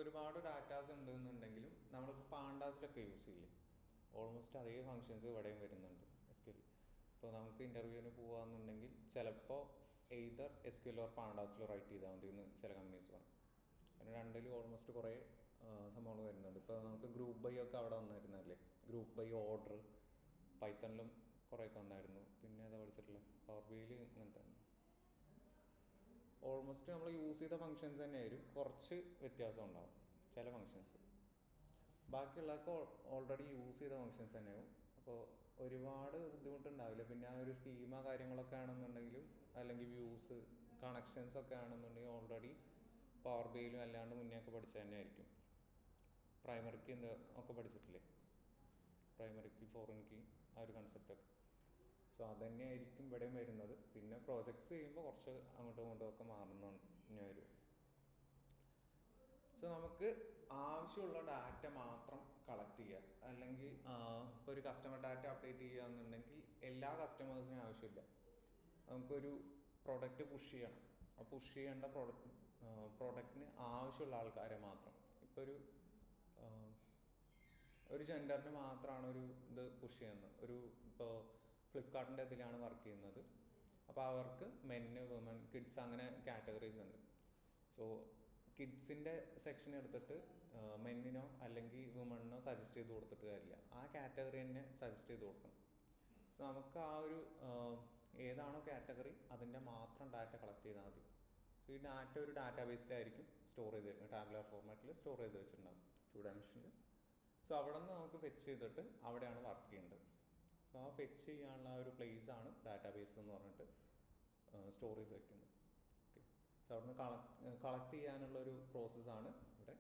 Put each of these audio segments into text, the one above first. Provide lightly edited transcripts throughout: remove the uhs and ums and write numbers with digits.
ഒരുപാട് ഡാറ്റാസ് ഉണ്ടെന്നുണ്ടെങ്കിലും നമ്മളിപ്പോൾ പാണ്ടാസിലൊക്കെ യൂസ് ചെയ്യില്ലേ, ഓൾമോസ്റ്റ് അതേ ഫങ്ഷൻസ് ഇവിടെയും വരുന്നുണ്ട് എസ് ക്യു എൽ. ഇപ്പോൾ നമുക്ക് ഇൻ്റർവ്യൂവിന് പോകുകയെന്നുണ്ടെങ്കിൽ ചിലപ്പോൾ either S Q L or പാണ്ടാസിലോ റൈറ്റ് ചെയ്താൽ മതി എന്ന് ചില കമ്പനീസ് പറയും. അങ്ങനെ രണ്ടിലും ഓൾമോസ്റ്റ് കുറേ സംഭവങ്ങൾ വരുന്നുണ്ട്. ഇപ്പോൾ നമുക്ക് ഗ്രൂപ്പ് ബൈ ഒക്കെ അവിടെ വന്നിരുന്നല്ലേ, ഗ്രൂപ്പ് ബൈ ഓർഡർ പൈത്തണിലും കുറേയൊക്കെ വന്നായിരുന്നു. പിന്നെ ഏതാ പഠിച്ചിട്ടുള്ളത്, പവർ ബിയിൽ ഇങ്ങനത്തെ ഓൾമോസ്റ്റ് നമ്മൾ യൂസ് ചെയ്ത ഫങ്ഷൻസ് തന്നെയായിരിക്കും, കുറച്ച് വ്യത്യാസം ഉണ്ടാവും ചില ഫങ്ഷൻസ്. ബാക്കിയുള്ളതൊക്കെ ഓൾറെഡി യൂസ് ചെയ്ത ഫങ്ഷൻസ് തന്നെയാവും. അപ്പോൾ ഒരുപാട് ബുദ്ധിമുട്ടുണ്ടാവില്ല. പിന്നെ ആ ഒരു സ്കീമ കാര്യങ്ങളൊക്കെ ആണെന്നുണ്ടെങ്കിലും അല്ലെങ്കിൽ വ്യൂസ് കണക്ഷൻസ് ഒക്കെ ആണെന്നുണ്ടെങ്കിൽ ഓൾറെഡി പവർ ബിയിലും അല്ലാണ്ട് മുന്നേ ഒക്കെ പഠിച്ചത് തന്നെ ആയിരിക്കും. പ്രൈമറിക്ക് എന്താ ഒക്കെ പഠിച്ചിട്ടില്ലേ, പ്രൈമറിക്ക് ഫോറിൻ കീ ആ ഒരു കൺസെപ്റ്റൊക്കെ. സോ അതുതന്നെയായിരിക്കും ഇവിടെയും വരുന്നത്. പിന്നെ പ്രോജക്ട്സ് ചെയ്യുമ്പോൾ കുറച്ച് അങ്ങോട്ടും ഇങ്ങോട്ടും ഒക്കെ മാറുന്ന വരും. സോ നമുക്ക് ആവശ്യമുള്ള ഡാറ്റ മാത്രം കളക്ട് ചെയ്യുക. അല്ലെങ്കിൽ ഇപ്പോൾ ഒരു കസ്റ്റമർ ഡാറ്റ അപ്ഡേറ്റ് ചെയ്യുക എന്നുണ്ടെങ്കിൽ എല്ലാ കസ്റ്റമേഴ്സിനും ആവശ്യമില്ല. നമുക്കൊരു പ്രൊഡക്റ്റ് പുഷ് ചെയ്യണം. ആ പുഷ് ചെയ്യേണ്ട പ്രൊഡക്റ്റിന് ആവശ്യമുള്ള ആൾക്കാരെ മാത്രം. ഇപ്പോൾ ഒരു ജെൻഡറിന് മാത്രമാണ് ഒരു ഇത് പുഷ് ചെയ്യുന്നത്. ഇപ്പോൾ ഫ്ലിപ്കാർട്ടിൻ്റെ ഇതിലാണ് വർക്ക് ചെയ്യുന്നത്. അപ്പോൾ അവർക്ക് മെന്ന്, വുമൺ, കിഡ്സ് അങ്ങനെ കാറ്റഗറീസ് ഉണ്ട്. സോ കിഡ്സിൻ്റെ സെക്ഷൻ എടുത്തിട്ട് മെന്നിനോ അല്ലെങ്കിൽ വുമണിനോ സജസ്റ്റ് ചെയ്ത് കൊടുത്തിട്ട് കാര്യമില്ല, ആ കാറ്റഗറി തന്നെ സജസ്റ്റ് ചെയ്ത് കൊടുക്കണം. സോ നമുക്ക് ആ ഒരു ഏതാണോ കാറ്റഗറി അതിൻ്റെ മാത്രം ഡാറ്റ കളക്ട് ചെയ്താൽ മതി. സോ ഈ ഡാറ്റ ഒരു ഡാറ്റാബേസിലായിരിക്കും സ്റ്റോർ ചെയ്ത് വെക്കുന്നത്, ടാബുലർ ഫോർമാറ്റിൽ സ്റ്റോർ ചെയ്ത് വെച്ചിട്ടുണ്ടാകും 2 ഡയമെൻഷനിൽ. സോ അവിടെ നിന്ന് നമുക്ക് ഫെച്ച് ചെയ്തിട്ട് അവിടെയാണ് വർക്ക് ചെയ്യേണ്ടത്. സോ ആ ഫെച്ച് ചെയ്യാനുള്ള ഒരു പ്ലേസ് ആണ് ഡാറ്റാബേസ് എന്ന് പറഞ്ഞിട്ട് സ്റ്റോർ ചെയ്ത് വെക്കുന്നത്. ഓക്കെ, സോ അവിടെ നിന്ന് കളക്ട് ചെയ്യാനുള്ളൊരു പ്രോസസ്സാണ് ഇവിടെ.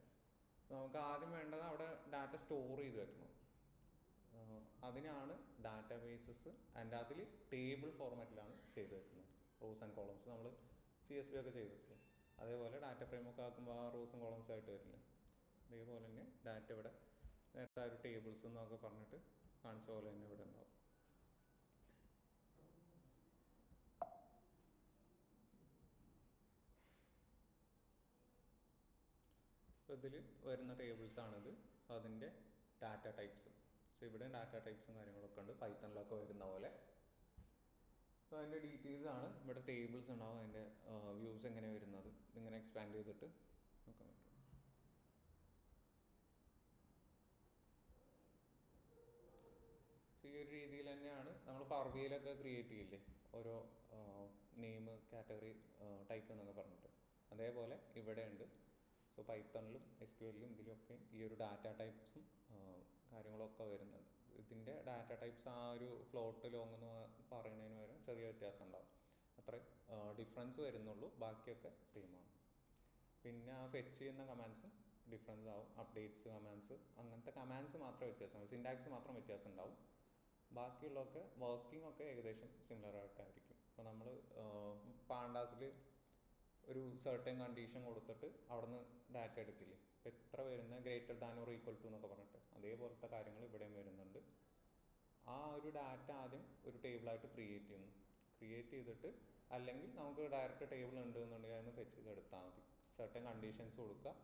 സോ നമുക്ക് ആദ്യം വേണ്ടത് അവിടെ ഡാറ്റ സ്റ്റോർ ചെയ്ത് വെക്കണം. അതിനാണ് ഡാറ്റാബേസസ്. ആൻഡ് അതിൽ ടേബിൾ ഫോർമാറ്റിലാണ് ചെയ്ത് വെക്കുന്നത്. റോസ് ആൻഡ് കോളംസ് നമ്മൾ CSV ഒക്കെ ചെയ്തിട്ടില്ല, അതേപോലെ ഡാറ്റ ഫ്രെയിം ഒക്കെ ആക്കുമ്പോൾ ആ റോസും കോളംസ് ആയിട്ട് വരില്ല. അതേപോലെ തന്നെ ഡാറ്റ ഇവിടെ നേരത്തെ ആ ഒരു ടേബിൾസ് എന്നൊക്കെ പറഞ്ഞിട്ട് കാണിച്ച പോലെ തന്നെ ഇവിടെ ഉണ്ടാവും. അപ്പോൾ ഇതിൽ വരുന്ന ടേബിൾസാണിത്. അതിൻ്റെ ഡാറ്റ ടൈപ്സ്. സോ ഇവിടെ ഡാറ്റ ടൈപ്സും കാര്യങ്ങളൊക്കെ ഉണ്ട്, പൈത്തണിലൊക്കെ വരുന്ന പോലെ. അപ്പോൾ അതിൻ്റെ ഡീറ്റെയിൽസ് ആണ് ഇവിടെ. ടേബിൾസ് ഉണ്ടാവും, അതിൻ്റെ വ്യൂസ് എങ്ങനെ വരുന്നത് ഇങ്ങനെ എക്സ്പാൻഡ് ചെയ്തിട്ട് നോക്കാൻ പറ്റും. സോ ഈ ഒരു രീതിയിൽ തന്നെയാണ് നമ്മൾ പവർ ബിയിലൊക്കെ ക്രിയേറ്റ് ചെയ്യില്ലേ, ഓരോ നെയിം, കാറ്റഗറി, ടൈപ്പ് എന്നൊക്കെ പറഞ്ഞിട്ട്. അതേപോലെ ഇവിടെ ഉണ്ട്. സോ പൈത്തണിലും SQL-ലും ഇതിലൊക്കെ ഈ ഒരു ഡാറ്റ ടൈപ്സും കാര്യങ്ങളൊക്കെ വരുന്നുണ്ട്. ഇതിൻ്റെ ഡാറ്റ ടൈപ്സ് ആ ഒരു ഫ്ലോട്ട്, ലോങ് എന്ന് പറയുന്നതിന് പകരം ചെറിയ വ്യത്യാസം ഉണ്ടാവും. അത്ര ഡിഫറൻസ് വരുന്നുള്ളൂ, ബാക്കിയൊക്കെ സെയിം ആണ്. പിന്നെ ആ ഫെച്ച് ചെയ്യുന്ന കമാൻഡ്സും ഡിഫറൻസ് ആവും. അപ്ഡേറ്റ്സ് കമാൻഡ്സ്, അങ്ങനത്തെ കമാൻഡ്സ് മാത്രം വ്യത്യാസമാണ്, സിൻടാക്സ് മാത്രം വ്യത്യാസം ഉണ്ടാവും. ബാക്കിയുള്ളതൊക്കെ വർക്കിംഗ് ഒക്കെ ഏകദേശം സിമിലർ ആയിട്ടായിരിക്കും. ഇപ്പോൾ നമ്മൾ പാണ്ടാസിൽ ഒരു സർട്ടൻ കണ്ടീഷൻ കൊടുത്തിട്ട് അവിടെ നിന്ന് ഡാറ്റ എടുക്കില്ലേ, ഇപ്പോൾ എത്ര വരുന്ന greater than or equal to എന്നൊക്കെ പറഞ്ഞിട്ട്, അതേപോലത്തെ കാര്യങ്ങൾ ഇവിടെയും വരുന്നുണ്ട്. ആ ഒരു ഡാറ്റ ആദ്യം ഒരു ടേബിളായിട്ട് ക്രിയേറ്റ് ചെയ്തിട്ട്, അല്ലെങ്കിൽ നമുക്ക് ഡയറക്റ്റ് ടേബിൾ ഉണ്ട് എന്നുണ്ടെങ്കിൽ അതിന് ഫെച്ച് ചെയ്ത് എടുത്താൽ മതി. സർട്ടൻ കണ്ടീഷൻസ് കൊടുക്കുക,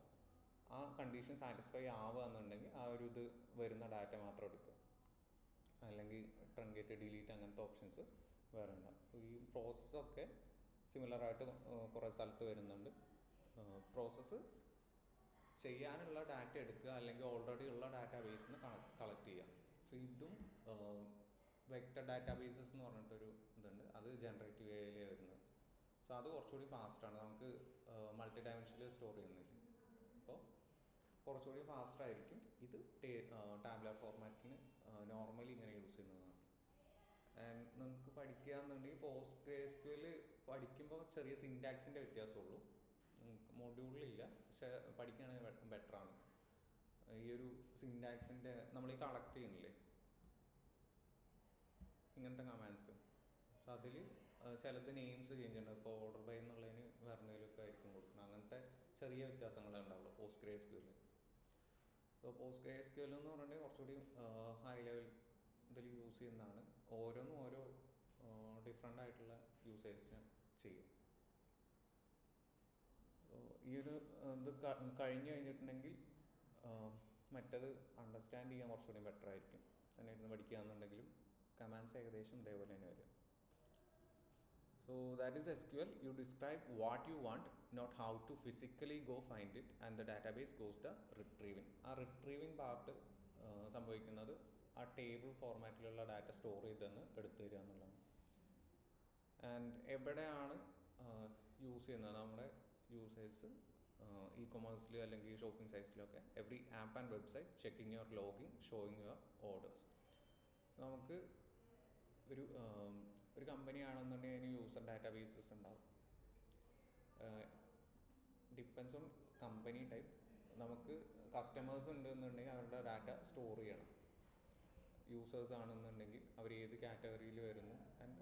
ആ കണ്ടീഷൻ സാറ്റിസ്ഫൈ ആവുക എന്നുണ്ടെങ്കിൽ ആ ഒരു ഇത് വരുന്ന ഡാറ്റ മാത്രം എടുക്കുക, അല്ലെങ്കിൽ ട്രങ്കേറ്റ്, ഡിലീറ്റ് അങ്ങനത്തെ ഓപ്ഷൻസ് വേറെ ഉണ്ടാകും. ഈ പ്രോസസ്സൊക്കെ സിമിലറായിട്ട് കുറേ സ്ഥലത്ത് വരുന്നുണ്ട്. പ്രോസസ്സ് ചെയ്യാനുള്ള ഡാറ്റ എടുക്കുക, അല്ലെങ്കിൽ ഓൾറെഡി ഉള്ള ഡാറ്റാബേസിന് കളക്ട് ചെയ്യുക. സോ ഇതും വെക്റ്റർ ഡാറ്റാബേസസ് എന്ന് പറഞ്ഞിട്ടൊരു ഇതുണ്ട്, അത് ജനറേറ്റീവ് AI വരുന്നത്. സോ അത് കുറച്ചുകൂടി ഫാസ്റ്റാണ്, നമുക്ക് മൾട്ടി ഡയമെൻഷനിൽ സ്റ്റോർ ചെയ്യുന്നില്ല, അപ്പോൾ കുറച്ചുകൂടി ഫാസ്റ്റ് ആയിരിക്കും. ഇത് ടാബുലർ ഫോർമാറ്റിന് നോർമലി ഇങ്ങനെ യൂസ് ചെയ്യുന്നതാണ്. ആൻഡ് നമുക്ക് പഠിക്കുക എന്നുണ്ടെങ്കിൽ PostgreSQL പഠിക്കുമ്പോൾ ചെറിയ സിൻടാക്സിൻ്റെ വ്യത്യാസമുള്ളൂ, മൊഡ്യൂളിലില്ല, പക്ഷെ പഠിക്കുകയാണെങ്കിൽ ബെറ്ററാണ്. ഈ ഒരു സിൻടാക്സിൻ്റെ നമ്മൾ ഈ കളക്ട് ചെയ്യുന്നില്ലേ ഇങ്ങനത്തെ കമാൻഡ്സ്, സോ അതിൽ ചിലത് നെയിംസ് ചേഞ്ച് ഉണ്ട്. ഇപ്പോൾ ഓർഡർ ബൈ എന്നുള്ളതിന് വേറെ എന്തെങ്കിലുമൊക്കെ ആയിരിക്കും കൊടുക്കുന്നത്. അങ്ങനത്തെ ചെറിയ വ്യത്യാസങ്ങളേ ഉണ്ടാവുള്ളൂ PostgreSQL. ഇപ്പോൾ PostgreSQL എന്ന് പറഞ്ഞിട്ടുണ്ടെങ്കിൽ കുറച്ചുകൂടി ഹൈ ലെവൽ ഇതിൽ യൂസ് ചെയ്യുന്നതാണ്. ഓരോന്നും ഓരോ ഡിഫറെൻ്റ് ആയിട്ടുള്ള യൂസേഴ്സിന് ചെയ്യും. ഈ ഒരു ഇത് കഴിഞ്ഞു കഴിഞ്ഞിട്ടുണ്ടെങ്കിൽ മറ്റത് അണ്ടർസ്റ്റാൻഡ് ചെയ്യാൻ കുറച്ചുകൂടി ബെറ്റർ ആയിരിക്കും. തന്നെ ഇരുന്ന് പഠിക്കുകയാണെന്നുണ്ടെങ്കിലും കമാൻഡ്സ് ഏകദേശം ഇതേപോലെ തന്നെ വരും. So that is SQL. You describe what you want, not how to physically go find it, and the database goes the retrieving. ആ റിട്രീവിങ് പാർട്ട് സംഭവിക്കുന്നത് ആ ടേബിൾ ഫോർമാറ്റിലുള്ള ഡാറ്റ സ്റ്റോർ ചെയ്തെന്ന് എടുത്തു തരിക എന്നുള്ളതാണ്. ആൻഡ് എവിടെയാണ് യൂസ് ചെയ്യുന്നത് നമ്മുടെ യൂസേഴ്സ് ഇ കൊമേഴ്സിൽ അല്ലെങ്കിൽ ഷോപ്പിംഗ് സൈറ്റ്സിലൊക്കെ every app and website checking your logging showing your orders. നമുക്ക് ഒരു കമ്പനി ആണെന്നുണ്ടെങ്കിൽ അതിന് യൂസർ ഡാറ്റാബേസസ് ഉണ്ടാവും. Depends on company type. നമുക്ക് കസ്റ്റമേഴ്സ് ഉണ്ടെന്നുണ്ടെങ്കിൽ അവരുടെ ഡാറ്റ സ്റ്റോർ ചെയ്യണം. യൂസേഴ്സ് ആണെന്നുണ്ടെങ്കിൽ അവർ ഏത് കാറ്റഗറിയിൽ വരുന്നു, ആൻഡ്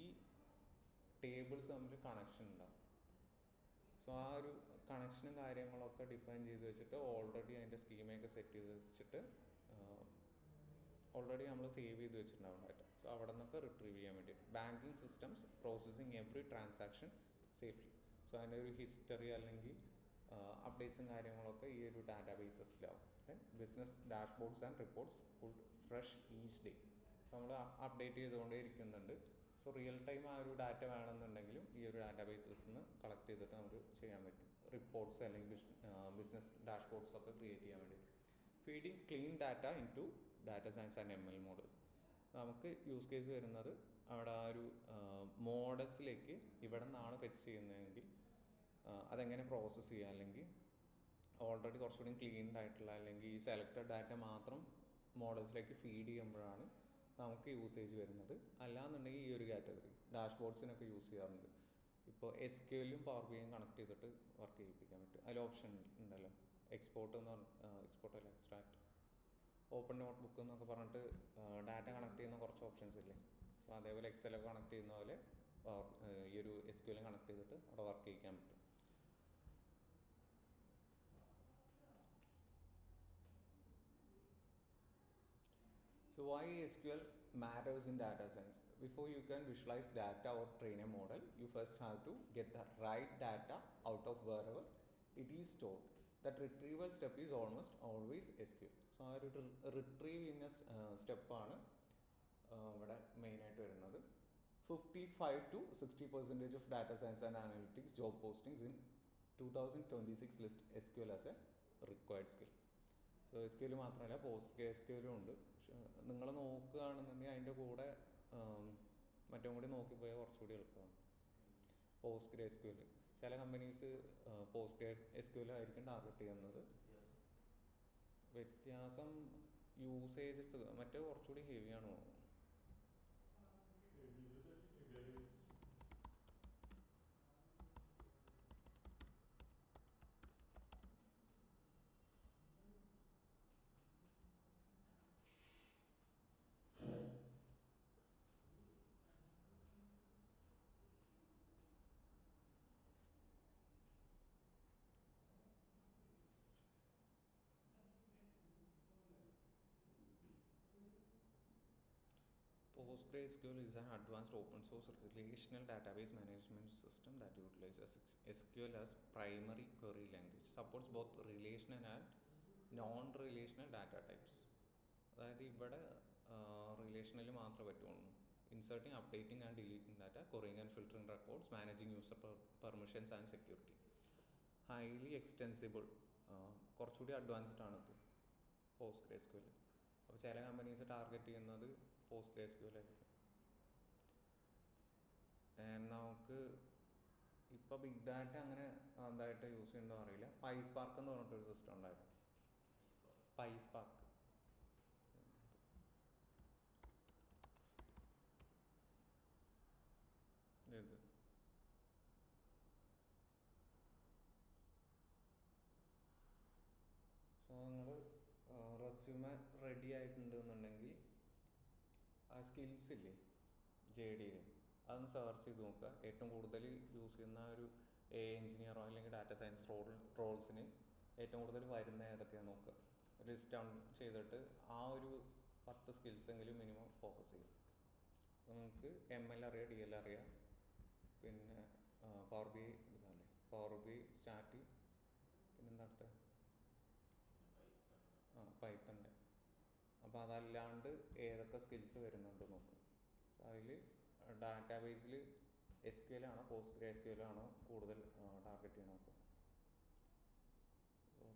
ഈ ടേബിൾസ് തമ്മിൽ കണക്ഷൻ ഉണ്ടാവും. സോ ആ ഒരു കണക്ഷനും കാര്യങ്ങളൊക്കെ ഡിഫൈൻ ചെയ്ത് വെച്ചിട്ട് ഓൾറെഡി അതിൻ്റെ സ്കീമയൊക്കെ സെറ്റ് ചെയ്ത് വെച്ചിട്ട് ഓൾറെഡി നമ്മൾ സേവ് ചെയ്ത് വെച്ചിട്ടുണ്ടാവും ഡാറ്റ. സോ അവിടെ നിന്നൊക്കെ റിട്രീവ് ചെയ്യാൻ വേണ്ടിയിട്ട് banking systems processing every transaction safely. So അതിൻ്റെ ഒരു ഹിസ്റ്ററി അല്ലെങ്കിൽ അപ്ഡേറ്റ്സും കാര്യങ്ങളൊക്കെ ഈ ഒരു ഡാറ്റാബേസസിലാവും. Then business dashboards and reports full fresh each day. So നമ്മൾ അപ്ഡേറ്റ് ചെയ്തുകൊണ്ടേ ഇരിക്കുന്നുണ്ട്. സോ റിയൽ ടൈം ആ ഒരു ഡാറ്റ വേണമെന്നുണ്ടെങ്കിലും ഈ ഒരു ഡാറ്റാബേസസിൽ നിന്ന് കളക്ട് ചെയ്തിട്ട് നമുക്ക് ചെയ്യാൻ പറ്റും. റിപ്പോർട്ട്സ് അല്ലെങ്കിൽ ബിസിനസ് ഡാഷ്ബോർഡ്സ് ഒക്കെ ക്രിയേറ്റ് ചെയ്യാൻ വേണ്ടി. Feeding clean data into data science and ML models. നമുക്ക് യൂസ് കേസ് വരുന്നത് അവിടെ ആ ഒരു മോഡൽസിലേക്ക് ഇവിടെ നിന്നാണ് ഫെച്ച് ചെയ്യുന്നതെങ്കിൽ അതെങ്ങനെ പ്രോസസ്സ് ചെയ്യുക, അല്ലെങ്കിൽ ഓൾറെഡി കുറച്ചുകൂടി ക്ലീൻഡ് ആയിട്ടുള്ള അല്ലെങ്കിൽ ഈ സെലക്റ്റഡ് ഡാറ്റ മാത്രം മോഡൽസിലേക്ക് ഫീഡ് ചെയ്യുമ്പോഴാണ് നമുക്ക് യൂസേജ് വരുന്നത്. അല്ലാന്നുണ്ടെങ്കിൽ ഈ ഒരു കാറ്റഗറി ഡാഷ്ബോർഡ്സിനൊക്കെ യൂസ് ചെയ്യാറുണ്ട്. ഇപ്പോൾ SQLും പവർ ബിയും കണക്ട് ചെയ്തിട്ട് വർക്ക് ചെയ്യിപ്പിക്കാൻ പറ്റും. അതിൽ ഓപ്ഷൻ ഉണ്ടല്ലോ, എക്സ്പോർട്ട് എന്ന് എക്സ്പോർട്ട് അല്ല എക്സ്ട്രാക്ട്, ഓപ്പൺ നോട്ട് ബുക്ക് എന്നൊക്കെ പറഞ്ഞിട്ട് ഡാറ്റ കണക്ട് ചെയ്യുന്ന കുറച്ച് ഓപ്ഷൻസ് ഇല്ലേ. സോ അതേപോലെ എക്സലൊക്കെ കണക്ട് ചെയ്യുന്ന പോലെ ഈ ഒരു SQLും കണക്ട് ചെയ്തിട്ട് അവിടെ വർക്ക് ചെയ്യിക്കാൻ പറ്റും. So why SQL matters in data science? Before you can visualize data or train a model, you first have to get the right data out of wherever it is stored. That retrieval step is almost always SQL. So ആ ഒരു retrieve ചെയ്യുന്ന സ്റ്റെപ്പാണ് ഇവിടെ മെയിനായിട്ട് വരുന്നത്. 55-60% of data science and analytics job postings in 2026 list SQL as a required skill. So SQL മാത്രമല്ല PostgreSQLും ഉണ്ട്. നിങ്ങൾ നോക്കുകയാണെന്നുണ്ടെങ്കിൽ അതിൻ്റെ കൂടെ മറ്റും കൂടി നോക്കിപ്പോയാൽ കുറച്ചുകൂടി എളുപ്പമാണ്. PostgreSQL ചില കമ്പനീസ് PostgreSQL ആയിരിക്കും ടാർഗറ്റ് ചെയ്യുന്നത്. വ്യത്യാസം യൂസേജസ് മറ്റേ കുറച്ചുകൂടി ഹെവിയാണോ? PostgreSQL is an advanced open source relational database management system that utilizes SQL as primary query language. Supports both relational and non-relational data types. അതായത് ഇവിടെ റിലേഷനിൽ മാത്രമേ പറ്റുള്ളൂ. Inserting, updating and deleting data, querying and filtering records, managing user permissions and security. Highly extensible, കുറച്ചുകൂടി advanced ആണത് PostgreSQL. അപ്പോൾ ചില companies target ചെയ്യുന്നത് PostgreSQL ആയിരിക്കും. നമുക്ക് ഇപ്പോൾ ബിഗ് ഡാറ്റ അങ്ങനെ എന്തായിട്ട് യൂസ് ചെയ്യണ്ടോ അറിയില്ല. PySpark എന്ന് പറഞ്ഞിട്ടൊരു സിസ്റ്റം ഉണ്ടായിരുന്നു. PySpark ഇത് സോ നിങ്ങൾ റെസ്യൂമെ റെഡി ആയിട്ടുണ്ട് എന്നുണ്ടെങ്കിൽ ആ സ്കിൽസ് ഇല്ലേ JDയിൽ അതൊന്ന് സെർച്ച് ചെയ്ത് നോക്കുക. ഏറ്റവും കൂടുതൽ യൂസ് ചെയ്യുന്ന ഒരു എഞ്ചിനീയറോ അല്ലെങ്കിൽ ഡാറ്റ സയൻസ് റോൾസിന് ഏറ്റവും കൂടുതൽ വരുന്ന ഏതൊക്കെയാണെന്ന് നോക്കുക. ലിസ്റ്റ് ഡൗൺ ചെയ്തിട്ട് ആ ഒരു 10 സ്കിൽസ് എങ്കിലും മിനിമം ഫോക്കസ് ചെയ്യും. അപ്പോൾ നിങ്ങൾക്ക് ML അറിയാം, DL അറിയാം, പിന്നെ പവർ BI എടുക്കാമല്ലേ, പവർ ബി സ്റ്റാറ്റി, പിന്നെന്താ അടുത്ത പൈത്തൻ്റെ. അപ്പോൾ അതല്ലാണ്ട് ഏതൊക്കെ സ്കിൽസ് വരുന്നുണ്ട് നോക്കും. അതിൽ ഡാറ്റാബേസിൽ SQL ആണോ PostgreSQL ആണോ കൂടുതൽ ടാർഗറ്റ് ചെയ്യണം. നോക്കും.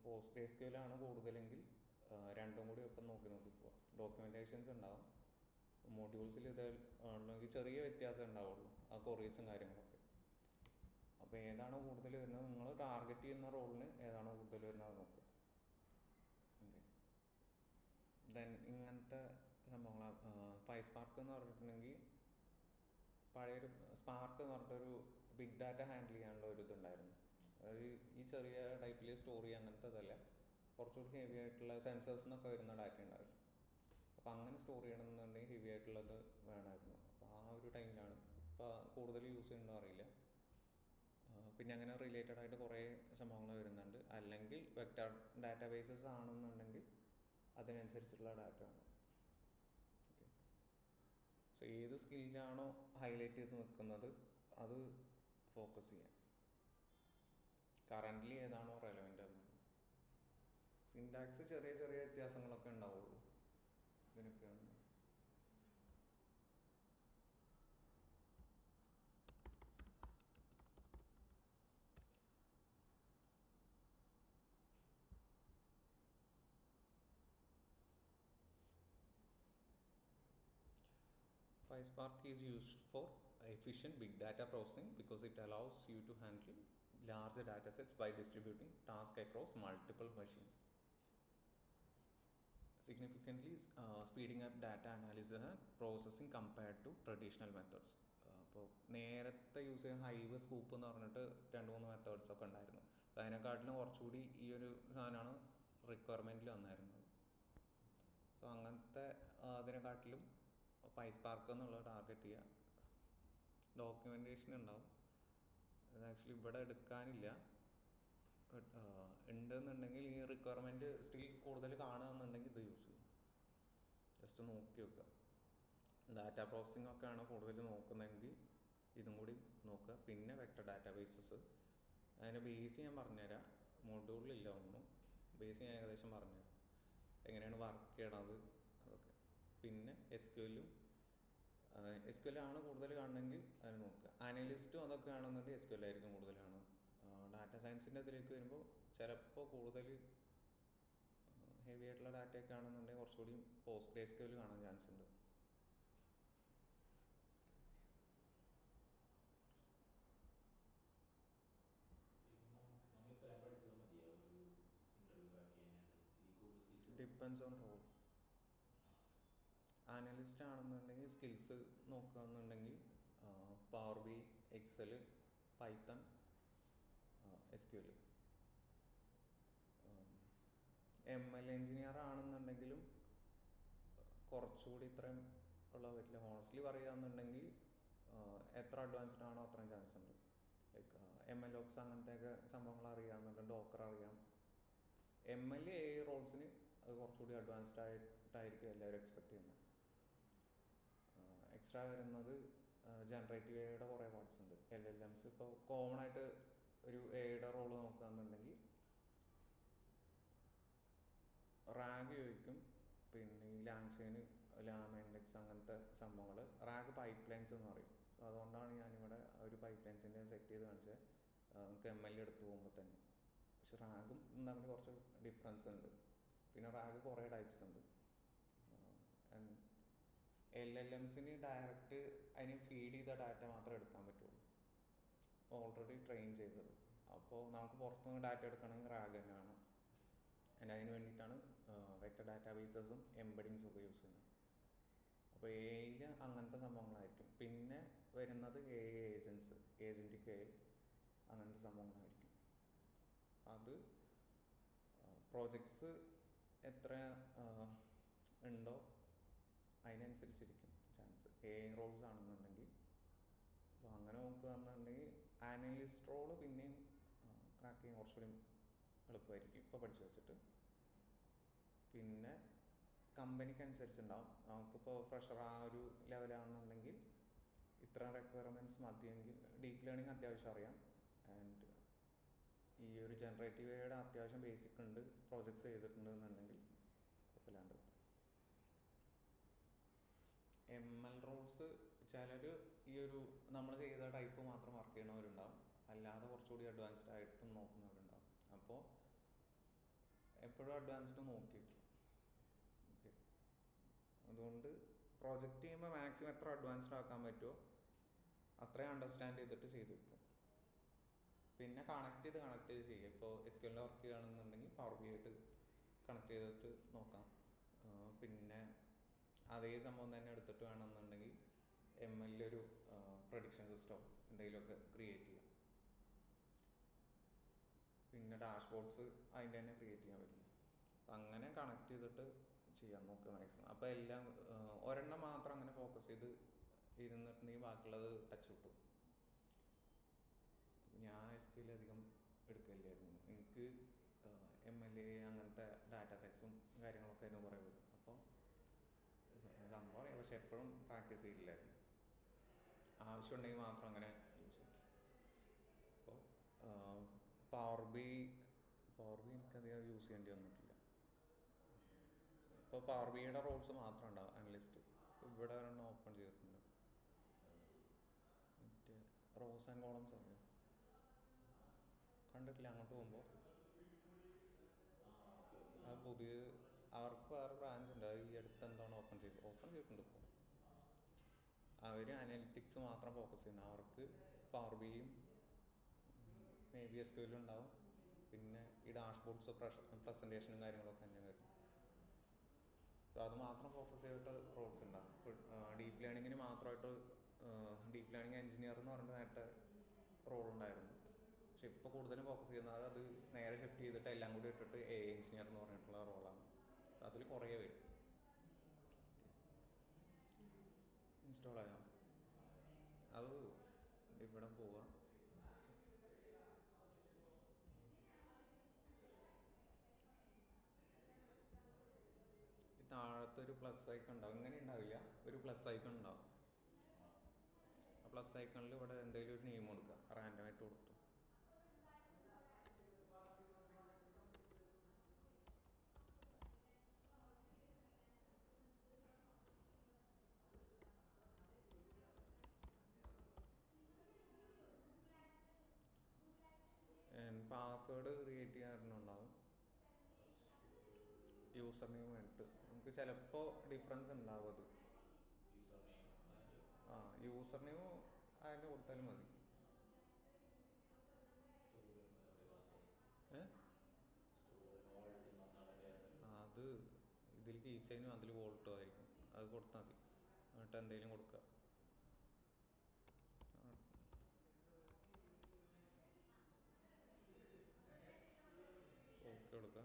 PostgreSQL ആണ് കൂടുതലെങ്കിൽ രണ്ടും കൂടി ഒപ്പം നോക്കി പോവുക. ഡോക്യുമെൻറ്റേഷൻസ് ഉണ്ടാവും, മോഡ്യൂൾസിൽ ഇത് ഉണ്ടെങ്കിൽ ചെറിയ വ്യത്യാസം ഉണ്ടാവുള്ളൂ, ആ കൊറീസും കാര്യങ്ങളൊക്കെ. അപ്പോൾ ഏതാണോ കൂടുതൽ വരുന്നത്, നിങ്ങൾ ടാർഗറ്റ് ചെയ്യുന്ന റോളിന് ഏതാണോ കൂടുതൽ വരുന്നത് അത് നോക്കുക. ഓക്കെ. ദെൻ ഇങ്ങനത്തെ സംഭവങ്ങൾ PySpark എന്ന് പറഞ്ഞിട്ടുണ്ടെങ്കിൽ പഴയൊരു സ്പാർക്ക് എന്ന് പറഞ്ഞിട്ടൊരു ബിഗ് ഡാറ്റ ഹാൻഡിൽ ചെയ്യാനുള്ള ഒരു ഇതുണ്ടായിരുന്നു. അതായത് ഈ ചെറിയ ടൈപ്പിൽ സ്റ്റോർ ചെയ്യുക അങ്ങനത്തതല്ല, കുറച്ചുകൂടി ഹെവി ആയിട്ടുള്ള സെൻസേഴ്സ് എന്നൊക്കെ വരുന്ന ഡാറ്റ ഉണ്ടാവില്ല. അപ്പോൾ അങ്ങനെ സ്റ്റോർ ചെയ്യണമെന്നുണ്ടെങ്കിൽ ഹെവി ആയിട്ടുള്ളത് വേണമായിരുന്നു. അപ്പോൾ ആ ഒരു ടൈമിലാണ്. ഇപ്പോൾ കൂടുതൽ യൂസ് ചെയ്യുന്നുണ്ടോ അറിയില്ല. പിന്നെ അങ്ങനെ റിലേറ്റഡ് ആയിട്ട് കുറേ സംഭവങ്ങൾ വരുന്നുണ്ട്. അല്ലെങ്കിൽ വെക്ടർ ഡാറ്റാബേസസ് ആണെന്നുണ്ടെങ്കിൽ അതിനനുസരിച്ചുള്ള ഡാറ്റ വേണം. ഓക്കെ. സോ ഏത് സ്കില്ലാണോ ഹൈലൈറ്റ് ചെയ്ത് നിൽക്കുന്നത് അത് ഫോക്കസ് ചെയ്യാം. കറൻ്റ്ലി ഏതാണോ റെലവൻ്റ് എന്നാണ്. സിൻടാക്സ് ചെറിയ ചെറിയ വ്യത്യാസങ്ങളൊക്കെ ഉണ്ടാവുള്ളൂ ഇതിനൊക്കെയാണ്. PySpark is used for efficient big data processing because it allows you to handle large data sets by distributing tasks across multiple machines, significantly speeding up data analysis and processing compared to traditional methods. അപ്പോൾ നേരത്തെ use ചെയ്യുന്ന hive, scoop എന്ന് പറഞ്ഞിട്ട് 2-3 methods ഒക്കെ ഉണ്ടായിരുന്നു. അപ്പോൾ അതിനെക്കാട്ടിലും കുറച്ചുകൂടി ഈ ഒരു സാധനമാണ് റിക്വയർമെൻറ്റിൽ വന്നായിരുന്നത്. അപ്പോൾ അങ്ങനത്തെ അതിനെക്കാട്ടിലും PySpark എന്നുള്ള ടാർഗറ്റ് ചെയ്യുക. ഡോക്യുമെൻറ്റേഷൻ ഉണ്ടാവും. അത് ആക്ച്വലി ഇവിടെ എടുക്കാനില്ല, ഉണ്ടെന്നുണ്ടെങ്കിൽ ഈ റിക്വയർമെൻറ്റ് സ്റ്റിൽ കൂടുതൽ കാണുകയെന്നുണ്ടെങ്കിൽ ഇത് യൂസ് ചെയ്യും. ജസ്റ്റ് നോക്കി വെക്കുക. ഡാറ്റ പ്രോസസ്സിംഗ് ഒക്കെയാണ് കൂടുതൽ നോക്കുന്നതെങ്കിൽ ഇതും കൂടി നോക്കുക. പിന്നെ വെക്ടർ ഡാറ്റാബേസസ്, അതിൻ്റെ ബേസ് ഞാൻ പറഞ്ഞുതരാം. മൊഡ്യൂളിലില്ല ഒന്നും, ബേസ് ഞാൻ ഏകദേശം പറഞ്ഞുതരാം എങ്ങനെയാണ് വർക്ക് ചെയ്യണത് അതൊക്കെ. പിന്നെ SQL ആണ് കൂടുതൽ കാണണമെങ്കിൽ അതിന് നോക്കുക. അനലിസ്റ്റും അതൊക്കെ ആണെന്നുണ്ടെങ്കിൽ SQL ആയിരിക്കും കൂടുതൽ കാണുക. ഡാറ്റ സയൻസിൻ്റെ ഇതിലേക്ക് വരുമ്പോൾ ചിലപ്പോൾ കൂടുതൽ ഹെവി ആയിട്ടുള്ള ഡാറ്റയൊക്കെ ആണെന്നുണ്ടെങ്കിൽ കുറച്ചുകൂടി PostgreSQL കാണാൻ ചാൻസ് ഉണ്ട്. Depends on role. അനലിസ്റ്റ് ആണെന്നുണ്ടെങ്കിൽ സ്കിൽസ് നോക്കുകയെന്നുണ്ടെങ്കിൽ Power B, Excel, Python, SQL. ML engineer ആണെന്നുണ്ടെങ്കിലും കുറച്ചുകൂടി ഇത്രയും ഉള്ള പറ്റില്ല. ഹോണസ്റ്റ്ലി പറയുകയെന്നുണ്ടെങ്കിൽ എത്ര അഡ്വാൻസ്ഡ് ആണോ അത്രയും ചാൻസ് ഉണ്ട്. ലൈക്ക് MLOps അങ്ങനത്തെയൊക്കെ സംഭവങ്ങൾ അറിയാമെന്നുണ്ടെങ്കിൽ ഡോക്കർ അറിയാം. ML റോൾസിന് അത് കുറച്ചുകൂടി അഡ്വാൻസ്ഡ് ആയിട്ടായിരിക്കും എല്ലാവരും എക്സ്പെക്ട് ചെയ്യുന്നത്. എക്സ്ട്രാ വരുന്നത് ജനറേറ്റീവ് എയുടെ കുറേ പാർട്സ് ഉണ്ട്. LLMs ഇപ്പോൾ കോമൺ ആയിട്ട് ഒരു എയുടെ റോള് നോക്കുകയെന്നുണ്ടെങ്കിൽ റാഗ് ചോദിക്കും. പിന്നെ ഈ ലാങ്ചെയിൻ, ലാമ ഇൻഡെക്സ് അങ്ങനത്തെ സംഭവങ്ങൾ. റാഗ് പൈപ്പ് ലൈൻസ് എന്ന് പറയും. അതുകൊണ്ടാണ് ഞാനിവിടെ ഒരു പൈപ്പ് ലൈൻസിൻ്റെ സെറ്റ് ചെയ്ത് കാണിച്ചത്. നമുക്ക് ML എടുത്ത് പോകുമ്പോൾ തന്നെ. പക്ഷെ റാഗും തമ്മിൽ കുറച്ച് ഡിഫറൻസ് ഉണ്ട്. പിന്നെ റാഗ് കുറേ ടൈപ്സ് ഉണ്ട്. LLMsന് ഡയറക്റ്റ് അതിന് ഫീഡ് ചെയ്ത ഡാറ്റ മാത്രമേ എടുക്കാൻ പറ്റുള്ളൂ, ഓൾറെഡി ട്രെയിൻ ചെയ്തത്. അപ്പോൾ നമുക്ക് പുറത്തുനിന്ന് ഡാറ്റ എടുക്കണമെങ്കിൽ റാഗ് തന്നെ വേണം. അതിന് വേണ്ടിയിട്ടാണ് വെക്ടർ ഡാറ്റാബേസസും എംബഡിങ്സും ഒക്കെ യൂസ് ചെയ്യുന്നത്. അപ്പോൾ AI അങ്ങനത്തെ സംഭവങ്ങളായിരിക്കും. പിന്നെ വരുന്നത് AI ഏജൻസ്, ഏജൻറ്റിക് AI അങ്ങനത്തെ സംഭവങ്ങളായിരിക്കും. അത് പ്രോജക്ട്സ് എത്ര ഉണ്ടോ അതിനനുസരിച്ചിരിക്കും ചാൻസ്. AI റോൾസ് ആണെന്നുണ്ടെങ്കിൽ. അപ്പോൾ അങ്ങനെ നോക്കുകയെന്നുണ്ടെങ്കിൽ അനലിസ്റ്റ് റോള് പിന്നെയും ക്രാക്ക് ചെയ്യാൻ കുറച്ചുകൂടി എളുപ്പമായിരിക്കും ഇപ്പോൾ പഠിച്ചു വെച്ചിട്ട്. പിന്നെ കമ്പനിക്ക് അനുസരിച്ചുണ്ടാവും. നമുക്കിപ്പോൾ ഫ്രഷർ ആ ഒരു ലെവലാണെന്നുണ്ടെങ്കിൽ ഇത്ര റിക്വയർമെൻറ്റ്സ് മതിയെങ്കിൽ ഡീപ്പ് ലേണിംഗ് അത്യാവശ്യം അറിയാം. ആൻഡ് ഈ ഒരു ജനറേറ്റീവ് എയുടെ അത്യാവശ്യം ബേസിക് ഉണ്ട്, പ്രോജക്ട്സ് ചെയ്തിട്ടുണ്ട് എന്നുണ്ടെങ്കിൽ കുഴപ്പമില്ലാണ്ട്. ML റോൾസ് ചിലർ ഈ ഒരു നമ്മൾ ചെയ്ത ടൈപ്പ് മാത്രം വർക്ക് ചെയ്യണവരുണ്ടാവും, അല്ലാതെ കുറച്ചുകൂടി അഡ്വാൻസ്ഡ് ആയിട്ടും നോക്കുന്നവരുണ്ടാവും. അപ്പോൾ എപ്പോഴും അഡ്വാൻസ്ഡ് നോക്കിയിട്ട് ഓക്കെ. അതുകൊണ്ട് പ്രോജക്റ്റ് ചെയ്യുമ്പോൾ മാക്സിമം എത്ര അഡ്വാൻസ്ഡ് ആക്കാൻ പറ്റുമോ അത്രയും അണ്ടർസ്റ്റാൻഡ് ചെയ്തിട്ട് ചെയ്ത് വെക്കുക. പിന്നെ കണക്ട് ചെയ്ത് ചെയ്യുക. ഇപ്പോൾ SQL വർക്ക് ചെയ്യുകയാണെന്നുണ്ടെങ്കിൽ പവർ ബി ആയിട്ട് കണക്ട് ചെയ്തിട്ട് നോക്കാം. പിന്നെ അതേ സംഭവം തന്നെ എടുത്തിട്ട് വേണമെന്നുണ്ടെങ്കിൽ ML ഒരു പ്രഡിക്ഷൻ സിസ്റ്റം എന്തെങ്കിലുമൊക്കെ ക്രിയേറ്റ് ചെയ്യാം. പിന്നെ ഡാഷ്ബോർഡ്സ് അതിൻ്റെ തന്നെ ക്രിയേറ്റ് ചെയ്യാൻ പറ്റില്ല. അങ്ങനെ കണക്ട് ചെയ്തിട്ട് ചെയ്യാൻ നോക്കുക മാക്സിമം. അപ്പോൾ എല്ലാം ഒരെണ്ണം മാത്രം അങ്ങനെ ഫോക്കസ് ചെയ്ത് ഇരുന്നിട്ടുണ്ടെങ്കിൽ ബാക്കിയുള്ളത് ടച്ച് വിട്ടു. ഞാൻ SQL അധികം എടുക്കില്ലായിരുന്നു. എനിക്ക് ML അങ്ങനത്തെ ഡാറ്റ സെറ്റ്സും കാര്യങ്ങളൊക്കെ ആയിരുന്നു കുറേ വരും. അപ്പോൾ സംഭവം അറിയാം, പക്ഷെ എപ്പോഴും പ്രാക്ടീസ് ചെയ്യില്ലായിരുന്നു. ആവശ്യമുണ്ടെങ്കിൽ മാത്രം അങ്ങനെ യൂസ് ചെയ്യും. അപ്പോൾ പവർ ബി എനിക്കധികം യൂസ് ചെയ്യേണ്ടി വന്നിട്ടില്ല. ഇപ്പോൾ പവർ ബിയുടെ റോൾസ് മാത്രം ഉണ്ടാവും അനലിസ്റ്റ്. ഇവിടെ ഒരെണ്ണം ഓപ്പൺ ചെയ്തിട്ടുണ്ട്, മറ്റേ റോസ് ആൻഡ് കോളംസ് അറിയാം, കണ്ടിട്ടില്ല അങ്ങോട്ട് പോകുമ്പോൾ. അത് പുതിയ അവർക്ക് വേറെ ബ്രാഞ്ച് ഉണ്ട്, അത് ഈ അടുത്ത് എന്താണ് ഓപ്പൺ ചെയ്തിട്ടുണ്ട്. ഇപ്പോൾ അവർ അനലിറ്റിക്സ് മാത്രം ഫോക്കസ് ചെയ്യുന്നത്. അവർക്ക് പവർ ബിയും മേബി SQL ഉണ്ടാവും. പിന്നെ ഈ ഡാഷ്ബോർഡ്സ് പ്രസൻറ്റേഷനും കാര്യങ്ങളൊക്കെ തന്നെ വരും. സോ അത് മാത്രം ഫോക്കസ് ചെയ്തിട്ട് റോൾസ് ഉണ്ടാകും. ഇപ്പോൾ ഡീപ്പ് ലേണിങ്ങിന് മാത്രമായിട്ട് ഡീപ്പ് ലേണിംഗ് എഞ്ചിനീയർ എന്ന് പറഞ്ഞിട്ട് നേരത്തെ റോൾ ഉണ്ടായിരുന്നു. പക്ഷെ ഇപ്പോൾ കൂടുതലും ഫോക്കസ് ചെയ്യുന്നത് അത് നേരെ ഷിഫ്റ്റ് ചെയ്തിട്ട് എല്ലാം കൂടി ഇട്ടിട്ട് AI എഞ്ചിനീയർ എന്ന് പറഞ്ഞിട്ടുള്ള റോളാണ്. അതിൽ കുറേ വരും. ഇൻസ്റ്റാൾ ആയാൽ അത് ഇവിടെ പോവാം. താഴത്തെ ഒരു പ്ലസ് ഐക്കൺ ഉണ്ടാവും. ഇങ്ങനെ ഉണ്ടാവില്ല, ഒരു പ്ലസ് ഐക്കൺ ഉണ്ടാവും. ആ പ്ലസ് ഐക്കണിൽ ഇവിടെ എന്തെങ്കിലും ഒരു നെയിം കൊടുക്കുക, റാൻഡമായിട്ട് കൊടുത്തു. പാസ്വേഡ് ക്രിയേറ്റ് ചെയ്യാറുണ്ടാവും, യൂസർ നെയിം വേണ്ടിയിട്ട്. നമുക്ക് ചിലപ്പോൾ ഡിഫറൻസ് ഉണ്ടാവും. അത് യൂസർ നെയിം അതിൻ്റെ കൊടുത്താലും മതി. അത് ഇതിൽ കീ ചെയിനും അതിൽ വോൾട്ടോ ആയിരിക്കും, അത് കൊടുത്താൽ മതി. എന്നിട്ട് എന്തെങ്കിലും കൊടുക്കുക, ഓക്കെ കൊടുക്കുക.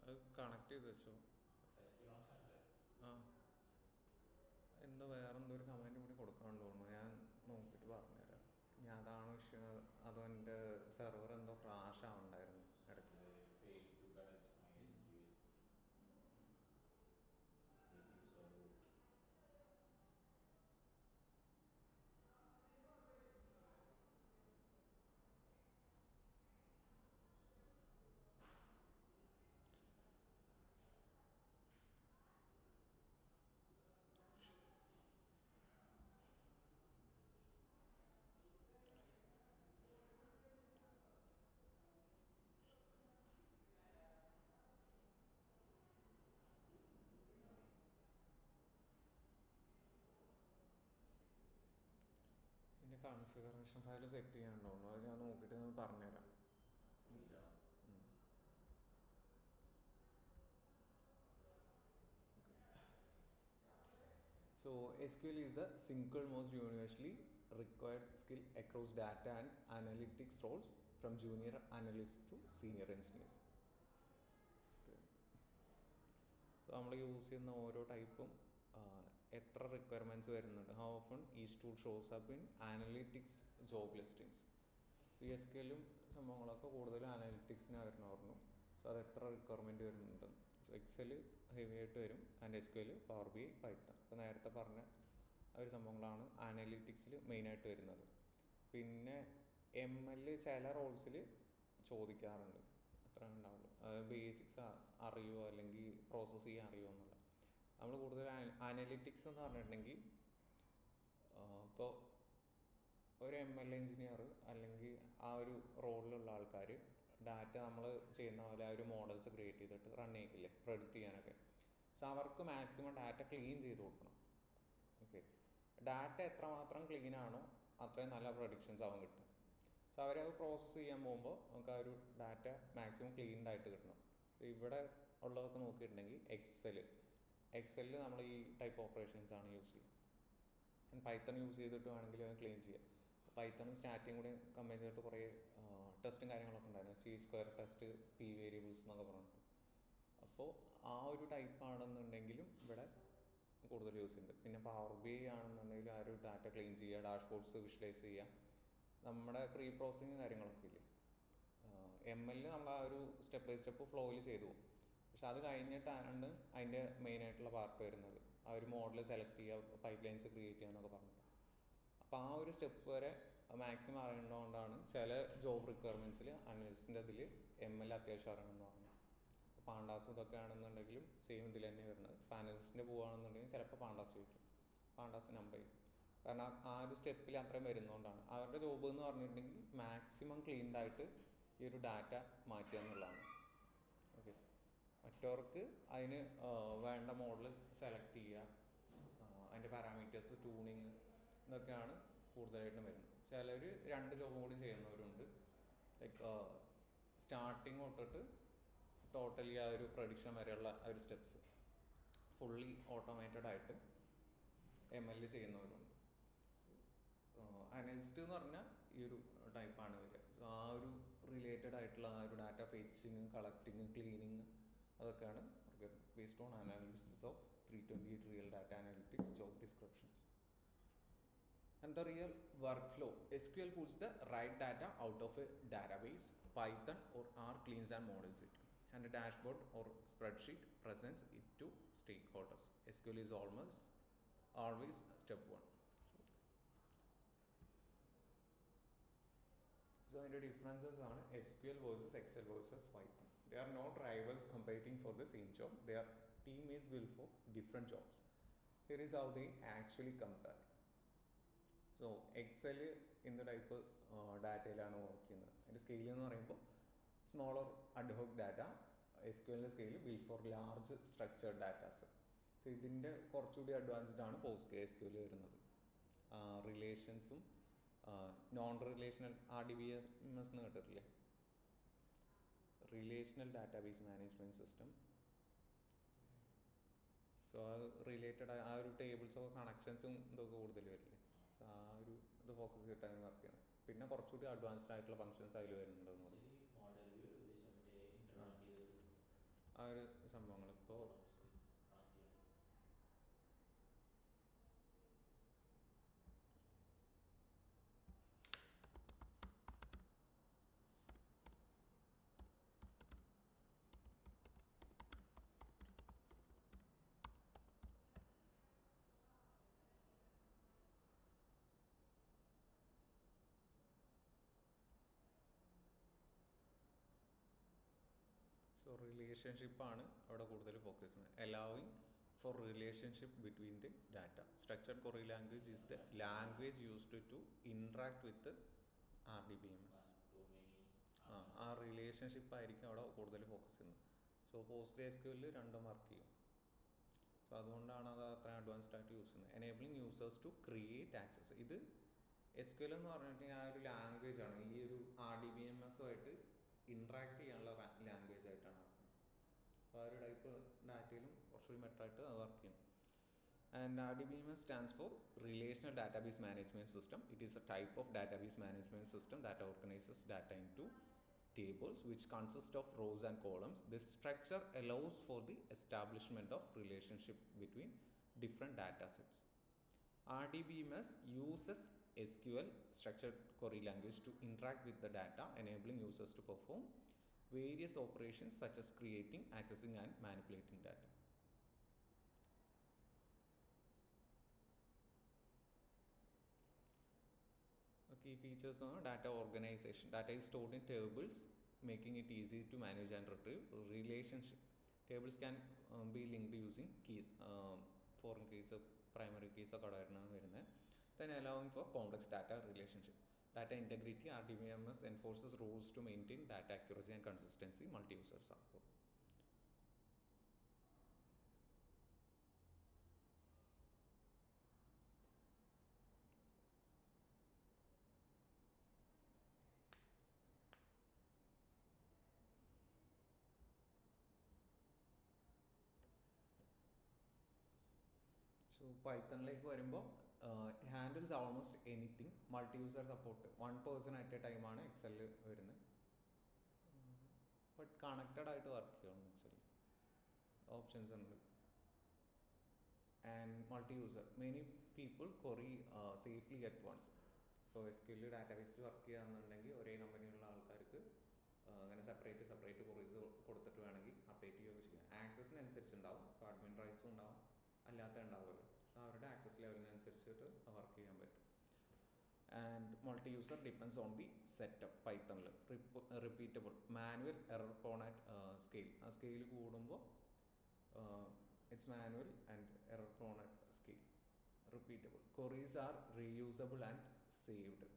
അത് കണക്ട് ചെയ്ത് വെച്ചോ. എന്തോ വേറെന്തോ ഒരു കമൻറ്റ് കൂടി കൊടുക്കാണ്ട് തോന്നുന്നു, ഞാൻ നോക്കിയിട്ട് പറഞ്ഞുതരാം. ഇനി അതാണ് വിഷയം, അതോ എൻ്റെ സെർവർ എന്തോ ക്രാഷ് ആവുന്നുണ്ടായിരുന്നു ഇടയ്ക്ക്. പിന്നെ കൺഫിഗറേഷൻ ഫയൽ സെറ്റ് ചെയ്യാനുണ്ടോ, അത് ഞാൻ നോക്കിയിട്ട് പറഞ്ഞുതരാം. So SQL is the single most universally required skill across data and analytics roles from junior analyst to senior engineers. So നമ്മൾ യൂസ് ചെയ്യുന്ന ഓരോ ടൈപ്പും എത്ര റിക്വയർമെൻറ്റ്സ് വരുന്നുണ്ട്, how often each tool shows up in analytics job listings. SQLും സംഭവങ്ങളൊക്കെ കൂടുതലും അനലിറ്റിക്സിന് വരുന്ന പറഞ്ഞു. സോ അത് എത്ര റിക്വയർമെൻറ്റ് വരുന്നുണ്ട്. സോ എക്സൽ ഹെവി ആയിട്ട് വരും, and SQL, power BI, Python. അപ്പോൾ നേരത്തെ പറഞ്ഞ ഒരു സംഭവങ്ങളാണ് അനലിറ്റിക്സിൽ മെയിനായിട്ട് വരുന്നത്. പിന്നെ ML ചില റോൾസിൽ ചോദിക്കാറുണ്ട്, അത്ര ഉണ്ടാവുള്ളൂ. അത് ബേസിക്സ് അറിയുമോ അല്ലെങ്കിൽ പ്രോസസ്സ് ചെയ്യാൻ അറിയുമോ എന്നുള്ള. നമ്മൾ കൂടുതൽ അനലിറ്റിക്സ് എന്ന് പറഞ്ഞിട്ടുണ്ടെങ്കിൽ ഇപ്പോൾ ഒരു ML എഞ്ചിനീയർ അല്ലെങ്കിൽ ആ ഒരു റോളിലുള്ള ആൾക്കാർ ഡാറ്റ നമ്മൾ ചെയ്യുന്ന പോലെ ആ ഒരു മോഡൽസ് ക്രിയേറ്റ് ചെയ്തിട്ട് റൺ ചെയ്യില്ലേ, പ്രെഡിക്റ്റ് ചെയ്യാനൊക്കെ. സോ അവർക്ക് മാക്സിമം ഡാറ്റ ക്ലീൻ ചെയ്ത് കൊടുക്കണം. ഓക്കെ, ഡാറ്റ എത്രമാത്രം ക്ലീൻ ആണോ അത്രയും നല്ല പ്രൊഡിക്ഷൻസ് ആവാൻ കിട്ടും. സോ അവരത് പ്രോസസ്സ് ചെയ്യാൻ പോകുമ്പോൾ നമുക്ക് ആ ഒരു ഡാറ്റ മാക്സിമം ക്ലീൻഡ് ആയിട്ട് കിട്ടണം. ഇവിടെ ഉള്ളതൊക്കെ നോക്കിയിട്ടുണ്ടെങ്കിൽ എക്സലിൽ നമ്മൾ ഈ ടൈപ്പ് ഓപ്പറേഷൻസ് ആണ് യൂസ് ചെയ്യുക. പൈത്തൺ യൂസ് ചെയ്തിട്ട് വേണമെങ്കിൽ അത് ക്ലീൻ ചെയ്യാം. പൈത്തണും സ്റ്റാറ്റിയും കൂടി കമ്പയർ ചെയ്തിട്ട് കുറേ ടെസ്റ്റും കാര്യങ്ങളൊക്കെ ഉണ്ടായിരുന്നു. C² ടെസ്റ്റ്, P വേരിയബിൾസ് എന്നൊക്കെ പറഞ്ഞിട്ട്. അപ്പോൾ ആ ഒരു ടൈപ്പ് ആണെന്നുണ്ടെങ്കിലും ഇവിടെ കൂടുതൽ യൂസ് ചെയ്യുന്നുണ്ട്. പിന്നെ പവർ BI ആണെന്നുണ്ടെങ്കിൽ ആ ഒരു ഡാറ്റ ക്ലീൻ ചെയ്യുക, ഡാഷ്ബോർഡ്സ് വിഷ്വലൈസ് ചെയ്യുക, നമ്മുടെ പ്രീ പ്രോസസ്സിങ് കാര്യങ്ങളൊക്കെ ഇല്ലേ. ML നമ്മൾ ആ ഒരു സ്റ്റെപ്പ് ബൈ സ്റ്റെപ്പ് ഫ്ലോയിൽ ചെയ്തു പോകും. പക്ഷെ അത് കഴിഞ്ഞിട്ടാണ് അതിൻ്റെ മെയിനായിട്ടുള്ള പാർട്ട് വരുന്നത്. ആ ഒരു മോഡൽ സെലക്ട് ചെയ്യുക, പൈപ്പ് ലൈൻസ് ക്രിയേറ്റ് ചെയ്യുക എന്നൊക്കെ പറഞ്ഞിട്ട്. അപ്പോൾ ആ ഒരു സ്റ്റെപ്പ് വരെ മാക്സിമം അറിയേണ്ടതുകൊണ്ടാണ് ചില ജോബ് റിക്വയർമെൻറ്റ്സിൽ അനലിസ്റ്റിൻ്റെ അതിൽ ML അത്യാവശ്യം അറിയണമെന്ന് പറഞ്ഞു. പാണ്ടാസും ഇതൊക്കെ ആണെന്നുണ്ടെങ്കിലും സെയിം ഇതിൽ തന്നെ വരുന്നത്. ഇപ്പോൾ അനലിസ്റ്റിൻ്റെ പോവുകയാണെന്നുണ്ടെങ്കിൽ ചിലപ്പോൾ പാണ്ടാസ് ചോദിക്കും, പാണ്ടാസ് നമ്പർ ചെയ്യും. കാരണം ആ ഒരു സ്റ്റെപ്പിൽ അത്രയും വരുന്നതുകൊണ്ടാണ്. അവരുടെ ജോബ് എന്ന് പറഞ്ഞിട്ടുണ്ടെങ്കിൽ മാക്സിമം ക്ലീൻഡ് ആയിട്ട് ഈ ഒരു ഡാറ്റ മാറ്റുക എന്നുള്ളതാണ്. ഓക്കെ, മറ്റവർക്ക് അതിന് വേണ്ട മോഡൽ സെലക്ട് ചെയ്യുക, അതിൻ്റെ പാരാമീറ്റേഴ്സ് ട്യൂണിങ്, ഇതൊക്കെയാണ് കൂടുതലായിട്ടും വരുന്നത്. ചിലർ 2 ജോബും കൂടി ചെയ്യുന്നവരുണ്ട്. ലൈക്ക് സ്റ്റാർട്ടിങ് തൊട്ടിട്ട് ടോട്ടലി ആ ഒരു പ്രഡിക്ഷൻ വരെയുള്ള ആ ഒരു സ്റ്റെപ്സ് ഫുള്ളി ഓട്ടോമേറ്റഡ് ആയിട്ട് ML ചെയ്യുന്നവരുണ്ട്. അനലിസ്റ്റ് എന്ന് പറഞ്ഞാൽ ഈ ഒരു ടൈപ്പാണ് വരിക. ആ ഒരു റിലേറ്റഡ് ആയിട്ടുള്ള ആ ഒരു ഡാറ്റ ഫെച്ചിങ്, കളക്ടിങ്, ക്ലീനിങ്, അതൊക്കെയാണ് based on analysis of 328 real data analytics job descriptions. And the real workflow, SQL pulls the right data out of a database, Python or R cleans and models it, and a dashboard or spreadsheet presents it to stakeholders. SQL is always step 1. So the differences are SQL versus Excel versus Python. They are not rivals competing for the same job. Their teammates will for different jobs. Here is how they actually compare. So Excel ഇന്ന type ഡാറ്റയിലാണ് work ചെയ്യുന്നത്. അതിൻ്റെ scale എന്ന് പറയുമ്പോൾ smaller ad hoc data, SQLൻ്റെ scale build for large structured datas. So ഇതിൻ്റെ കുറച്ചുകൂടി advanced ആണ് PostgreSQL വരുന്നത്. റിലേഷൻസും നോൺ റിലേഷണൽ RDBMS എന്ന് കേട്ടിട്ടില്ലേ, relational database management system. So അത് റിലേറ്റഡ് ആ ഒരു ടേബിൾസൊക്കെ കണക്ഷൻസും ഇതൊക്കെ കൂടുതൽ വരില്ലേ. ആ ഒരു ഇത് ഫോക്കസ് ചെയ്തിട്ടാണ് വർക്ക് ചെയ്യുന്നത്. പിന്നെ കുറച്ചുകൂടി അഡ്വാൻസ്ഡ് ആയിട്ടുള്ള ഫങ്ഷൻസ് അതിൽ വരുന്നുണ്ടെന്ന് പറയും. ആ ഒരു സംഭവങ്ങൾ ഇപ്പോൾ റിലേഷൻഷിപ്പാണ് അവിടെ കൂടുതൽ ഫോക്കസ് ചെയ്യുന്നത്. Allowing for relationship between the data. Structured query language is the language used to interact with RDBMS. ആ റിലേഷൻഷിപ്പ് ആയിരിക്കും അവിടെ കൂടുതൽ ഫോക്കസ് ചെയ്യുന്നത്. സോ PostgreSQL രണ്ടും വർക്ക് ചെയ്യും. സോ അതുകൊണ്ടാണ് അത് അത്ര അഡ്വാൻസ്ഡ് ആയിട്ട് യൂസ് ചെയ്യുന്നത്. Enabling users to create access. ഇത് SQL എന്ന് പറഞ്ഞിട്ടുണ്ടെങ്കിൽ ആ ഒരു ലാംഗ്വേജ് ആണ്, ഈ ഒരു RDBMS-ആയിട്ട് ഇൻട്രാക്ട് ചെയ്യാനുള്ള ലാംഗ്വേജ് ആയിട്ടാണ്. അപ്പോൾ ആ ഒരു ടൈപ്പ് ഡാറ്റയിലും കുറച്ചുകൂടി ബെറ്ററായിട്ട് അത് വർക്ക് ചെയ്യും. And RDBMS stands for Relational Database Management System. It is a type of database management system that organizes data into tables which consist of rows and columns. This structure allows for the establishment of relationship between different data sets. RDBMS uses SQL, structured query language, to interact with the data, enabling users to perform various operations such as creating, accessing, and manipulating data. Key features are data organization. Data is stored in tables, making it easy to manage and retrieve. Relationship tables can be linked using keys, foreign keys, primary keys, then allowing for complex data relationship. Data integrity. RDBMS enforces rules to maintain data accuracy and consistency. Multi-user support. So Python like it handles almost anything. Multi-user support. One person at a time ആണ് Excel വരുന്നത്. But connected ആയിട്ട് work ചെയ്യണം Excel. Options ഉണ്ട്. And multi-user. Many people query safely at once. ഇപ്പോൾ SQL ഡാറ്റാബേസിൽ work ചെയ്യാന്നുണ്ടെങ്കിൽ ഒരേ കമ്പനിയിലുള്ള ആൾക്കാർക്ക് അങ്ങനെ സെപ്പറേറ്റ് കൊറീസ് കൊടുത്തിട്ട് വേണമെങ്കിൽ അപ്ഡേറ്റ് ചെയ്യുകയൊക്കെ ചെയ്യാം. ആക്സസിനനുസരിച്ചുണ്ടാവും. ഇപ്പോൾ അഡ്മിൻ റൈറ്റ്സും ഉണ്ടാവും, അല്ലാത്ത ഉണ്ടാവുമല്ലോ. സോ അവരുടെ ആക്സസ് ലെവലിനനുസരിച്ചിട്ട് വർക്ക് ചെയ്യാൻ പറ്റും. And multi user depends on the setup. പൈത്തണിൽ repeatable, manual, error prone at scale. ആ സ്കെയിൽ കൂടുമ്പോൾ it's manual and error prone at scale. Repeatable. Queries are reusable and saved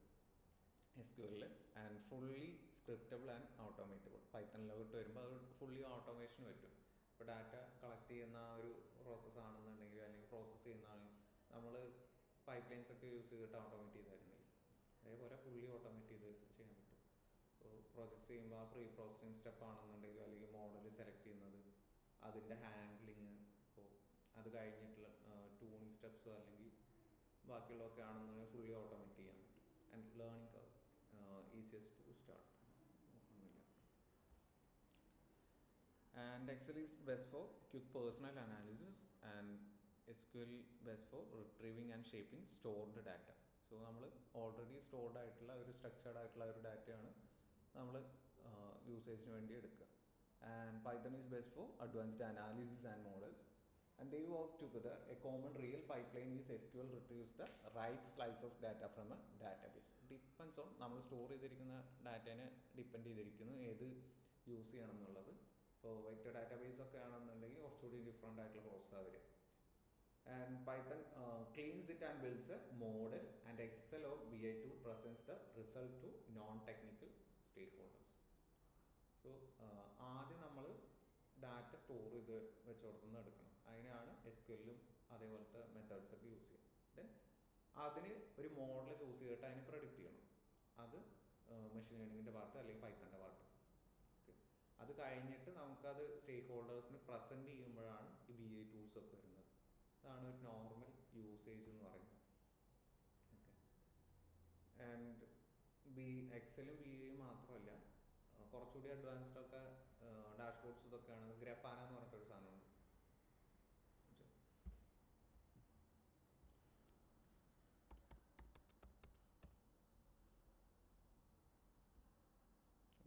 SQL, and fully scriptable and automatable. പൈത്തണിലോട്ട് വരുമ്പോൾ അത് fully automation പറ്റും. ഇപ്പോൾ data collect ചെയ്യുന്ന ആ ഒരു പ്രോസസ്സ് ആണെന്നുണ്ടെങ്കിൽ, അല്ലെങ്കിൽ പ്രോസസ്സ് ചെയ്യുന്നതാണെങ്കിൽ നമ്മൾ പൈപ്പ് ലൈൻസ് ഒക്കെ യൂസ് ചെയ്തിട്ട് ഓട്ടോമേറ്റ് ചെയ്തായിരുന്നില്ല, അതേപോലെ ഫുള്ളി ഓട്ടോമേറ്റ് ചെയ്ത് ചെയ്യാൻ പറ്റും. ഇപ്പോൾ പ്രോജക്ട്സ് ചെയ്യുമ്പോൾ ആ പ്രീ പ്രോസസ്സിങ് സ്റ്റെപ്പ് ആണെന്നുണ്ടെങ്കിൽ, അല്ലെങ്കിൽ മോഡൽ സെലക്ട് ചെയ്യുന്നത്, അതിൻ്റെ ഹാൻഡ്ലിങ്, ഇപ്പോൾ അത് കഴിഞ്ഞിട്ടുള്ള ട്യൂണിങ് സ്റ്റെപ്സോ അല്ലെങ്കിൽ ബാക്കിയുള്ളതൊക്കെ ആണെന്നുണ്ടെങ്കിൽ ഫുള്ളി ഓട്ടോമേറ്റ് ചെയ്യാൻ പറ്റും. And learning curve easiest to start. And Excel is best for quick personal analysis, and SQL best for retrieving and shaping stored data. So നമ്മൾ ഓൾറെഡി സ്റ്റോർഡ് ആയിട്ടുള്ള ഒരു സ്ട്രക്ചർഡ് ആയിട്ടുള്ള ഒരു ഡാറ്റയാണ് നമ്മൾ യൂസേജിന് വേണ്ടി എടുക്കുക. And Python is best for advanced analysis and models, and they work together. A common real pipeline is SQL retrieves the right slice of data from a database. Depends on നമ്മൾ store ചെയ്തിരിക്കുന്ന ഡാറ്റേനെ depend ചെയ്തിരിക്കുന്നു ഏത് use ചെയ്യണം എന്നുള്ളത്. ഇപ്പോൾ vector database ഒക്കെ ആണെന്നുണ്ടെങ്കിൽ കുറച്ചുകൂടി ഡിഫറെൻ്റ് ആയിട്ടുള്ള പ്രോസസ്സാണ് വരിക. And Python cleanse it and builds A model, and Excel or BI tool presents the result to non-technical stakeholders. So ആദ്യം നമ്മൾ ഡാറ്റ സ്റ്റോർ ചെയ്ത് വെച്ചോടത്തുനിന്ന് എടുക്കണം. അതിനാണ് SQL അതേപോലത്തെ മെത്തേഡ്സ് ഒക്കെ യൂസ് ചെയ്യുക. ദെൻ അതിന് ഒരു മോഡൽ ചൂസ് ചെയ്തിട്ട് അതിന് പ്രെഡിക്റ്റ് ചെയ്യണം. അത് മെഷീൻ ലേണിങ്ങിൻ്റെ പാർട്ട് അല്ലെങ്കിൽ പൈത്തണിൻ്റെ പാർട്ട്. അത് കഴിഞ്ഞിട്ട് നമുക്കത് സ്റ്റേക്ക് ഹോൾഡേഴ്സിന് പ്രസൻറ്റ് ചെയ്യുമ്പോഴാണ് ഈ BI ടൂൾസ് ഒക്കെ വരുന്നത്. അതാണ് ഒരു നോർമൽ യൂസേജ് എന്ന് പറയുന്നത്. ഓക്കെ. ആൻഡ് എക്സലും BI മാത്രമല്ല, കുറച്ചുകൂടി അഡ്വാൻസ്ഡ് ഒക്കെ ഡാഷ്ബോർഡ്സ് ഇതൊക്കെയാണ്. ഗ്രഫാന എന്ന് പറഞ്ഞിട്ടൊരു സാധനമുണ്ട്.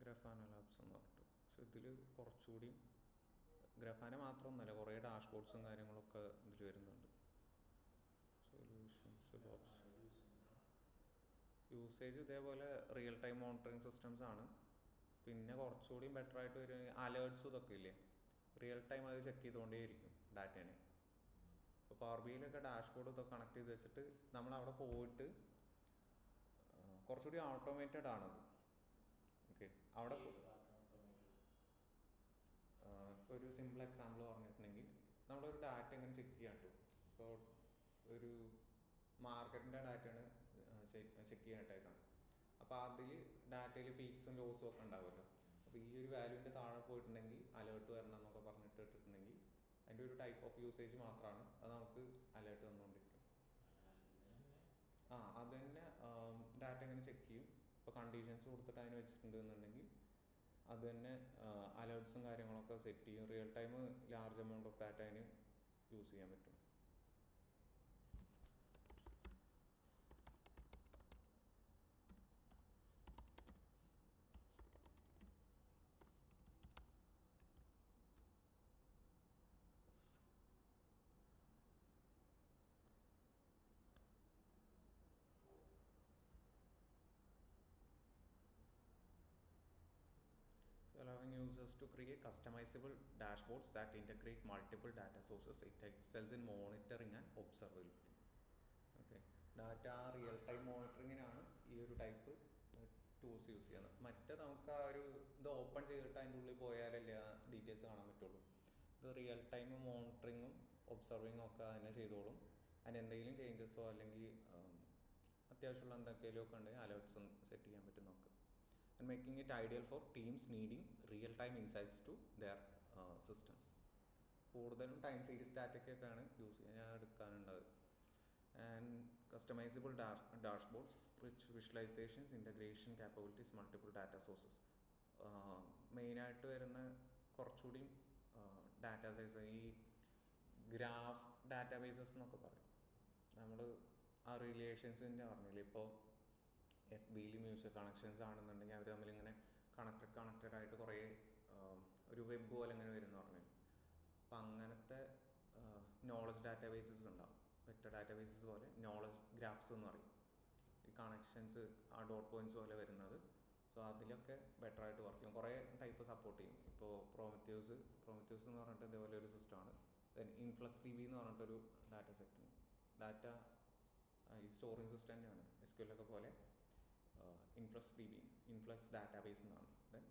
ഗ്രഫാന ലാബ്സ് എന്ന് പറഞ്ഞിട്ട്. പക്ഷെ ഇതിൽ കുറച്ചുകൂടി ഗ്രഫാന മാത്രമൊന്നുമല്ല, കുറേ ഡാഷ്ബോർഡ്സും കാര്യങ്ങളൊക്കെ ഇതിൽ വരുന്നുണ്ട്. സൊല്യൂഷൻസ് ബോക്സ് യൂസേജ് ഇതേപോലെ റിയൽ ടൈം മോണിറ്ററിങ് സിസ്റ്റംസ് ആണ്. പിന്നെ കുറച്ചുകൂടി ബെറ്റർ ആയിട്ട് ഒരു അലേർട്സും ഇതൊക്കെ ഇല്ലേ, റിയൽ ടൈം അത് ചെക്ക് ചെയ്തുകൊണ്ടേയിരിക്കും ഡാറ്റേനെ. ഇപ്പോൾ പവർ ബിയിലൊക്കെ ഡാഷ്ബോർഡ് ഇതൊക്കെ കണക്ട് ചെയ്ത് വെച്ചിട്ട് നമ്മൾ അവിടെ പോയിട്ട് കുറച്ചുകൂടി ഓട്ടോമേറ്റഡ് ആണത്. ഓക്കെ. അവിടെ ഇപ്പോൾ ഒരു സിമ്പിൾ എക്സാമ്പിൾ പറഞ്ഞിട്ടുണ്ടെങ്കിൽ, നമ്മളൊരു ഡാറ്റ എങ്ങനെ ചെക്ക് ചെയ്യാൻ പറ്റും. ഇപ്പോൾ ഒരു മാർക്കറ്റിൻ്റെ ഡാറ്റയാണ് ചെക്ക് ചെയ്യാനായിട്ടേക്കാണ്. അപ്പോൾ അതിൽ ഡാറ്റയിൽ പീക്സും ലോസും ഒക്കെ ഉണ്ടാവുമല്ലോ. അപ്പോൾ ഈ ഒരു വാല്യൂവിൻ്റെ താഴെ പോയിട്ടുണ്ടെങ്കിൽ അലേർട്ട് വരണം എന്നൊക്കെ പറഞ്ഞിട്ട് ഇട്ടിട്ടുണ്ടെങ്കിൽ അതിൻ്റെ ഒരു ടൈപ്പ് ഓഫ് യൂസേജ് മാത്രമാണ് അത് നമുക്ക് അലേർട്ട് തന്നുകൊണ്ടിരിക്കും. അത് തന്നെ ഡാറ്റ എങ്ങനെ ചെക്ക് ചെയ്യും. ഇപ്പോൾ കണ്ടീഷൻസ് കൊടുത്തിട്ട് അതിന് വെച്ചിട്ടുണ്ട് എന്നുണ്ടെങ്കിൽ അത് തന്നെ അലേർട്ട്സും കാര്യങ്ങളൊക്കെ സെറ്റ് ചെയ്യും. Real time large amount of data അതിന് യൂസ് ചെയ്യാൻ പറ്റും. users to create customizable dashboards that integrate multiple data sources. It excels in monitoring and observability. Okay, data real time മോണിറ്ററിങ്ങിനാണ് ഈ ഒരു ടൈപ്പ് ടൂൾസ് യൂസ് ചെയ്യുന്നത്. മറ്റേ നമുക്ക് ആ ഒരു ഇത് ഓപ്പൺ ചെയ്തിട്ട് അതിൻ്റെ ഉള്ളിൽ പോയാലല്ലേ ആ ഡീറ്റെയിൽസ് കാണാൻ പറ്റുള്ളൂ. ഇത് റിയൽ ടൈം മോണിറ്ററിങ്ങും ഒബ്സർവിങ്ങും ഒക്കെ അതിനെ ചെയ്തോളും. അതിന് എന്തെങ്കിലും ചേഞ്ചസോ അല്ലെങ്കിൽ അത്യാവശ്യമുള്ള എന്തൊക്കെയോ ഒക്കെ ഉണ്ടെങ്കിൽ അലേർട്ട്സ് സെറ്റ് ചെയ്യാൻ പറ്റും നമുക്ക്. And making it ideal for teams needing real time insights to their systems. കൂടുതലും ടൈം സീരീസ് ഡാറ്റയ്ക്കൊക്കെയാണ് യൂസ് ചെയ്യുക, ഞാൻ എടുക്കാനുള്ളത്. And customisable dashboards, rich visualisations, integration capabilities, multiple data sources. മെയിനായിട്ട് വരുന്ന കുറച്ചുകൂടി ഡാറ്റ സൈസ് ഈ ഗ്രാഫ് ഡാറ്റാബേസസ് എന്നൊക്കെ പറയും. നമ്മൾ ആ റിലേഷൻസിൻ്റെ പറഞ്ഞില്ലേ, ഇപ്പോൾ എഫ് ബിയിൽ മ്യൂച്വൽ കണക്ഷൻസ് ആണെന്നുണ്ടെങ്കിൽ അവർ തമ്മിലിങ്ങനെ കണക്റ്റഡ് ആയിട്ട് കുറേ ഒരു വെബ് പോലെ ഇങ്ങനെ വരുമെന്ന് പറഞ്ഞു. അപ്പം അങ്ങനത്തെ നോളജ് ഡാറ്റാബേസസ് ഉണ്ടാവും. വെക്റ്റർ ഡാറ്റാബേസസ് പോലെ നോളജ് ഗ്രാഫ്സ് എന്ന് പറയും. ഈ കണക്ഷൻസ് ആ ഡോട്ട് പോയിൻറ്റ്സ് പോലെ വരുന്നത്. സോ അതിലൊക്കെ ബെറ്റർ ആയിട്ട് വർക്ക് ചെയ്യും. കുറേ ടൈപ്പ് സപ്പോർട്ട് ചെയ്യും. ഇപ്പോൾ പ്രോമത്യൂസ് എന്ന് പറഞ്ഞിട്ട് ഇതേപോലെ ഒരു സിസ്റ്റമാണ്. ദെൻ ഇൻഫ്ലക്സ് DB എന്ന് പറഞ്ഞിട്ടൊരു ഡാറ്റ സെറ്റ്, ഡാറ്റ ഈ സ്റ്റോറിങ് സിസ്റ്റം തന്നെയാണ് SQL ഒക്കെ പോലെ. ഇൻഫ്ലക്സ് ഡാറ്റാബേസ് എന്നാണ്. ദെൻ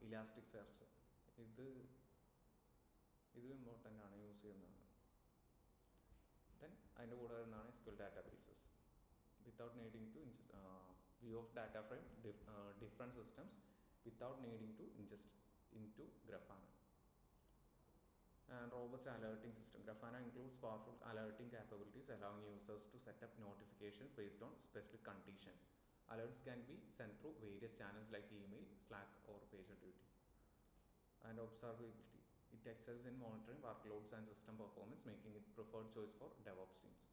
ഇലാസ്റ്റിക് സെർച്ച്, ഇത് ഇമ്പോർട്ടൻ്റ് ആണ്, യൂസ് ചെയ്യുന്നതാണ്. ദെൻ അതിൻ്റെ കൂടെ വരുന്നതാണ് SQL databases. Without needing to view of data from different systems without needing to ingest into Grafana. And robust alerting system. Grafana includes powerful alerting capabilities, allowing users to set up notifications based on specific conditions. Alerts can be sent through various channels like email, Slack, or PagerDuty. And observability. It excels in monitoring workloads and system performance, making it preferred choice for DevOps teams.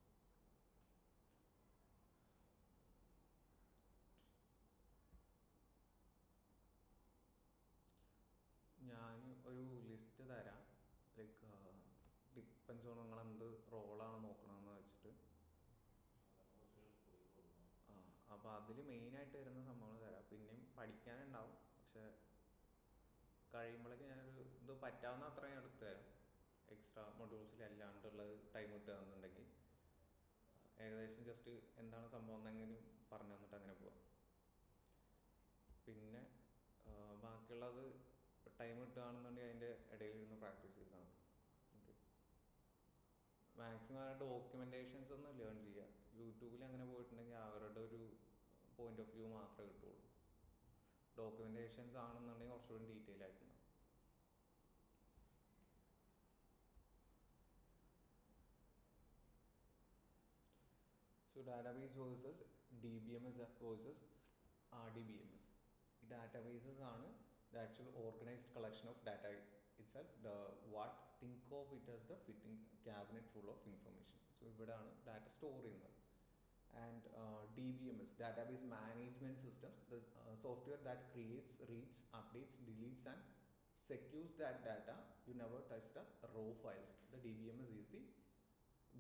ഞാൻ ഒരു list തരാം. Like depends on നിങ്ങൾ എന്ത് റോളാണ് നോക്കണമെന്ന് വെച്ചിട്ട്. അപ്പോൾ അതിൽ മെയിനായിട്ട് വരുന്ന സംഭവങ്ങൾ തരാം. പിന്നെയും പഠിക്കാനുണ്ടാവും, പക്ഷെ കഴിയുമ്പോഴേക്ക് ഞാനൊരു ഇത് പറ്റാവുന്ന അത്ര ഞാൻ എടുത്തു തരാം. എക്സ്ട്രാ മൊഡ്യൂൾസിൽ അല്ലാണ്ടുള്ളത് ടൈം കിട്ടുകയെന്നുണ്ടെങ്കിൽ ഏകദേശം ജസ്റ്റ് എന്താണ് സംഭവം എന്നെങ്കിലും പറഞ്ഞു തന്നിട്ട് അങ്ങനെ പോവാം. പിന്നെ ബാക്കിയുള്ളത് ടൈം കിട്ടുകയാണെന്നുണ്ടെങ്കിൽ അതിൻ്റെ ഇടയിലിരുന്ന് പ്രാക്ടീസ് ചെയ്താൽ മതി. ഓക്കെ, മാക്സിമം ഡോക്യുമെൻറ്റേഷൻസ് ഒന്നും ലേൺ ചെയ്യുക. യൂട്യൂബിൽ അങ്ങനെ പോയിട്ടുണ്ടെങ്കിൽ അവരുടെ ഒരു പോയിന്റ് ഓഫ് വ്യൂ മാത്രമേ കിട്ടുള്ളൂ. ഡോക്യുമെൻറ്റേഷൻസ് ആണെന്നുണ്ടെങ്കിൽ കുറച്ചുകൂടി ഡീറ്റെയിൽ ആയിട്ടുണ്ടാവും. So database versus DBMS versus RDBMS. ഈ ഡാറ്റാബേസസ് ആണ് the actual organized collection of data itself. Think of it as the fitting cabinet full of information. So ഇവിടെയാണ് ഡാറ്റ സ്റ്റോർ ചെയ്യുന്നത്. And DBMS, database management systems, the software that creates, reads, updates, deletes and secures that data. You never touch the raw files. The DBMS is the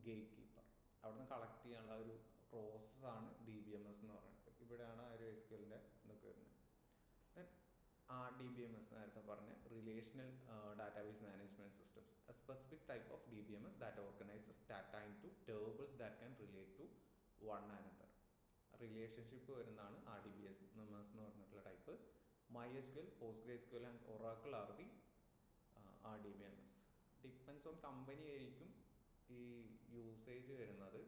gatekeeper. അവിടെ നിന്ന് collect ചെയ്യാനുള്ള ഒരു പ്രോസസ്സാണ് DBMS എന്ന് പറയുന്നത്. ഇവിടെയാണ് ആ ഒരു SQLൻ്റെ ഇതൊക്കെ വരുന്നത്. ദെൻ RDBMS നേരത്തെ പറഞ്ഞ relational database management systems, A specific type of DBMS that organizes data into tables that can relate to one another. Relationship വരുന്നതാണ് RDBMS എന്ന് പറഞ്ഞിട്ടുള്ള type. MySQL, PostgreSQL and Oracle are the RDBMS. Depends on company ആയിരിക്കും ഈ usage വരുന്നത്.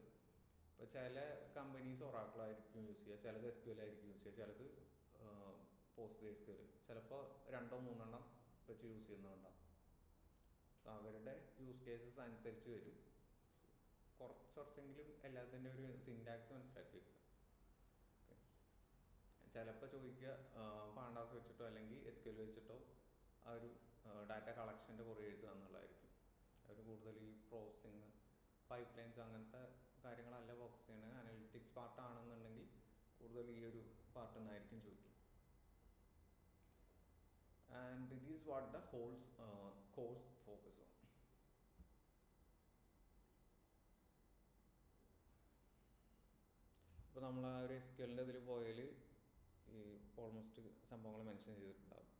ഇപ്പോൾ ചില companies Oracle ആയിരിക്കും use ചെയ്യുക, ചിലത് SQL ആയിരിക്കും യൂസ് ചെയ്യുക, ചിലത് PostgreSQL, ചിലപ്പോൾ 2-3 വെച്ച് യൂസ് ചെയ്യുന്നുണ്ടാവും. അവരുടെ യൂസ് കേസസ് അനുസരിച്ച് വരും. കുറച്ചെങ്കിലും എല്ലാത്തിൻ്റെ ഒരു സിൻടാക്സ് മനസ്സിലാക്കി വെക്കുക. ചിലപ്പോൾ ചോദിക്കുക പാണ്ടാസ് വെച്ചിട്ടോ അല്ലെങ്കിൽ SQL വെച്ചിട്ടോ ആ ഒരു ഡാറ്റ കളക്ഷൻ്റെ കുറേ എഴുതുക എന്നുള്ളതായിരിക്കും. അവർ കൂടുതൽ ഈ പ്രോസസ്സിങ്, പൈപ്പ് ലൈൻസ് അങ്ങനത്തെ കാര്യങ്ങളല്ല ഫോക്കസ് ചെയ്യണത്. അനലിറ്റിക്സ് പാർട്ടാണെന്നുണ്ടെങ്കിൽ കൂടുതൽ ഈ ഒരു പാർട്ടിൽ നിന്നായിരിക്കും ചോദിക്കും. And it is what the course focus on. ഇപ്പോൾ നമ്മൾ ആ ഒരു SQLൻ്റെ ഇതിൽ പോയാൽ ഈ ഓൾമോസ്റ്റ് സംഭവങ്ങൾ മെൻഷൻ ചെയ്തിട്ടുണ്ടാകും.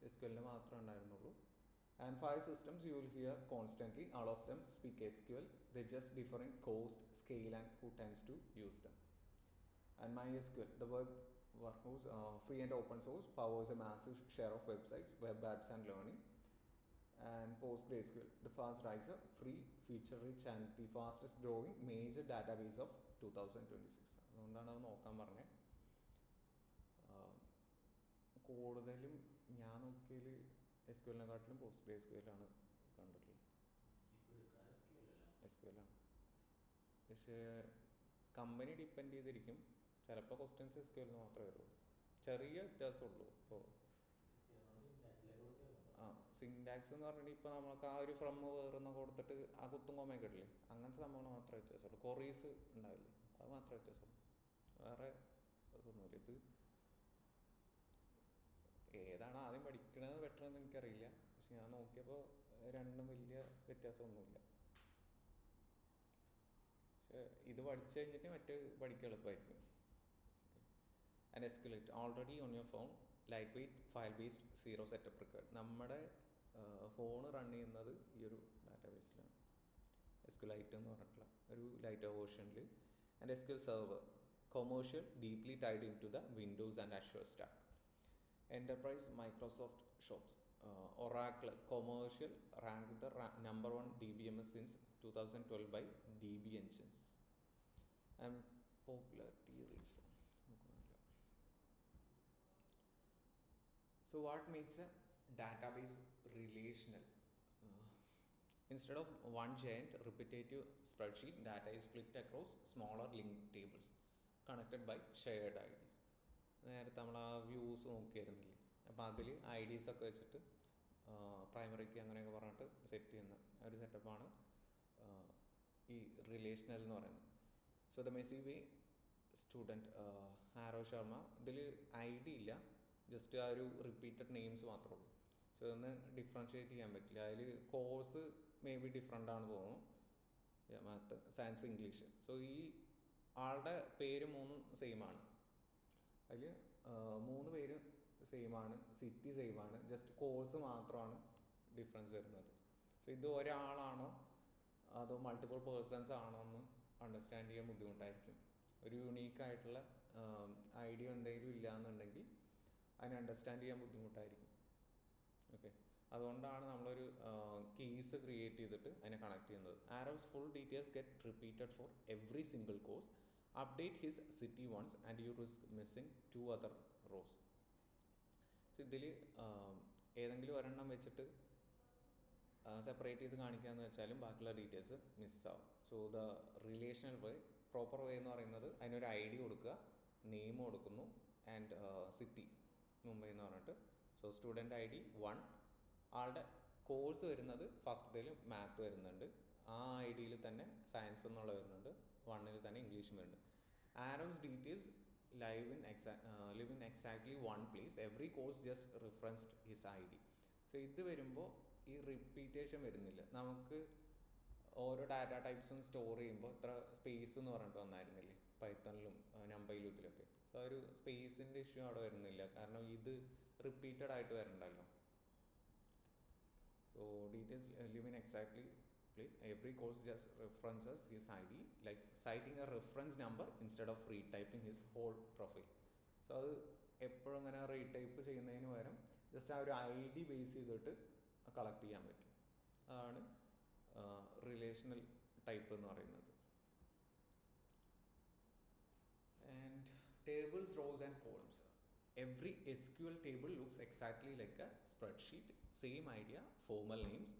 SQL മാത്രമേ ഉണ്ടായിരുന്നുള്ളൂ. And 5 systems you will hear constantly. All of them speak SQL. They just differ in cost, scale, and who tends to use them. And MySQL, the web workhorse, free and open source, powers a massive share of websites, web apps, and learning. And PostgreSQL, the fast riser, free, feature rich, and the fastest growing major database of 2026. അതുകൊണ്ടാണ് അത് നോക്കാൻ പറഞ്ഞത്. കൂടുതലും ഞാൻ നോക്കിയതിൽ SQL-നെക്കാട്ടിലും PostgreSQL-ആണ് കണ്ടിട്ടുള്ളത്. SQL-ആണ്. പക്ഷേ company depend ചെയ്തിരിക്കും. ചിലപ്പോൾ ക്വസ്റ്റ്യൻസ് SQL-ന് മാത്രമേ വരുള്ളൂ. ചെറിയ വ്യത്യാസമുള്ളൂ. ഇപ്പോൾ സിൻടാക്സ് എന്ന് പറഞ്ഞിട്ട് ഇപ്പോൾ നമുക്ക് ആ ഒരു ഫ്രം വേറെന്ന് കൊടുത്തിട്ട് ആ കുത്തും കോമയൊക്കെ ഇടില്ലേ, അങ്ങനത്തെ സംഭവങ്ങൾ മാത്രമേ വ്യത്യാസമുള്ളൂ. കൊറീസ് ഉണ്ടാവില്ലേ, അത് മാത്രമേ വ്യത്യാസമുള്ളൂ. വേറെ ഇതൊന്നുമില്ല. ഇത് ഏതാണ് ആദ്യം പഠിക്കണത് ബെറ്റർ എന്ന് എനിക്കറിയില്ല. പക്ഷെ ഞാൻ നോക്കിയപ്പോൾ രണ്ടും വലിയ വ്യത്യാസമൊന്നുമില്ല. പക്ഷെ ഇത് പഠിച്ചു കഴിഞ്ഞിട്ട് മറ്റേ പഠിക്കാൻ എളുപ്പമായിരിക്കും. And SQLite already on your phone, lightweight file based zero setup required. നമ്മുടെ ഫോൺ റൺ ചെയ്യുന്നത് ഈ ഒരു ഡാറ്റാബേസിലാണ്. SQLite എന്ന് പറഞ്ഞിട്ടുള്ള ഒരു ലൈറ്റർ വേർഷനിൽ. And SQL server commercial, deeply tied into the Windows and Azure stack. Enterprise, Microsoft shops. Oracle commercial ranked the number 1 DBMS since 2012 by DB Engines. And popularity rates from. So what makes a database relational? Instead of one giant repetitive spreadsheet, data is split across smaller linked tables connected by shared IDs. നേരത്തെ നമ്മൾ ആ views നോക്കിയായിരുന്നില്ലേ, അപ്പോൾ അതിൽ IDs ഒക്കെ വെച്ചിട്ട് പ്രൈമറിക്ക് അങ്ങനെയൊക്കെ പറഞ്ഞിട്ട് set ചെയ്യുന്ന ഒരു സെറ്റപ്പാണ് ഈ റിലേഷണൽ എന്ന് പറയുന്നത്. So the messy way student Arav Sharma, ഇതിൽ ID ഇല്ല, ജസ്റ്റ് ആ ഒരു റിപ്പീറ്റഡ് നെയിംസ് മാത്രമേ ഉള്ളൂ. സോ ഇതൊന്ന് ഡിഫറൻഷ്യേറ്റ് ചെയ്യാൻ പറ്റില്ല. അതിൽ കോഴ്സ് മേ ബി ഡിഫറെൻ്റ് ആണ് തോന്നുന്നു, മാത്ത്, സയൻസ്, ഇംഗ്ലീഷ്. സോ ഈ ആളുടെ പേര് മൂന്നും സെയിം ആണ്. അതിൽ 3 പേര് സെയിമാണ്, സിറ്റി സെയിമാണ്, ജസ്റ്റ് കോഴ്സ് മാത്രമാണ് ഡിഫറൻസ് വരുന്നത്. സോ ഇത് ഒരാളാണോ അതോ മൾട്ടിപ്പിൾ പേഴ്സൺസ് ആണോ എന്ന് അണ്ടർസ്റ്റാൻഡ് ചെയ്യാൻ ബുദ്ധിമുട്ടായിരിക്കും. ഒരു യുണീക്കായിട്ടുള്ള ഐഡിയ എന്തെങ്കിലും ഇല്ല എന്നുണ്ടെങ്കിൽ അതിനെ അണ്ടർസ്റ്റാൻഡ് ചെയ്യാൻ ബുദ്ധിമുട്ടായിരിക്കും. ഓക്കെ, അതുകൊണ്ടാണ് നമ്മളൊരു കീസ് ക്രിയേറ്റ് ചെയ്തിട്ട് അതിനെ കണക്ട് ചെയ്യുന്നത്. Arrows full details get repeated for every single course. Update his city once and you risk missing 2 other rows. So ഇതിൽ ഏതെങ്കിലും ഒരെണ്ണം വെച്ചിട്ട് സെപ്പറേറ്റ് ചെയ്ത് കാണിക്കാമെന്ന് വെച്ചാലും ബാക്കിയുള്ള ഡീറ്റെയിൽസ് മിസ്സാവും. So the relational way, proper way എന്ന് പറയുന്നത് അതിനൊരു ID കൊടുക്കുക, നെയിം കൊടുക്കുന്നു, ആൻഡ് സിറ്റി മുംബൈ എന്ന് പറഞ്ഞിട്ട്. സോ സ്റ്റുഡൻറ്റ് ID 1, ആളുടെ കോഴ്സ് വരുന്നത് ഫസ്റ്റത്തേൽ മാത്ത് വരുന്നുണ്ട്, ആ IDയിൽ തന്നെ സയൻസ് എന്നുള്ള വരുന്നുണ്ട്, 1 തന്നെ ഇംഗ്ലീഷും വരുന്നുണ്ട്. Arrows details live in exactly one place. Every course just referenced his ID. So ഇത് വരുമ്പോൾ ഈ റിപ്പീറ്റേഷൻ വരുന്നില്ല. നമുക്ക് ഓരോ ഡാറ്റ ടൈപ്സും സ്റ്റോർ ചെയ്യുമ്പോൾ ഇത്ര സ്പേസ് എന്ന് പറഞ്ഞിട്ട് വന്നായിരുന്നില്ലേ പൈത്തണിലും നമ്പയിലും ഇതിലൊക്കെ. സോ ഒരു സ്പേസിൻ്റെ ഇഷ്യൂ അവിടെ വരുന്നില്ല, കാരണം ഇത് റിപ്പീറ്റഡ് ആയിട്ട് വരണ്ടല്ലോ. So details live in exactly place. Every course just references his ID, like citing a reference number instead of retyping his whole profile. So അത് എപ്പോഴും അങ്ങനെ റീടൈപ്പ് ചെയ്യുന്നതിന് പകരം ജസ്റ്റ് ആ ഒരു ID ബേസ് ചെയ്തിട്ട് കളക്ട് ചെയ്യാൻ പറ്റും. അതാണ് റിലേഷണൽ ടൈപ്പ് എന്ന് പറയുന്നത്. And tables, rose and columns. Every SQL table looks exactly like a spreadsheet. Same idea, formal names.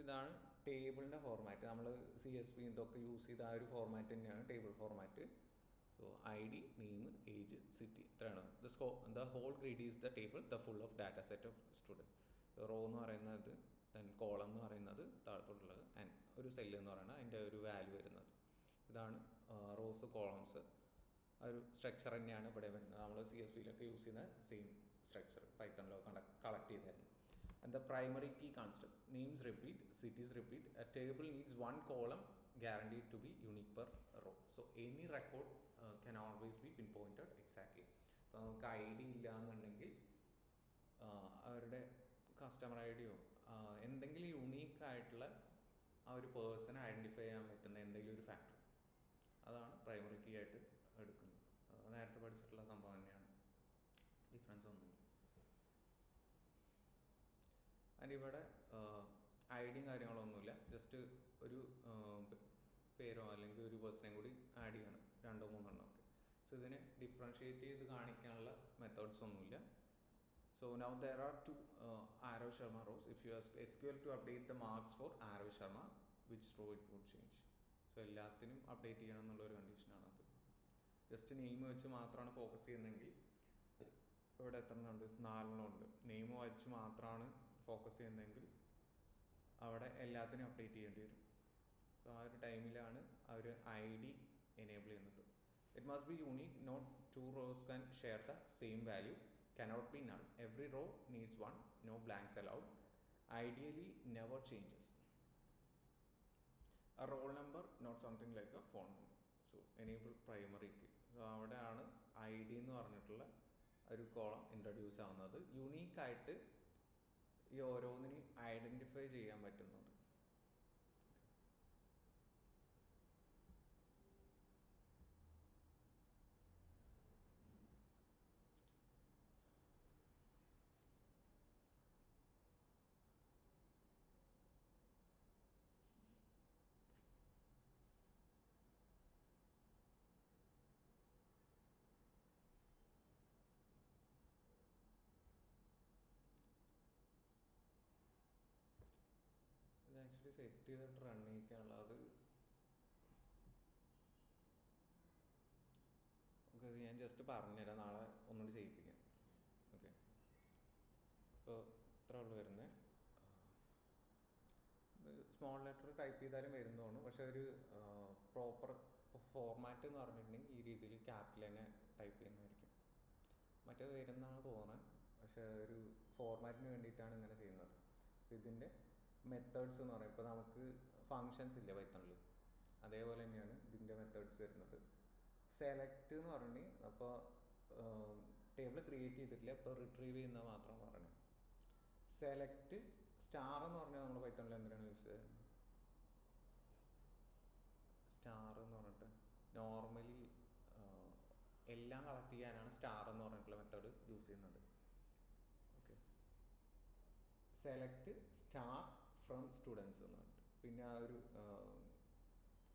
ഇതാണ് ടേബിളിൻ്റെ ഫോർമാറ്റ്. നമ്മൾ CSV ഇതൊക്കെ യൂസ് ചെയ്ത ആ ഒരു ഫോർമാറ്റ് തന്നെയാണ് table format. So ID, name, age, city, ഇത്രയാണ്. The whole grid is the table, the full of data set of student. Row എന്ന് പറയുന്നത്, ദെൻ കോളം എന്ന് പറയുന്നത് താഴത്തോട്ടുള്ളത്, ആൻഡ് ഒരു സെല്ല് എന്ന് പറയുന്നത് അതിൻ്റെ ഒരു വാല്യൂ വരുന്നത്. ഇതാണ് റോസ്, കോളംസ്. ആ ഒരു സ്ട്രക്ചർ തന്നെയാണ് ഇവിടെ വരുന്നത്. നമ്മൾ CSVയിലൊക്കെ യൂസ് ചെയ്യുന്ന സെയിം സ്ട്രക്ചർ പൈത്തണിലൊക്കെ കളക്ട് ചെയ്തായിരുന്നു. And the primary key constant, names repeat, cities repeat. A table needs 1 column guaranteed to be unique per row. So any record can always be pinpointed exactly. ഇപ്പോൾ നമുക്ക് I D ഇല്ല എന്നുണ്ടെങ്കിൽ അവരുടെ customer I deo എന്തെങ്കിലും യുണീക്കായിട്ടുള്ള ആ ഒരു പേഴ്സണെ identify ചെയ്യാൻ പറ്റുന്ന എന്തെങ്കിലും ഒരു ഫാക്ടർ, അതാണ് പ്രൈമറി കീ ആയിട്ട് എടുക്കുന്നത്. നേരത്തെ പഠിച്ചിട്ടുള്ള സംഭവം തന്നെയാണ്, ഡിഫറൻസ് ഒന്നുമില്ല. അതിനിവിടെ ഐ ഡിയും കാര്യങ്ങളൊന്നുമില്ല, ജസ്റ്റ് ഒരു പേരോ അല്ലെങ്കിൽ ഒരു പേഴ്സണേയും കൂടി ആഡ് ചെയ്യണം, 2-3 ഒക്കെ. സോ ഇതിനെ ഡിഫറൻഷിയേറ്റ് ചെയ്ത് കാണിക്കാനുള്ള മെത്തേഡ്സ് ഒന്നുമില്ല. So now there are two Arav Sharma rows. If you ask SQL to update the marks for Arav Sharma, which row it would change? So എല്ലാത്തിനും അപ്ഡേറ്റ് ചെയ്യണം എന്നുള്ളൊരു കണ്ടീഷനാണ് അത്. ജസ്റ്റ് നെയിം വെച്ച് മാത്രമാണ് ഫോക്കസ് ചെയ്യുന്നതെങ്കിൽ ഇവിടെ എത്ര ഉണ്ട്, 4 ഉണ്ട്. നെയിം വെച്ച് മാത്രമാണ് ഫോക്കസ് ചെയ്യുന്നതെങ്കിൽ അവിടെ എല്ലാത്തിനും അപ്ഡേറ്റ് ചെയ്യേണ്ടി വരും. സോ ആ ഒരു ടൈമിലാണ് അവർ ഐ ഡി എനേബിൾ ചെയ്യുന്നത്. It must be unique, not 2 rows can share the same value, cannot be null. Every row needs one, no blanks allowed. Ideally never changes. A roll number, not something like a phone number. So enable primary key. So അവിടെയാണ് I D എന്ന് പറഞ്ഞിട്ടുള്ള ഒരു column introduce ആവുന്നത്. യുണീക്കായിട്ട് ഈ ഓരോന്നിനെയും identify ചെയ്യാൻ പറ്റുന്നത്. ഇത് actually set ചെയ്തിട്ട് റൺ ചെയ്യിക്കാനുള്ള അത് ഓക്കെ, ഞാൻ ജസ്റ്റ് പറഞ്ഞുതരാം, നാളെ ഒന്നുകൂടി ചെയ്യിപ്പിക്കാം. ഓക്കെ, ഇപ്പോൾ ഇത്ര ഉള്ളു വരുന്നത്. സ്മോൾ ലെറ്റർ ടൈപ്പ് ചെയ്താലും വരുന്നതാണ്, പക്ഷെ ഒരു പ്രോപ്പർ ഫോർമാറ്റ് എന്ന് പറഞ്ഞിട്ടുണ്ടെങ്കിൽ ഈ രീതിയിൽ ക്യാപിറ്റൽ തന്നെ ടൈപ്പ് ചെയ്യുന്നതായിരിക്കും. മറ്റേത് വരുന്നതാണ് തോന്നുന്നത്, പക്ഷെ ഒരു ഫോർമാറ്റിന് വേണ്ടിയിട്ടാണ് ഇങ്ങനെ ചെയ്യുന്നത്. ഇതിൻ്റെ മെത്തേഡ്സ് എന്ന് പറയുമ്പോൾ ഇപ്പോൾ നമുക്ക് ഫങ്ഷൻസ് ഇല്ല പൈത്തണിൽ, അതേപോലെ തന്നെയാണ് ഇതിൻ്റെ മെത്തേഡ്സ് വരുന്നത്. സെലക്ട് എന്ന് പറഞ്ഞിട്ടുണ്ടെങ്കിൽ അപ്പോൾ ടേബിൾ ക്രിയേറ്റ് ചെയ്തിട്ടില്ല, ഇപ്പോൾ റിട്രീവ് ചെയ്യുന്നത് മാത്രം പറഞ്ഞത്. സെലക്ട് സ്റ്റാർ എന്ന് പറഞ്ഞാൽ നമ്മൾ പൈത്തണിൽ എന്തിനാണ് യൂസ് ചെയ്യുന്നത്? സ്റ്റാർ എന്ന് പറഞ്ഞിട്ട് നോർമലി എല്ലാം കളക്ട് ചെയ്യാനാണ് സ്റ്റാർ എന്ന് പറഞ്ഞിട്ടുള്ള മെത്തേഡ് യൂസ് ചെയ്യുന്നത്. Okay, select star from students എന്ന് പറഞ്ഞിട്ട് പിന്നെ ആ ഒരു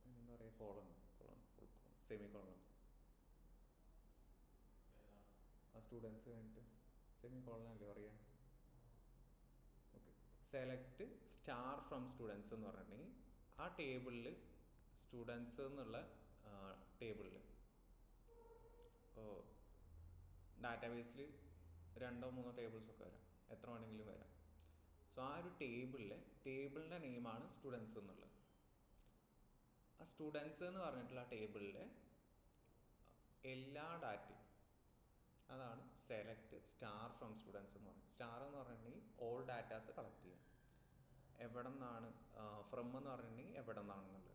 എന്താ പറയുക, column full column semi column, ആ സ്റ്റുഡൻസ് കഴിഞ്ഞിട്ട് സെമി കോളനല്ലേ പറയാ. Okay, select star from students എന്ന് പറഞ്ഞിട്ടുണ്ടെങ്കിൽ ആ ടേബിളിൽ സ്റ്റുഡൻസ് എന്നുള്ള ടേബിളിൽ ഡാറ്റാബേസിൽ 2-3 ടേബിൾസൊക്കെ വരാം, എത്ര വേണമെങ്കിലും വരാം. സോ ആ ഒരു ടേബിളിൻ്റെ നെയിമാണ് സ്റ്റുഡൻസ് എന്നുള്ളത്. ആ സ്റ്റുഡൻസ് എന്ന് പറഞ്ഞിട്ടുള്ള ആ ടേബിളിലെ എല്ലാ ഡാറ്റയും, അതാണ് സെലക്ട് സ്റ്റാർ ഫ്രം സ്റ്റുഡൻസ് എന്ന് പറയുന്നത്. സ്റ്റാർ എന്ന് പറഞ്ഞിട്ടുണ്ടെങ്കിൽ ഓൾ ഡാറ്റാസ് കളക്ട് ചെയ്യുക, എവിടെ നിന്നാണ്, ഫ്രം എന്ന് പറഞ്ഞിട്ടുണ്ടെങ്കിൽ എവിടെ നിന്നാണെന്നുള്ളത്,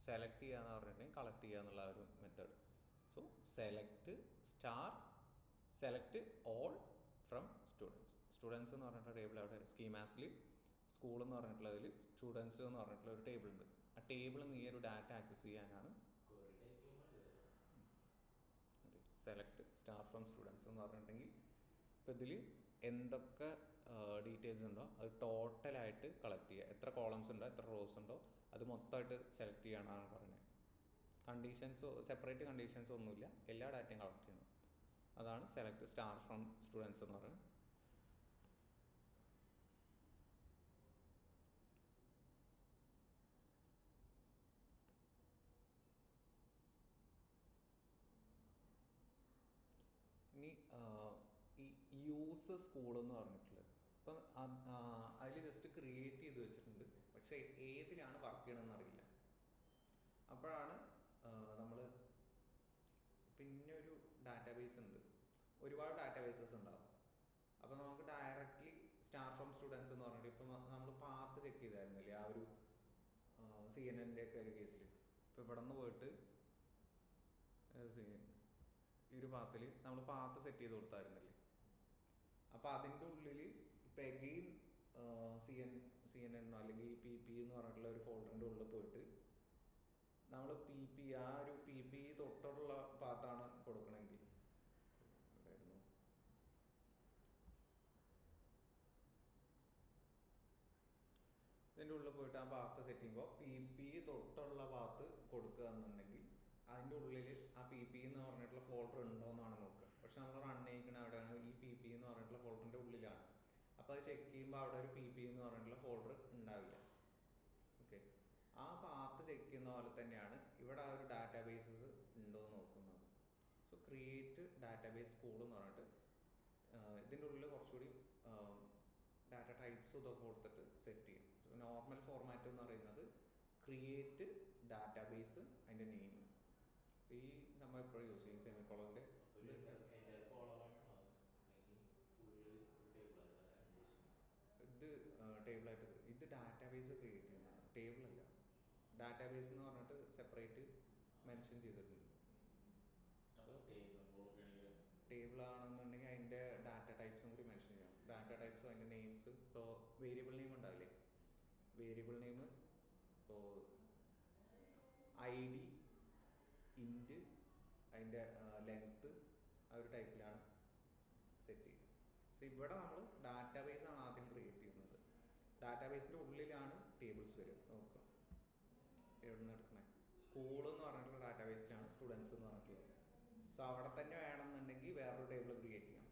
സെലക്ട് ചെയ്യുക എന്ന് പറഞ്ഞിട്ടുണ്ടെങ്കിൽ കളക്ട് ചെയ്യുക എന്നുള്ള ഒരു method. So select all from students എന്ന് പറഞ്ഞിട്ടുള്ള ടേബിൾ അവിടെ സ്കീമാസിൽ സ്കൂൾ എന്ന് പറഞ്ഞിട്ടുള്ളതിൽ സ്റ്റുഡൻസ് എന്ന് പറഞ്ഞിട്ടുള്ള ഒരു ടേബിൾ ഉണ്ട്. ആ ടേബിളിൽ നിന്ന് ഈ ഒരു ഡാറ്റ ആക്സസ് ചെയ്യാനാണ് സെലക്ട് സ്റ്റാർ ഫ്രം സ്റ്റുഡൻസ് എന്ന് പറഞ്ഞിട്ടുണ്ടെങ്കിൽ ഇപ്പോൾ ഇതിൽ എന്തൊക്കെ ഡീറ്റെയിൽസ് ഉണ്ടോ അത് ടോട്ടലായിട്ട് കളക്ട് ചെയ്യുക, എത്ര കോളംസ് ഉണ്ടോ എത്ര റോസ് ഉണ്ടോ അത് മൊത്തമായിട്ട് സെലക്ട് ചെയ്യാനാണ് പറയുന്നത്. കണ്ടീഷൻസോ സെപ്പറേറ്റ് കണ്ടീഷൻസോ ഒന്നുമില്ല, എല്ലാ ഡാറ്റയും കളക്ട് ചെയ്യണം. അതാണ് സെലക്ട് സ്റ്റാർ ഫ്രം സ്റ്റുഡൻസ് എന്ന് പറയുന്നത്. ഇനി ഈ യൂസ് സ്കൂൾ എന്ന് പറഞ്ഞിട്ടുള്ളത്, ഇപ്പം അതിൽ ജസ്റ്റ് ക്രിയേറ്റ് ചെയ്ത് വെച്ചിട്ടുണ്ട്, പക്ഷേ ഏതിലാണ് വർക്ക് ചെയ്യണമെന്ന് അറിയില്ല. അപ്പോഴാണ് നമ്മൾ പിന്നെ ഒരു ഡാറ്റാബേസ് ഉണ്ട്, ഒരുപാട് ഡാറ്റാബേസസ് ഉണ്ടാകും. അപ്പോൾ നമുക്ക് ഡയറക്റ്റ്ലി സ്റ്റാർ ഫ്രം സ്റ്റുഡൻസ് എന്ന് പറഞ്ഞിട്ട് ഇപ്പം നമ്മൾ പാത്ത് ചെക്ക് ചെയ്തായിരുന്നില്ലേ ആ ഒരു CNN ഒക്കെ ഒരു കേസിൽ. ഇപ്പോൾ ഇവിടെ നിന്ന് പോയിട്ട് ഈ ഒരു പാത്തിൽ നമ്മൾ പാത്ത് സെറ്റ് ചെയ്ത് കൊടുത്തായിരുന്നില്ലേ. അപ്പോൾ അതിൻ്റെ ഉള്ളിൽ ഇപ്പം എഗെയിൻ CNN അല്ലെങ്കിൽ PP എന്ന് പറഞ്ഞിട്ടുള്ള ഒരു ഫോൾഡറിൻ്റെ ഉള്ളിൽ പോയിട്ട് നമ്മൾ PP ആ ഒരു PP തൊട്ടുള്ള പാത്താണ് കൊടുക്കണമെങ്കിൽ ഇതിൻ്റെ ഉള്ളിൽ പോയിട്ട് ആ പാത്ത് സെറ്റ് ചെയ്യുമ്പോൾ PP തൊട്ടുള്ള പാത്ത് കൊടുക്കുക എന്നുണ്ടെങ്കിൽ അതിൻ്റെ ഉള്ളിൽ ആ PP എന്ന് പറഞ്ഞിട്ടുള്ള ഫോൾഡർ ഉണ്ടോ എന്നാണ് നോക്കുക. പക്ഷെ നമ്മൾ റൺ ചെയ്യിക്കുന്ന അവിടെയാണ് ഈ PP എന്ന് പറഞ്ഞിട്ടുള്ള ഫോൾഡറിൻ്റെ ഉള്ളിലാണ്. അപ്പോൾ അത് ചെക്ക് ചെയ്യുമ്പോൾ അവിടെ ഒരു PP എന്ന് പറഞ്ഞിട്ടുള്ള ഫോൾഡർ ഉണ്ടാവില്ല. ഓക്കെ, ആ പാത്ത് ചെക്ക് ചെയ്യുന്ന പോലെ തന്നെയാണ് ഇവിടെ ആ ഒരു ഡാറ്റാബേസസ് ഉണ്ടോ എന്ന് നോക്കുന്നത്. സോ ക്രിയേറ്റ് ഡാറ്റാബേസ് സ്കൂൾ എന്ന് പറഞ്ഞിട്ട് ഇതിൻ്റെ ഉള്ളിൽ കുറച്ചുകൂടി ഡാറ്റ ടൈപ്സ് ഇതൊക്കെ കൊടുത്തിട്ട് സെറ്റ് ചെയ്യും. നോർമൽ ഫോർമാറ്റ് എന്ന് പറയുന്നത് ക്രിയേറ്റ് ഡാറ്റാബേസ് അതിൻ്റെ നെയിം. ഈ നമ്മൾ എപ്പോഴും യൂസ് ചെയ്യും സെമിക്കോളൻ്റെ ഇത് ടേബിളായിട്ട്. ഇത് ഡാറ്റാബേസ് ക്രിയേറ്റ് ചെയ്യുന്നതാണ്, ടേബിളല്ല. ഡാറ്റാബേസ് എന്ന് പറഞ്ഞിട്ട് സെപ്പറേറ്റ് മെൻഷൻ ചെയ്തിട്ടുണ്ട്. ടേബിൾ ആണെന്നുണ്ടെങ്കിൽ അതിൻ്റെ ഡാറ്റ ടൈപ്സും കൂടി മെൻഷൻ ചെയ്യണം. ഡാറ്റ ടൈപ്സും അതിൻ്റെ നെയിംസ്. ഇപ്പോൾ വേരിയബിൾ നെയിം ഉണ്ടാവില്ലേ, വേരിയബിൾ നെയിം ഇപ്പോൾ ID, ഇൻറ്റ്, അതിൻ്റെ ലെങ്ത്ത് ആ ഒരു ടൈപ്പിലാണ് സെറ്റ് ചെയ്യുന്നത്. അപ്പോൾ ഇവിടെ നമ്മൾ ഡാറ്റാബേസ് ആണ് ആദ്യം ക്രിയേറ്റ് ചെയ്യുന്നത്. ഡാറ്റാബേസിൻ്റെ ഉള്ളിലാണ് ടേബിൾസ് വരും. നോക്കുക എവിടെ നിന്ന് എടുക്കണേ, സ്കൂൾ എന്ന് പറഞ്ഞിട്ടുള്ള ഡാറ്റാബേസിലാണ് സ്റ്റുഡൻസ് എന്ന് പറഞ്ഞിട്ടുള്ളത്. സോ അവിടെ തന്നെ വേണമെന്നുണ്ടെങ്കിൽ വേറൊരു ടേബിൾ ക്രിയേറ്റ് ചെയ്യാം.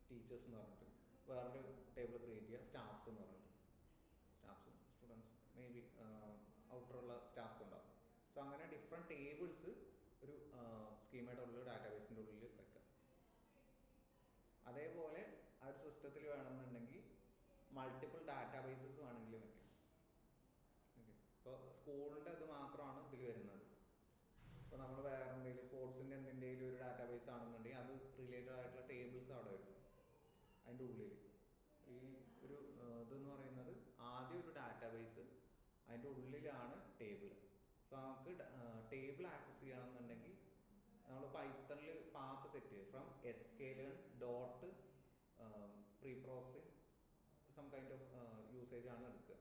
ടീച്ചേഴ്സ് എന്ന് പറഞ്ഞിട്ട് വേറൊരു ടേബിൾ ക്രിയേറ്റ് ചെയ്യുക. സ്റ്റാഫ്സ് എന്ന് പറഞ്ഞിട്ട് സ്റ്റാഫ്സും സ്റ്റുഡൻസും മേ ബി ഔട്ടറുള്ള സ്റ്റാഫ്സ് ഉണ്ടാവും. സോ അങ്ങനെ ഡിഫറെൻറ്റ് ടേബിൾസ് ഒരു സ്കീമയുടെ ഉള്ളിൽ ഡാറ്റാബേസിൻ്റെ ഉള്ളിൽ വെക്കാം. അതേപോലെ ആ ഒരു സിസ്റ്റത്തിൽ വേണമെന്നുണ്ടെങ്കിൽ മൾട്ടിപ്പിൾ ഡാറ്റാബേസസ് വേണമെങ്കിൽ വെക്കാം. ഓക്കെ, ഇപ്പോൾ സ്കൂളിൻ്റെ ഇത് മാത്രമാണ് ഇതിൽ വരുന്നത്. ഇപ്പോൾ നമ്മൾ വേറെ എന്തെങ്കിലും സ്പോർട്സിൻ്റെ എന്തിൻ്റെയും ഒരു ഡാറ്റാബേസ് ആണെന്നുണ്ടെങ്കിൽ അത് റിലേറ്റഡ് ആയിട്ടുള്ള ടേബിൾസ് അവിടെ വരും അതിൻ്റെ ഉള്ളിൽ. ഈ ഒരു ഇതെന്ന് പറയുന്നത് ആദ്യം ഒരു ഡാറ്റാബേസ്, അതിൻ്റെ ഉള്ളിലാണ് ടേബിൾ. സോ നമുക്ക് ടേബിൾ ആക്സസ് ചെയ്യണമെന്നുണ്ടെങ്കിൽ നമ്മൾ പൈത്തണിൽ പാത്ത് സെറ്റ് ചെയ്യും from sklearn dot preprocessing some kind of usage ആണ് എടുക്കുക.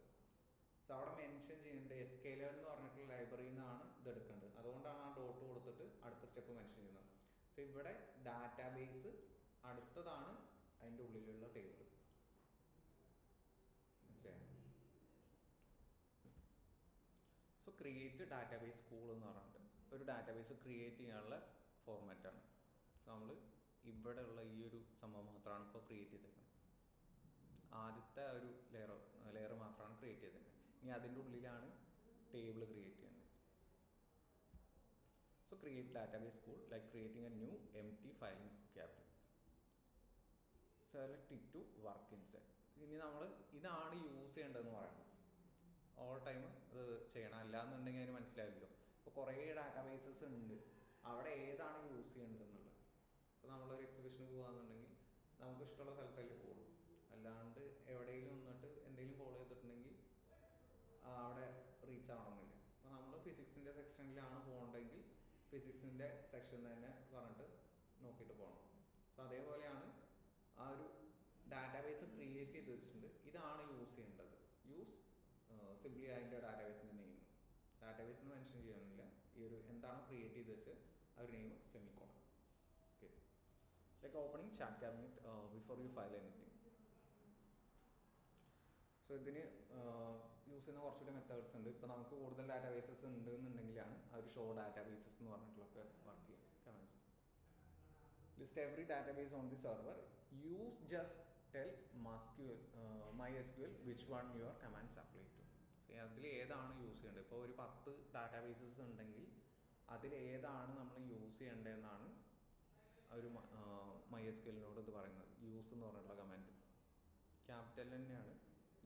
സോ അവിടെ മെൻഷൻ ചെയ്യേണ്ടത് sklearn എന്ന് പറഞ്ഞിട്ടുള്ള ലൈബ്രറിയിൽ നിന്നാണ് ഇത് എടുക്കേണ്ടത്. അതുകൊണ്ടാണ് ആ ഡോട്ട് കൊടുത്തിട്ട് അടുത്ത സ്റ്റെപ്പ് മെൻഷൻ ചെയ്യുന്നത്. സോ ഇവിടെ ഡാറ്റാബേസ് അടുത്തതാണ് അതിൻ്റെ ഉള്ളിലുള്ള ടേബിൾ. മനസ്സിലായോ? സോ ക്രിയേറ്റ് ഡാറ്റാബേസ് സ്കൂൾ എന്ന് പറഞ്ഞിട്ട് ഒരു ഡാറ്റാബേസ് ക്രിയേറ്റ് ചെയ്യാനുള്ള ഫോർമാറ്റാണ്. സോ നമ്മൾ ഇവിടെ ഉള്ള ഈ ഒരു സംഭവം മാത്രമാണ് ഇപ്പോൾ ക്രിയേറ്റ് ചെയ്തേക്കുന്നത്. ആദ്യത്തെ ഒരു ലെയർ മാത്രമാണ് ക്രിയേറ്റ് ചെയ്തേക്കുന്നത്. ഇനി അതിൻ്റെ ഉള്ളിലാണ് ടേബിൾ ക്രിയേറ്റ് ചെയ്യുന്നത്. So create database school like creating a new empty file cabinet. Select it to work inside. ഇനി നമ്മൾ ഇതാണ് യൂസ് ചെയ്യേണ്ടതെന്ന് പറയണം. ഓൾ ടൈം ഇത് ചെയ്യണം, അല്ലാന്നുണ്ടെങ്കിൽ അതിന് മനസ്സിലാവില്ലല്ലോ. ഇപ്പോൾ കുറേ ഡാറ്റാബേസസ് ഉണ്ട്, അവിടെ ഏതാണ് യൂസ് ചെയ്യേണ്ടതെന്നുള്ളത്. ഇപ്പോൾ നമ്മളൊരു എക്സിബിഷന് പോകുകയെന്നുണ്ടെങ്കിൽ നമുക്ക് ഇഷ്ടമുള്ള സ്ഥലത്തല്ലേ പോകുള്ളൂ. അല്ലാണ്ട് എവിടെയെങ്കിലും വന്നിട്ട് എന്തെങ്കിലും കോൾ ചെയ്തിട്ടുണ്ടെങ്കിൽ അവിടെ റീച്ച് ആവണമെന്നില്ല. അപ്പോൾ നമ്മൾ ഫിസിക്സിൻ്റെ സെക്ഷനിലാണ് പോകേണ്ടതെങ്കിൽ ഫിസിക്സിൻ്റെ സെക്ഷൻ തന്നെ പറഞ്ഞിട്ട് നോക്കിയിട്ട് പോകണം. സോ അതേപോലെയാണ് ആ ഒരു ഡാറ്റാബേസ് ക്രിയേറ്റ് ചെയ്ത് വെച്ചിട്ടുണ്ട്. ഇതാണ് യൂസ് ചെയ്യേണ്ടത്. യൂസ് സിംപ്ലി അതിൻ്റെ ഡാറ്റാബേസിൻ്റെ നെയിം, ഡാറ്റാബേസിന് മെൻഷൻ ചെയ്യണമെന്നില്ല. ഈ ഒരു എന്താണോ ക്രിയേറ്റ് ചെയ്ത് വെച്ച് ആ ഒരു name semicolon. Okay, like opening chat cabinet before you file anything. So ഇതിന് യൂസ് ചെയ്യുന്ന കുറച്ചുകൂടി മെത്തേഡ്സ് ഉണ്ട്. ഇപ്പോൾ നമുക്ക് കൂടുതൽ ഡാറ്റാബേസസ് ഉണ്ട് എന്നുണ്ടെങ്കിലാണ് ആ ഒരു ഷോ ഡാറ്റാബേസസ് എന്ന് പറഞ്ഞിട്ടുള്ളൊക്കെ വർക്ക് ചെയ്യാം. Commands list every database on the server. Use just tell MySQL which one your commands apply to. അതിൽ ഏതാണ് യൂസ് ചെയ്യേണ്ടത്. ഇപ്പോൾ ഒരു 10 ഡാറ്റാബേസസ് ഉണ്ടെങ്കിൽ അതിൽ ഏതാണ് നമ്മൾ യൂസ് ചെയ്യേണ്ടതെന്നാണ് ഒരു MySQLനോട് ഇത് പറയുന്നത്. യൂസ് എന്ന് പറഞ്ഞിട്ടുള്ള കമാൻഡ് ക്യാപിറ്റൽ തന്നെയാണ്.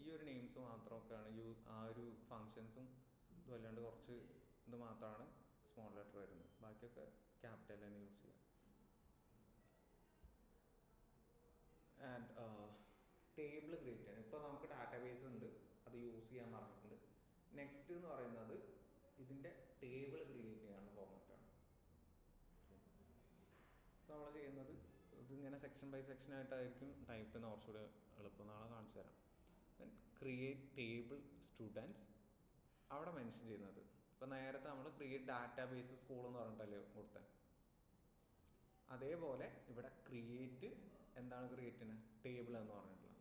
ഈ ഒരു നെയിംസ് മാത്രമൊക്കെയാണ് ആ ഒരു ഫങ്ഷൻസും ഇതും അല്ലാണ്ട് കുറച്ച് ഇത് മാത്രമാണ് സ്മോൾ ലെറ്റർ വരുന്നത്. ബാക്കിയൊക്കെ ക്യാപിറ്റൽ തന്നെ യൂസ് ചെയ്യുക. ആൻഡ് ടേബിൾ ക്രിയേറ്റ് ചെയ്യാൻ ഇപ്പോൾ നമുക്ക് ഡാറ്റാബേസ് ഉണ്ട്, അത് യൂസ് ചെയ്യാൻ പറഞ്ഞിട്ടുണ്ട്. നെക്സ്റ്റ് എന്ന് പറയുന്നത് ഇതിൻ്റെ ടേബിൾ ക്രിയേറ്റ് ചെയ്യാനുള്ള ഫോർമാറ്റാണ്. സോ നമ്മൾ ചെയ്യുന്നത് ഇതിങ്ങനെ സെക്ഷൻ ബൈ സെക്ഷൻ ആയിട്ടായിരിക്കും ടൈപ്പ് ചെയ്യുന്ന കുറച്ചുകൂടി എളുപ്പം. നാളെ കാണിച്ചു തരാം. ക്രിയേറ്റ് ടേബിൾ സ്റ്റുഡൻസ് അവിടെ മെൻഷൻ ചെയ്യുന്നത്. ഇപ്പം നേരത്തെ നമ്മൾ ക്രിയേറ്റ് ഡാറ്റാ ബേസ് സ്കൂൾ എന്ന് പറഞ്ഞിട്ടല്ലേ കൊടുത്തത്. അതേപോലെ ഇവിടെ ക്രിയേറ്റ് എന്താണ് ക്രിയേറ്റിന് ടേബിൾ എന്ന് പറഞ്ഞിട്ടുള്ളത്.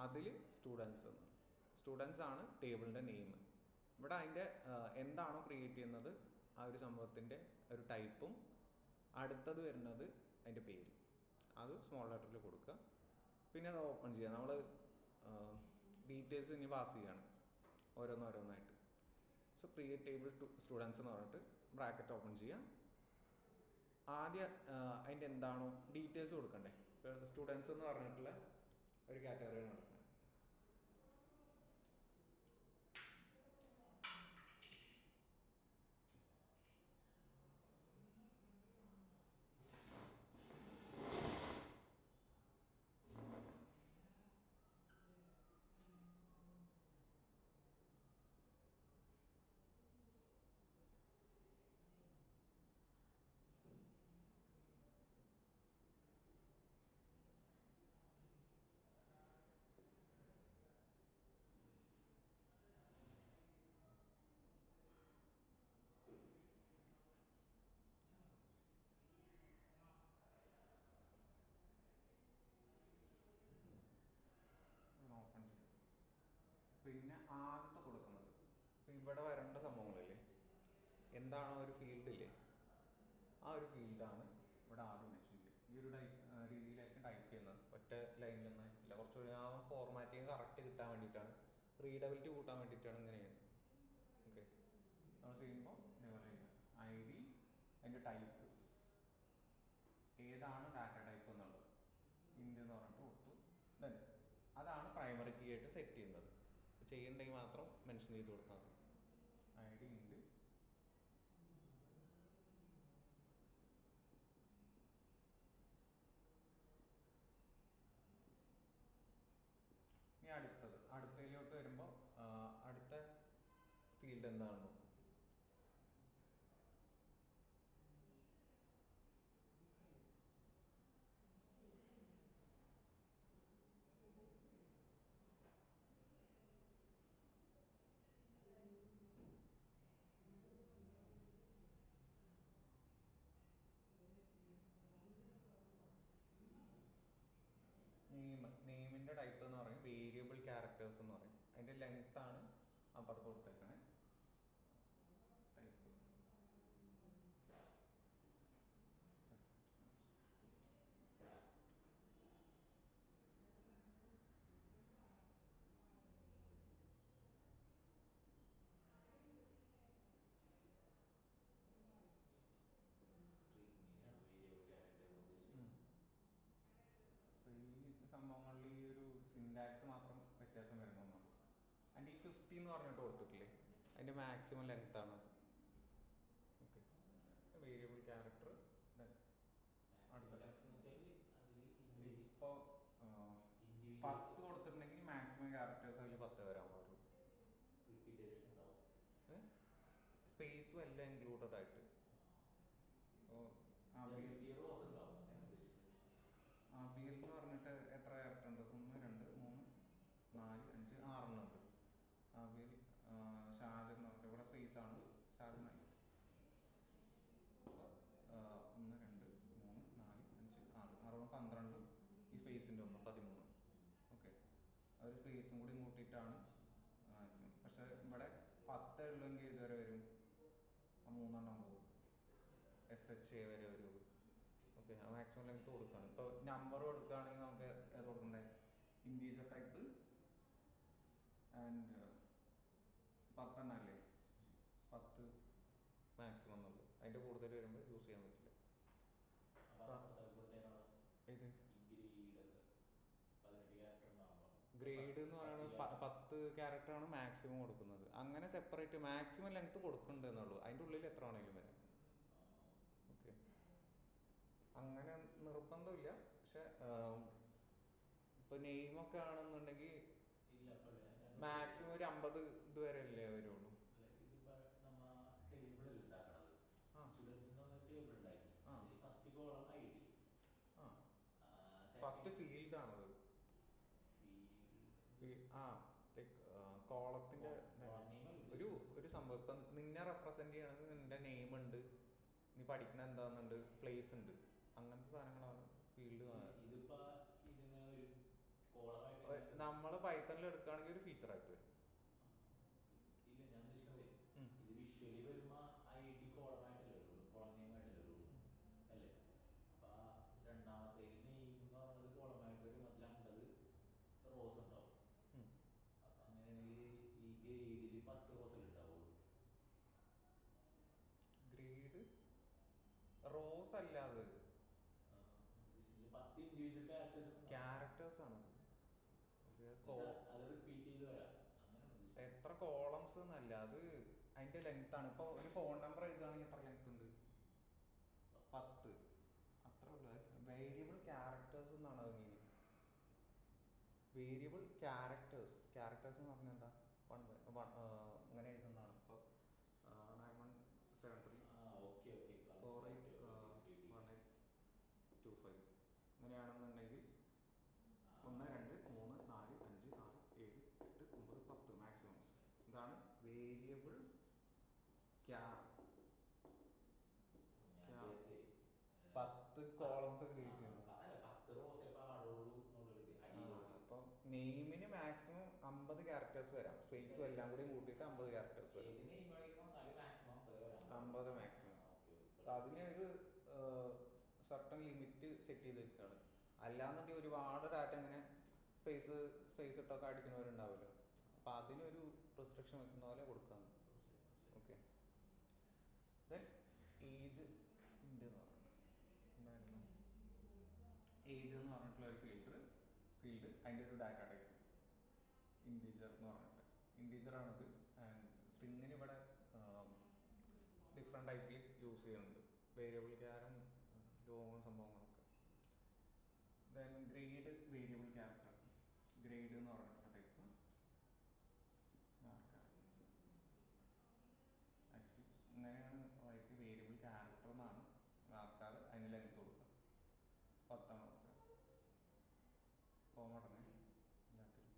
അതിൽ സ്റ്റുഡൻസ് ആണ് ടേബിളിൻ്റെ നെയിം. ഇവിടെ അതിൻ്റെ എന്താണോ ക്രിയേറ്റ് ചെയ്യുന്നത് ആ ഒരു സംഭവത്തിൻ്റെ ഒരു ടൈപ്പും അടുത്തത് വരുന്നത് അതിൻ്റെ പേര്, അത് സ്മോൾ ലെറ്ററിൽ കൊടുക്കുക. പിന്നെ അത് ഓപ്പൺ ചെയ്യുക. നമ്മൾ ഡീറ്റെയിൽസ് ഇനി പാസ് ചെയ്യുകയാണ് ഓരോന്നായിട്ട്. So create table to students എന്ന് പറഞ്ഞിട്ട് ബ്രാക്കറ്റ് ഓപ്പൺ ചെയ്യുക. ആദ്യം അതിൻ്റെ എന്താണോ ഡീറ്റെയിൽസ് കൊടുക്കണ്ടേ. ഇപ്പോൾ സ്റ്റുഡൻസ് എന്ന് പറഞ്ഞിട്ടുള്ള ഒരു കാറ്റഗറിയാണ് കൊടുക്കുന്നത്. ഓപ്പൺ ചെയ്യും. പിന്നെ ആദ്യത്തെ കൊടുക്കുന്നത് ഇപ്പം ഇവിടെ വരേണ്ട സംഭവങ്ങളില്ലേ, എന്താണോ ഒരു ഫീൽഡില്ലേ ആ ഒരു ഫീൽഡാണ് ഇവിടെ ആദ്യം മെൻഷൻ ചെയ്യുക. ഈ ഒരു രീതിയിലായിരിക്കും ടൈപ്പ് ചെയ്യുന്നത്. ഒറ്റ ലൈനിലൊന്നും ആയിട്ടില്ല. കുറച്ചുകൂടി ആ ഫോർമാറ്റിങ് കറക്റ്റ് കിട്ടാൻ വേണ്ടിയിട്ടാണ്, റീഡബിലിറ്റി കൂട്ടാൻ വേണ്ടിയിട്ടാണ് ഇങ്ങനെ ചെയ്യുന്നത്. ഓക്കെ, നമ്മൾ ചെയ്യുമ്പോൾ ഇതേപോലെ ഐ ഡി, അതിൻ്റെ ടൈപ്പ് ഏതാണ് ഡാറ്റ ടൈപ്പ് എന്നുള്ളത് ഇൻഡ് എന്ന് പറഞ്ഞിട്ട് കൊടുത്തു. ദെൻ അതാണ് പ്രൈമറി കീ ആയിട്ട് സെറ്റ് ചെയ്യുന്നത്. ചെയ്യണ്ടെങ്കിൽ മാത്രം മെൻഷൻ ചെയ്ത് കൊടുത്താൽ മതി. ഐ ഡി ഇൻഡ് ഇനി അടുത്തതിലോട്ട് വരുമ്പോൾ അടുത്ത ഫീൽഡ് എന്താണെന്ന് നോക്കും. നെയിമിൻ്റെ ടൈപ്പ് എന്ന് പറയും വേരിയബിൾ ക്യാരക്ടേഴ്സ് എന്ന് പറയും. അതിൻ്റെ ലെങ്ത് ആണ് അപ്പുറത്ത് കൊടുത്തേക്കണേ. ടൈപ്പ് സംഭവങ്ങളിൽ ഈ ഒരു സിൻടാക്സ് മാത്രം വ്യത്യാസം വരുന്നതാണ്. അതിൻ്റെ ഈ 50 എന്ന് പറഞ്ഞിട്ട് കൊടുത്തിട്ടില്ലേ, അതിൻ്റെ മാക്സിമം ലെങ്ത് ആണ് അത്. Okay, variable character. ഇപ്പോൾ 10 കൊടുത്തിട്ടുണ്ടെങ്കിൽ മാക്സിമം ക്യാരക്ടേഴ്സ് അതിൽ 10 വരാൻ പാടുള്ളൂ. സ്പേസും എല്ലാം ഇൻക്ലൂഡഡ് ആയിട്ട്. അബിയൽ എന്ന് പറഞ്ഞിട്ട് എത്ര ക്യാരക്ടർ ഉണ്ട്? 1 2 3 4 5 6 ഉണ്ട്. അബിയൽ ഷാജ് എന്ന് പറഞ്ഞിട്ട് ഇവിടെ സ്പേസ് ആണ്. ഷാജിനായി 1 2 3 4 5 6 12 ഈ സ്പേസിൻ്റെ 13. ഓക്കെ, അതൊരു സ്പേസും കൂടി കൂട്ടിയിട്ടാണ് മാക്സിമം. പക്ഷെ ഇവിടെ 10 ഉള്ളെങ്കിൽ ഇതുവരെ വരും, ആ 3 പോകും. SHA വരെ വരുള്ളൂ. ഓക്കെ, ആ മാക്സിമം ലെങ്ത് കൊടുക്കുകയാണ്. ഇപ്പോൾ നമ്പർ കൊടുക്കുകയാണെങ്കിൽ നമുക്ക് ഏത് കൊടുക്കണ്ടേ? ഇൻറ്റീജർ ടൈപ്പ് ആൻഡ് 10 അല്ലേ, 10 മാക്സിമം എന്നുള്ളൂ. അതിൻ്റെ കൂടുതൽ വരുമ്പോൾ യൂസ് ചെയ്യാൻ പറ്റില്ല. ഇത് ഗ്രേഡ് എന്ന് പറയുന്നത് 10 ക്യാരക്ടറാണ് മാക്സിമം കൊടുക്കുന്നത്. അങ്ങനെ സെപ്പറേറ്റ് മാക്സിമം ലെങ്ത് കൊടുക്കുന്നുണ്ട് എന്നുള്ളൂ. അതിൻ്റെ ഉള്ളിൽ എത്ര ആണെങ്കിലും വരാം. ഓക്കെ, അങ്ങനെ നിർബന്ധമില്ല. പക്ഷെ ഇപ്പൊ നെയിമൊക്കെ ആണെന്നുണ്ടെങ്കിൽ മാക്സിമം ഒരു 50 ഇതുവരെ അല്ലേ വരുള്ളൂ. ഫസ്റ്റ് ഫീൽഡ് ആണത്. ആ ലൈക്ക് കോളത്തിന്റെ ഒരു ഒരു സംഭവം. ഇപ്പം നിന്നെ റെപ്രസെന്റ് ചെയ്യണമെങ്കിൽ നിന്റെ നെയിം ഉണ്ട്, നീ പഠിക്കണ എന്താന്നുണ്ട്, പ്ലേസ് ഉണ്ട്, അങ്ങനത്തെ സാധനങ്ങളാണ് ഫീൽഡ്. നമ്മൾ പൈത്തണിൽ എടുക്കുകയാണെങ്കിൽ ഒരു ഫീച്ചർ ആയിട്ട് വരും. ഇല്ല, ഞാൻ ഉദ്ദേശിക്കുന്നത് ഇത് വിഷ്വലി വരുമ്പോ ഐഡി കോളമായിട്ടല്ലേ വരുള്ളൂ, കോളം നെയിമായിട്ടല്ലേ വരുള്ളൂ അല്ലേ? അപ്പൊ രണ്ടാമത്തെ നെയിം എന്ന് പറയുന്നത് കോളമായിട്ട് വരും, അതിൽ 50 റോസ് ഉണ്ടാവും. അപ്പൊ അങ്ങനെയാണെങ്കിൽ ഈ ഗ്രേഡിൽ 10 റോസ് ഉണ്ടാവുള്ളൂ. ഗ്രേഡ് റോസ് അല്ല, അത് 10 ഇൻഡിവിജ്വൽ ക്യാരക്ടേഴ്സ് ആണ്. അത് റിപ്പീറ്റ് ചെയ്ത് വരാം. എത്ര കോളംസ് എന്നല്ല, അത് അതിന്റെ ലെങ്ത് ആണ്. ഇപ്പൊ ഒരു ഫോൺ നമ്പർ എഴുതുകയാണെങ്കിൽ എത്ര ലെങ്ത് ഉണ്ട്? 10. അത്ര ഉള്ളു. വേരിയബിൾ ക്യാരക്ടേഴ്സ് എന്നാണ് അത് മീനിങ്. വേരിയബിൾ ക്യാരക്ടേഴ്സ് എന്ന് പറഞ്ഞാൽ എന്താ? അങ്ങനെ എഴുതുന്നതാണ്. ഇപ്പോൾ 9173 481825 അങ്ങനെയാണെന്നുണ്ടെങ്കിൽ 1 2 3 4 5 6 7 8 9 10 മാക്സിമം. ഇതാണ് വേരിയബിൾ ക്യാർ. 10 കോളംസ് ക്രിയേറ്റ് ചെയ്യുന്നു. അപ്പം നെയിമിന് മാക്സിമം 50 ക്യാരക്ടേഴ്സ് വരാം. സ്പേസും എല്ലാം കൂടി കൂട്ടിയിട്ട് 50 ക്യാരക്ടേഴ്സ് വരും. 50 മാക്സിമം. അതിന് ഒരു സർട്ടൺ ലിമിറ്റ് സെറ്റ് ചെയ്ത് വെക്കുകയാണ്. അല്ലാന്നുണ്ടെങ്കിൽ ഒരുപാട് ഡാറ്റ അങ്ങനെ സ്പേസ് ഇട്ടൊക്കെ അടിക്കുന്നവരുണ്ടാവുമല്ലോ. അപ്പം അതിനൊരു റെസ്ട്രിക്ഷൻ വെക്കുന്ന പോലെ കൊടുക്കാന്ന്. ഓക്കെ. ദെൻ ഏജ് ഉണ്ട് എന്ന് പറഞ്ഞു. എന്തായിരുന്നു ഏജ് എന്ന് പറഞ്ഞിട്ടുള്ള ഒരു ഫീൽഡ് അതിൻ്റെ ഒരു ഡാറ്റ ടൈപ്പ് ഇൻറ്റീജർ എന്ന് പറഞ്ഞിട്ട്. ഇൻറ്റീജറാണത്. ആൻഡ് സ്ട്രിങ്ങിന് ഇവിടെ ഡിഫറെൻറ്റ് ടൈപ്പിൽ യൂസ് ചെയ്യുന്നുണ്ട്. വേരിയബിൾ ക്യാരും ലോങ്ങും സംഭവങ്ങളൊക്കെ. Then grade variable character. Grade എന്ന് പറഞ്ഞിട്ടുള്ള ടൈപ്പ് ആക്ച്വലി ഇങ്ങനെയാണ് വായിക്ക്. വേരിയബിൾ ക്യാരക്ടർ എന്നാണ് ആൾക്കാർ അതിന് ലെങ്ത് കൊടുക്കുക. 10 കൊടുക്കുക. ഫോമടനെ എല്ലാത്തിലും.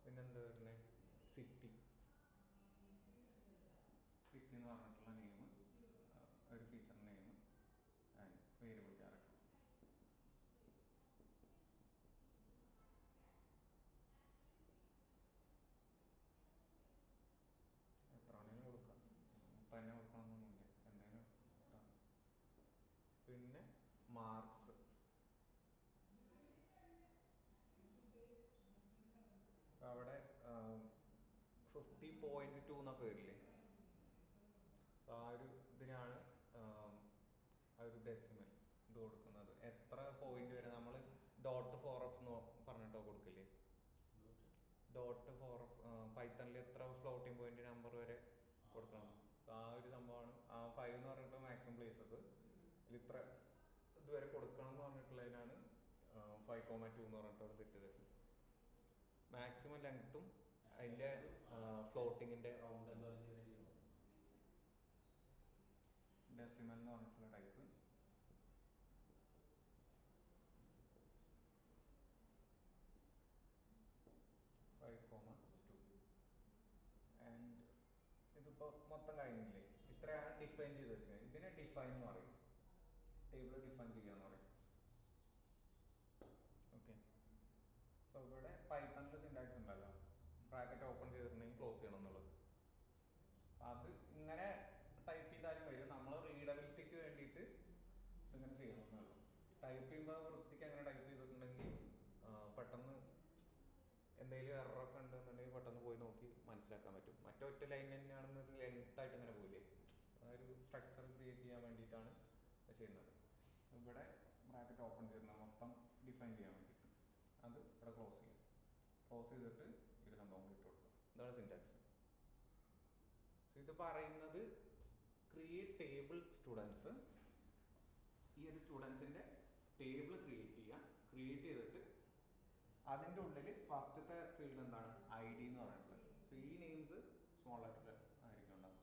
പിന്നെന്താ വരുന്നത്? സിറ്റി എന്ന് പറഞ്ഞിട്ടുള്ള നെയിം, ഒരു feature name and variable character. എത്ര വേണമെങ്കിലും കൊടുക്കാം. തന്നെ കൊടുക്കണമെന്നൊന്നുമില്ല, എന്തെങ്കിലും. പിന്നെ മാർക്സ്. അവിടെ 50.2 എന്നൊക്കെ വരില്ലേ? ആ ഒരു ഇതിനാണ് ആ ഒരു ഡെസിമൽ ഇത് കൊടുക്കുന്നത്. എത്ര പോയിന്റ് വരെ നമ്മൾ .4f എന്ന് പറഞ്ഞിട്ടോ കൊടുക്കില്ലേ? .4f പൈത്തണിൽ എത്ര ഫ്ലോട്ടിംഗ് പോയിന്റ് നമ്പർ വരെ കൊടുക്കണം. ആ ഒരു സംഭവമാണ്. ആ 5 എന്ന് പറഞ്ഞിട്ട് മാക്സിമം പ്ലേസസ് ഇത്ര ഇതുവരെ കൊടുക്കണം എന്ന് പറഞ്ഞിട്ടുള്ളതിനാണ് 5,2 എന്ന് പറഞ്ഞിട്ട് സെറ്റ് ചെയ്തിട്ട്. മാക്സിമം ലെങ്ത്തും അതിന്റെ ഫ്ലോട്ടിങ്ങിന്റെ ഡെസിമൽ എന്ന് പറഞ്ഞിട്ടുള്ള ടൈപ്പ്. ആൻഡ് ഇതിപ്പോ മൊത്തം കഴിഞ്ഞില്ലേ? ഇത്രയാണ് ഡിഫൈൻ ചെയ്ത് വെച്ചാൽ. ഇതിനെ ഡിഫൈൻ എന്ന് പറയും. ടേബിൾ ഡിഫൈൻ ചെയ്യാന്ന് പറയും. ഓക്കെ. അപ്പൊ ഇവിടെ പൈത്തണിൽ സിന്റാക്സ് ഉണ്ടല്ലോ, ബ്രാക്കറ്റ് ഓപ്പൺ ചെയ്തിട്ടുണ്ടെങ്കിൽ ക്ലോസ് ചെയ്യണം എന്നുള്ളത്. അത് ഇങ്ങനെ ടൈപ്പ് ചെയ്താലും വരും. നമ്മൾ റീഡബിലിറ്റിക്ക് വേണ്ടിയിട്ട് ഇങ്ങനെ ചെയ്യണം എന്നുള്ളൂ. ടൈപ്പ് ചെയ്യുമ്പോൾ വൃത്തിക്ക് അങ്ങനെ ടൈപ്പ് ചെയ്തിട്ടുണ്ടെങ്കിൽ പെട്ടെന്ന് എന്തെങ്കിലും എററൊക്കെ ഉണ്ടെന്നുണ്ടെങ്കിൽ പെട്ടെന്ന് പോയി നോക്കി മനസ്സിലാക്കാൻ പറ്റും. മറ്റൊറ്റ ലൈൻ തന്നെയാണെന്നൊരു ലെങ്ത് ആയിട്ട് ഇങ്ങനെ പോയില്ലേ? ആ ഒരു സ്ട്രക്ചർ ക്രിയേറ്റ് ചെയ്യാൻ വേണ്ടിയിട്ടാണ് ചെയ്യുന്നത്. ഇവിടെ ബ്രാക്കറ്റ് ഓപ്പൺ ചെയ്യുന്നത് മൊത്തം ഡിഫൈൻ ചെയ്യാൻ വേണ്ടിയിട്ട്. അത് ഇവിടെ ക്ലോസ് ചെയ്യും. ക്ലോസ് ചെയ്തിട്ട് ഈ ഒരു സംഭവം ഇട്ട് കൊടുക്കും. ഇതാണ് സിന്റാക്സ്. ഇത് പറയുന്നത് ക്രിയേറ്റ് ടേബിൾ സ്റ്റുഡൻസ്. ഈ ഒരു സ്റ്റുഡൻസിന്റെ ടേബിൾ ക്രിയേറ്റ് ചെയ്തിട്ട് അതിൻ്റെ ഉള്ളിൽ ഫസ്റ്റത്തെ ഫീൽഡ് എന്താണ്? ID എന്ന് പറഞ്ഞിട്ടുള്ളത്. സോ ഈ നെയിംസ് സ്മോൾ ലെറ്റർ ആയിരിക്കും ഉണ്ടാവും.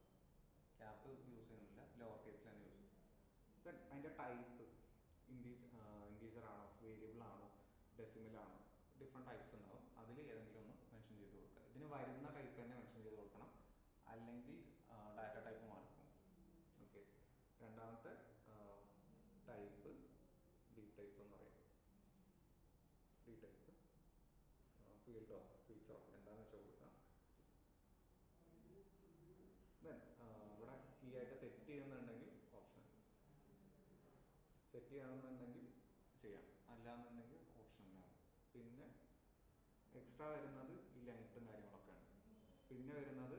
ദെൻ അതിൻ്റെ ടൈപ്പ് ഇൻറ്റീജർ ആണോ, വേരിയബിൾ ആണോ, ഡെസിമൽ ആണോ, ഡിഫറെൻറ്റ് ടൈപ്സ് ഉണ്ടാവും. അതിൽ ഏതെങ്കിലും ഒന്ന് മെൻഷൻ ചെയ്ത് കൊടുക്കുക. ഇതിന് വരുന്ന ടൈപ്പ് തന്നെ മെൻഷൻ ചെയ്ത് കൊടുക്കണം, അല്ലെങ്കിൽ ഡാറ്റ ടൈപ്പ് മാറിക്കും. ഓക്കെ. രണ്ടാമത്തെ ടൈപ്പ് ഡി ടൈപ്പ് എന്ന് പറയും. ഡി ടൈപ്പ് ഫീൽഡോ ഫീച്ചറോ എന്താണെന്ന് വെച്ചാൽ കൊടുക്കുക. ദെൻ ഇവിടെ കീ ആയിട്ട് സെറ്റ് ചെയ്യുന്നുണ്ടെങ്കിൽ ഓപ്ഷൻ സെറ്റ് ചെയ്യണമെന്നുണ്ടെങ്കിൽ ചെയ്യാം, അല്ലാന്നുണ്ടെങ്കിൽ ഓപ്ഷനിലാണ്. പിന്നെ എക്സ്ട്രാ വരുന്നത് ഈ ലെങ്ത്തും കാര്യങ്ങളൊക്കെയാണ്. പിന്നെ വരുന്നത്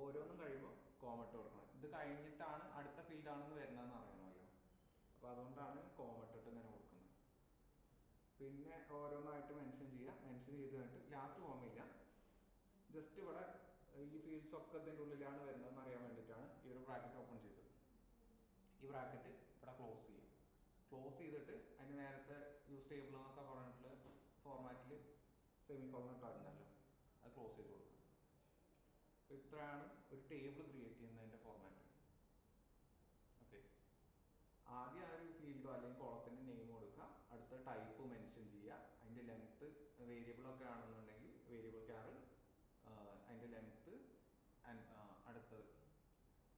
ഓരോന്നും കഴിയുമ്പോൾ കോമട്ട് കൊടുക്കണം. ഇത് കഴിഞ്ഞിട്ടാണ് അടുത്ത ഫീൽഡാണെന്ന് വരുന്നതെന്ന് അറിയണമല്ലോ, അപ്പോൾ അതുകൊണ്ടാണ് കോമട്ടിട്ട് ഇങ്ങനെ കൊടുക്കുന്നത്. പിന്നെ ഓരോന്നായിട്ട് മെൻഷൻ ചെയ്യുക. മെൻഷൻ ചെയ്ത് കഴിഞ്ഞിട്ട് ലാസ്റ്റ് പോകുന്നില്ല, ജസ്റ്റ് ഇവിടെ ഈ ഫീൽഡ്സ് ഒക്കെ ഇതിൻ്റെ ഉള്ളിലാണ് വരുന്നതെന്ന് അറിയാൻ വേണ്ടിയിട്ടാണ് ഈ ഒരു ബ്രാക്കറ്റ് ഓപ്പൺ ചെയ്തത്. ഈ ബ്രാക്കറ്റ് ഇവിടെ ക്ലോസ് ചെയ്യാം. ക്ലോസ് ചെയ്തിട്ട് അതിന് നേരത്തെ യൂസ് ടേബിൾ എന്നൊക്കെ പറഞ്ഞിട്ടുള്ള ഫോർമാറ്റിൽ സെമി കോളൻ ഇട്ടായിരുന്നല്ലോ, അത് ക്ലോസ് ചെയ്ത് കൊടുക്കുക. അപ്പോൾ ഇത്രയാണ് ഒരു ടേബിൾ ക്രിയേറ്റ് ചെയ്യുന്നതിൻ്റെ ഫോർമാറ്റ്. ഓക്കെ. ആദ്യം ആ ഒരു ഫീൽഡോ അല്ലെങ്കിൽ കോളത്തിൻ്റെ നെയിം കൊടുക്കുക, അടുത്ത ടൈപ്പ് മെൻഷൻ ചെയ്യുക, അതിൻ്റെ ലെങ്ത്ത് വേരിയബിളൊക്കെ ആണെന്നുണ്ടെങ്കിൽ വേരിയബിൾ ക്യാരൽ, അതിൻ്റെ ലെങ്ത്ത് അടുത്തത്.